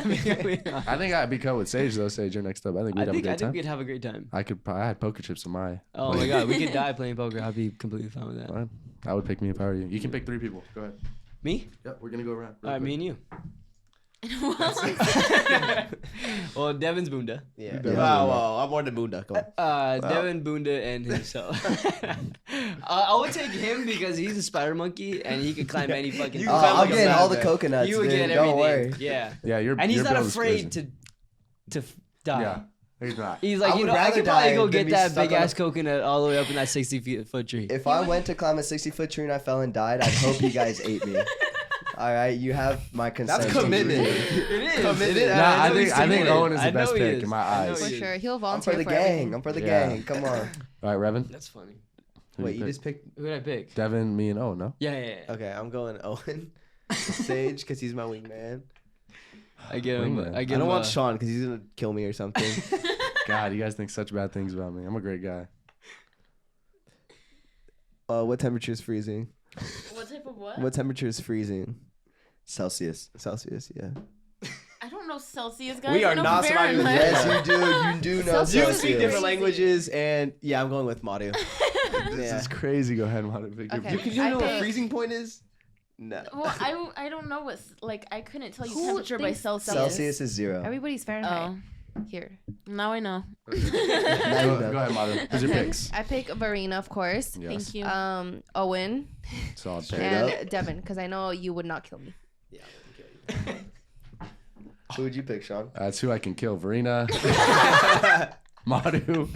think I'd be cut with Sage though. Sage, you're next up. I think we'd I have a think great time. we'd have a great time. I had poker chips in my. Oh my god, we could die playing poker. I'd be completely fine with that. Fine. I would pick me if I were you. You can pick 3 people. Go ahead. Me? Yep, we're gonna go around. All right, me and you. Well, Well, Devin's Bunda. Yeah. Devin. Wow, I'm more than Bunda. Come on. Devin Bunda and himself. I would take him because he's a spider monkey and he could climb any fucking. You Oh, can climb I'll like a get all the mountain. coconnuts, You would dude. get Don't everything. worry. Yeah. Yeah, you're. And he's your not build is afraid crazy. to die. Yeah, he's not. He's I like, you would know, I rather could probably die go than get be that stuck big on ass coconut all the way up in that 60-foot tree. If I went to climb a 60-foot tree and I fell and died, I'd hope you guys ate me. All right, you have my consent. That's to commitment. agree. It is. Committed. It is. Nah, I know think he's I think committed. Owen is I the best know he pick is. in my I know eyes. For he is. sure, he'll I'm volunteer for the for gang. everything. I'm for the Yeah. gang. Come on. All right, Revan. That's funny. Who Wait, you pick? just picked. Who did I pick? Devin, me, and Owen. No. Yeah. Okay, I'm going Owen. Sage, because he's my wingman. I give him. Wingman. I I give him. don't want Sean because he's gonna kill me or something. God, you guys think such bad things about me. I'm a great guy. What temperature is freezing? what type of what? What temperature is freezing? Celsius. Celsius, yeah. I don't know Celsius, guys. We are I know not surviving with Fahrenheit. Yes, you do. You do know Celsius You is speak Celsius. different languages, and yeah, I'm going with Madu. This Yeah. is crazy. Go ahead, Mata. Pick your Okay. pick. Because you I know what think- freezing point is? No. Well, I don't know what like I couldn't tell you Who temperature by thinks Celsius. Celsius is 0. Everybody's Fahrenheit. Oh, Here. now I know. Now you Go know. ahead, Mata. Who's your picks? I pick Verena, of course. Yes. Thank you. Owen Solid Straight pick. up. and Devin, because I know you would not kill me. Who would you pick, Sean? That's who I can kill. Verena. Madu.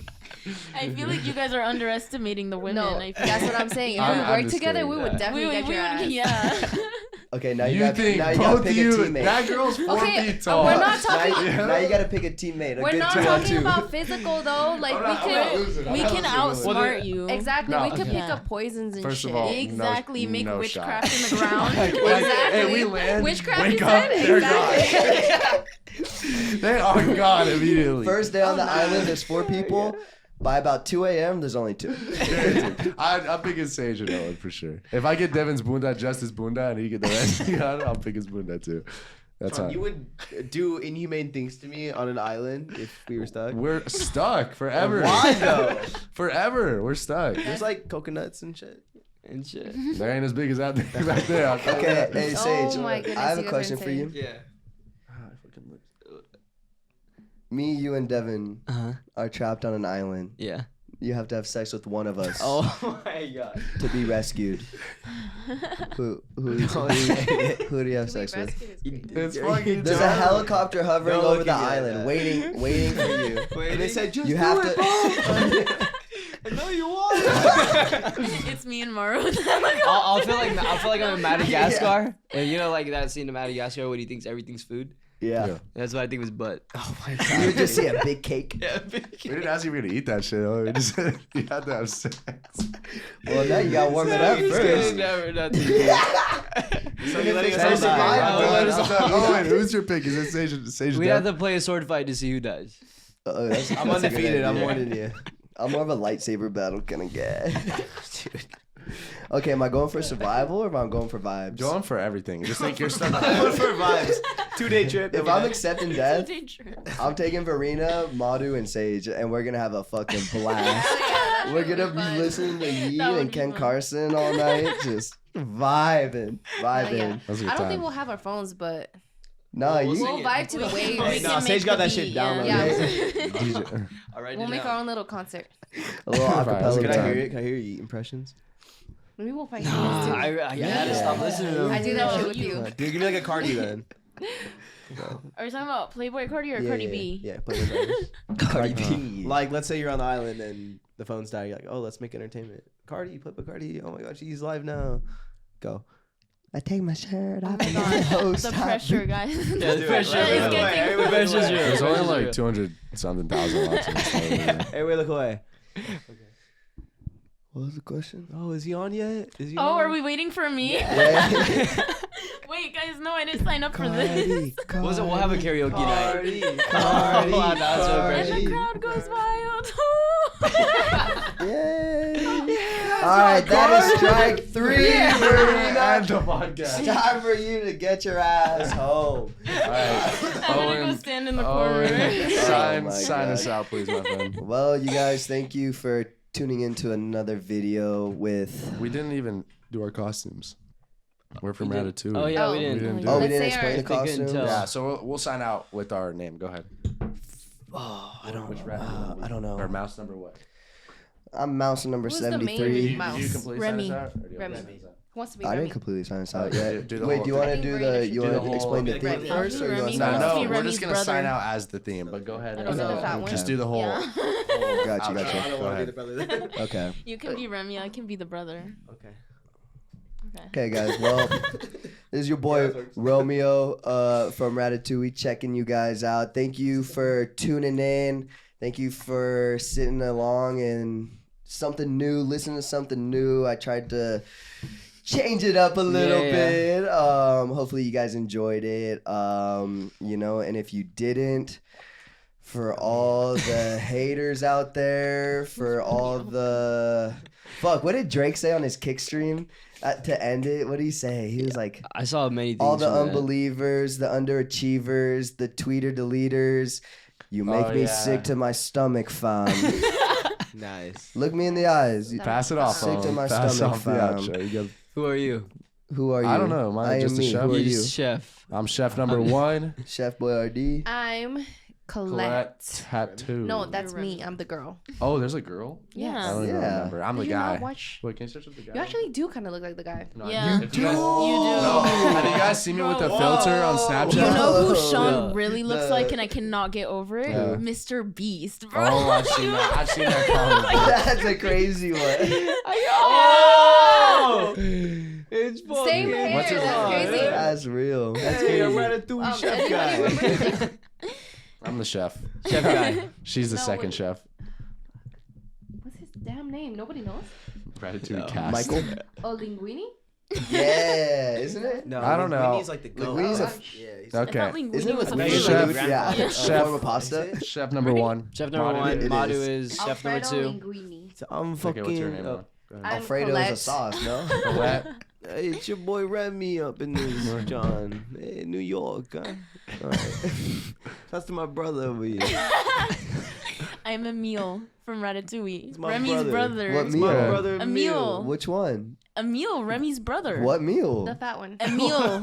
I feel like you guys are underestimating the women. No, I feel that's like. what I'm saying. If I'm we work just together, kidding. we would Yeah. definitely get your ass. yeah. Okay, now you You got think now you gotta both pick you? a teammate. That girl's 4 Okay, feet tall. we're not now, talking. now you gotta pick a teammate. A We're good not 2-on-2. talking about physical though. Like I'm not we can losing. I'm We not can losing. outsmart you. exactly. No, we could okay. pick up poisons and First shit. of all, Exactly. Make no witchcraft shot. in the ground. Exactly. Hey, we land. Witchcraft, wake you up, said? they're Exactly. gone. They are gone immediately. First day on the island, there's 4 people. By about 2 a.m., there's only 2. I'm picking Sage and Owen for sure. If I get Devin's bunda, just his bunda, and he get the rest, I'll pick his bunda too. That's how. You would do inhumane things to me on an island if we were stuck. We're stuck forever. Why though? Forever. We're stuck. There's like coconuts and shit. And shit. They ain't as big as that thing back there. I'll tell you Okay, that. hey Oh Sage, my goodness, I have you a guys are question for you. insane. Yeah. Me, you, and Devin Uh-huh. are trapped on an island. Yeah. You have to have sex with one of us Oh my god. to be rescued. Who do you have sex with? It's fucking There's a terrible. helicopter hovering Don't over look the at me like island, that. waiting for you. And they said just You have to. I know you want. It's me and Maru. I'll feel like I'm in Madagascar. And you know, like that scene in Madagascar when he thinks everything's food. Yeah. That's what I think was butt. Oh my You would just see a big cake. We didn't ask you if we were gonna eat that shit. Oh, we just said you had to have sex. Well, now you gotta warm it up first. Never, not So you're letting us Try to all die. survive. Owen, who's your pick? Is it Sage? We have to play a sword fight to see who dies. I'm I'm undefeated. I'm warning you. I'm more of a lightsaber battle kind of guy. Dude. Okay, am I going for survival or am I going for vibes? Going for everything. Just think you're stuck. I'm going for vibes. 2-day trip. If I'm accepting death, Dangerous. I'm taking Verena, Madhu, and Sage, and we're gonna have a fucking blast. We're gonna be listening to Yee That would and be Ken fun. Carson all night, just vibing. Yeah. That's a good I don't think time. we'll have our phones, but No, we'll you. sing we'll vibe to the waves. We No, can Sage make got the that shit beat, down. yeah. DJ. All right. We'll make our own little concert. A little acapella Can I time. hear it? Can I hear your impressions? Maybe we'll find I too. had to stop listening to him. I do that shit with you. Dude, give me like a Cardi then. Are we talking about Playboy Cardi or Cardi B? Yeah, play with Cardi B. Like, let's say you're on the island and the phone's dying. You're like, oh, let's make entertainment. Cardi, Playboy Cardi. Oh my God, she's live now. Go. I take my shirt off. Oh my God. host The top. pressure, guys. Yeah, the pressure. It's Yeah, getting the pressure's real. There's The only pressure's like real. 200 something thousand watts. Hey, wait, look away. What was the question? Oh, is he on yet? Is he Oh, on? are we waiting for me? Yeah. Wait, guys, no, I didn't sign up for this. Cardi, We'll have a karaoke night. Cardi. Cardi, Oh, that's so And crazy. the crowd goes wild. Yay. All right, that is strike 3, Verena. And the podcast. It's time for you to get your ass home. All right. I'm gonna go stand in the corner. Sign Oh my us God. out, please, my friend. Well, you guys, thank you for tuning into another video with. We didn't even do our costumes. We're from We didn't- Ratatouille. Oh yeah, Oh. we didn't. didn't do Oh, we it. didn't Let's say explain the our- They couldn't costume. tell. Yeah, so we'll sign out with our name. Go ahead. Oh, I don't. Which rabbit? I don't know. Or mouse number what? I'm mouse number Who's the main 73. mouse? Did you completely Remy. sign us out? Or do you want Remy. to sign us out? Who wants to be I Remy? didn't completely sign us out Do yet. the Wait, whole do you want to thing. do I think the? Verena You should want do to the explain the whole- theme Remy. first, or you want Remy. to No, sign Must out? be we're Remy's just gonna sign brother. out as the theme, but go ahead. I don't know and, if that just works. do the whole. Yeah. whole Got you, outro. got you. I don't Go want to be ahead. the brother. Okay. You can be Remy. I can be the brother. Okay. Okay. Okay, guys. Well, this is your boy Romeo from Ratatouille checking you guys out. Thank you for tuning in. Thank you for sitting along and something new, listening to something new. I tried to change it up a little bit. Hopefully you guys enjoyed it. And if you didn't, for all the haters out there, for all the what did Drake say on his kick stream to end it? What did he say? He was like, I saw many things. all the from that. unbelievers, the underachievers, the tweeter deleters. You make Oh, me yeah. sick to my stomach, fam. Nice. Look me in the eyes. Pass it off. Sick to my Pass stomach, off the fam. outro. You Who are you? Who are you? I don't know. Am I am just a me. chef? Who are You're you? just chef. I'm chef number 1. Chef Boyardee. I'm Colette Colette. Tattoo. No, that's You're me. Remy. I'm the girl. Oh, there's a girl. I Yeah. don't even Yeah. remember. I'm the Did you not guy. watch? Wait, can you search up the guy? You actually do kind of look like the guy. No, Yeah. if you You guys- do. No. Have you guys seen me with the Whoa. filter on Snapchat? You know who Yeah. Sean really looks The- like, and I cannot get over it? Yeah. Mr. Beast, bro. Oh, I've seen that. I've seen that comment. That's a crazy one. Oh! It's Same hair. What's his That's name? crazy. That's real. That's Hey, I'm crazy. Ratatouille chef anybody guy. I'm the chef. Chef guy. She's the No, second wait. chef. What's his damn name? Nobody knows. Ratatouille cast. Michael. Oh, Linguini? Yeah, isn't it? No, I don't know. Linguini's like the goat. Linguini's a- Yeah, he's I Okay. thought linguine Isn't it was a like Chef. food. Yeah, Yeah. a Chef. form of pasta. Chef number one. Chef number Madu. one. It Madu is. is chef number Alfredo two. Linguini. So I'm Okay, fucking. what's your name? uh, Go ahead. I'm Alfredo is a Colette. sauce, no? Colette. Hey, it's your boy Remy up in this, John. Hey, New York, huh? All right. That's to my brother over here. I'm Emile from Ratatouille. my Remy's brother. brother. What It's my meal? brother Emile. Which one? Emile, Remy's brother. What meal? The fat one. Emile.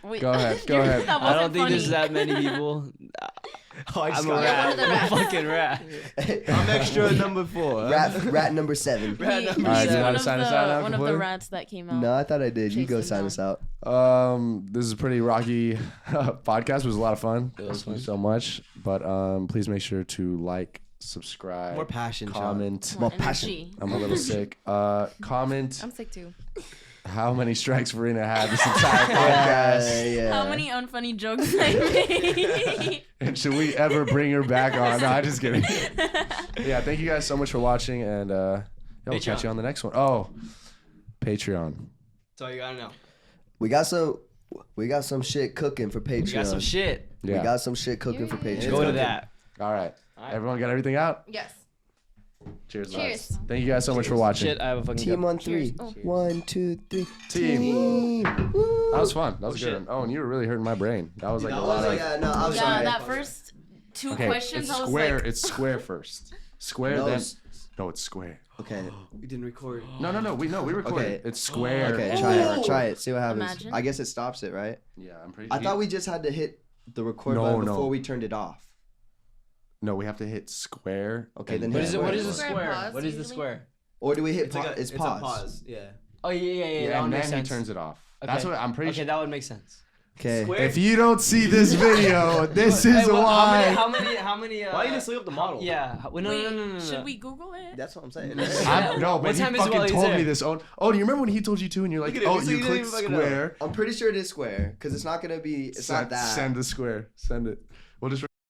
Wait, Go ahead, go ahead. that I don't wasn't think there's funny. that many people. Oh, I just I'm a got rat. one of the I'm a rats. fucking rat. I'm extra number 4. Rat number 7. He- Rat number All right, he's do you one wanna of sign us the- out now One of the completely? rats that came out. No, I thought I did. You go Chasing sign down. us out. This is a pretty rocky podcast. It was a lot of fun. Thank you so much. But please make sure to like, subscribe, More passion, Sean. comment. More More passion. energy. I'm a little sick. Comment I'm sick too. how many strikes Verena had this entire podcast. Yeah. How many unfunny jokes I made? And should we ever bring her back on? No, I'm just kidding. Yeah, thank you guys so much for watching, and yeah, we'll catch Patreon. you on the next one. Oh, Patreon. That's all you gotta know. We got some shit cooking for Patreon. We got some shit. Yeah. We got some shit cooking for Patreon. Go to that. All right. All right. Everyone got everything out? Yes. Cheers. Cheers. lads. Thank you guys so much for watching. Shit, I have a fucking Team gun. on 3. Cheers. 1, 2, 3. Team. Woo. That was fun. That was a good shit. one. Oh, and you were really hurting my brain. That was like a lot of. Yeah, no, I'm Yeah, sorry. that first two Okay, questions, it's I was square. like, It's square first. Square, No, then. it's- No, it's square. Okay. We didn't record. No. We recorded. Okay. It's square. Okay, and try it. See what happens. Imagine. I guess it stops it, right? Yeah, I'm pretty. I thought we just had to hit the record No, button no. before we turned it off. No, we have to hit square. Okay, and then What hit is it? What is the Square square? pause, What is the usually. square? Or do we hit It's like pause? a, It's it's pause. a pause. Yeah. Oh yeah. That Yeah, would and make then sense. he turns it off. Okay. That's what I'm pretty Okay, sure. that would make sense. Okay. Square. If you don't see this video, this is Hey, why. How many? Why you just leave up the model? Yeah. No, wait, no. should we Google it? That's what I'm saying. No, What but he time is it while fucking he's told there? me this. Oh, do you remember when he told you to? And you're like, Look at it, oh, so you you click didn't even fucking know. square. I'm pretty sure it is square because it's not gonna be. It's not that. Send the square. Send it. We'll just.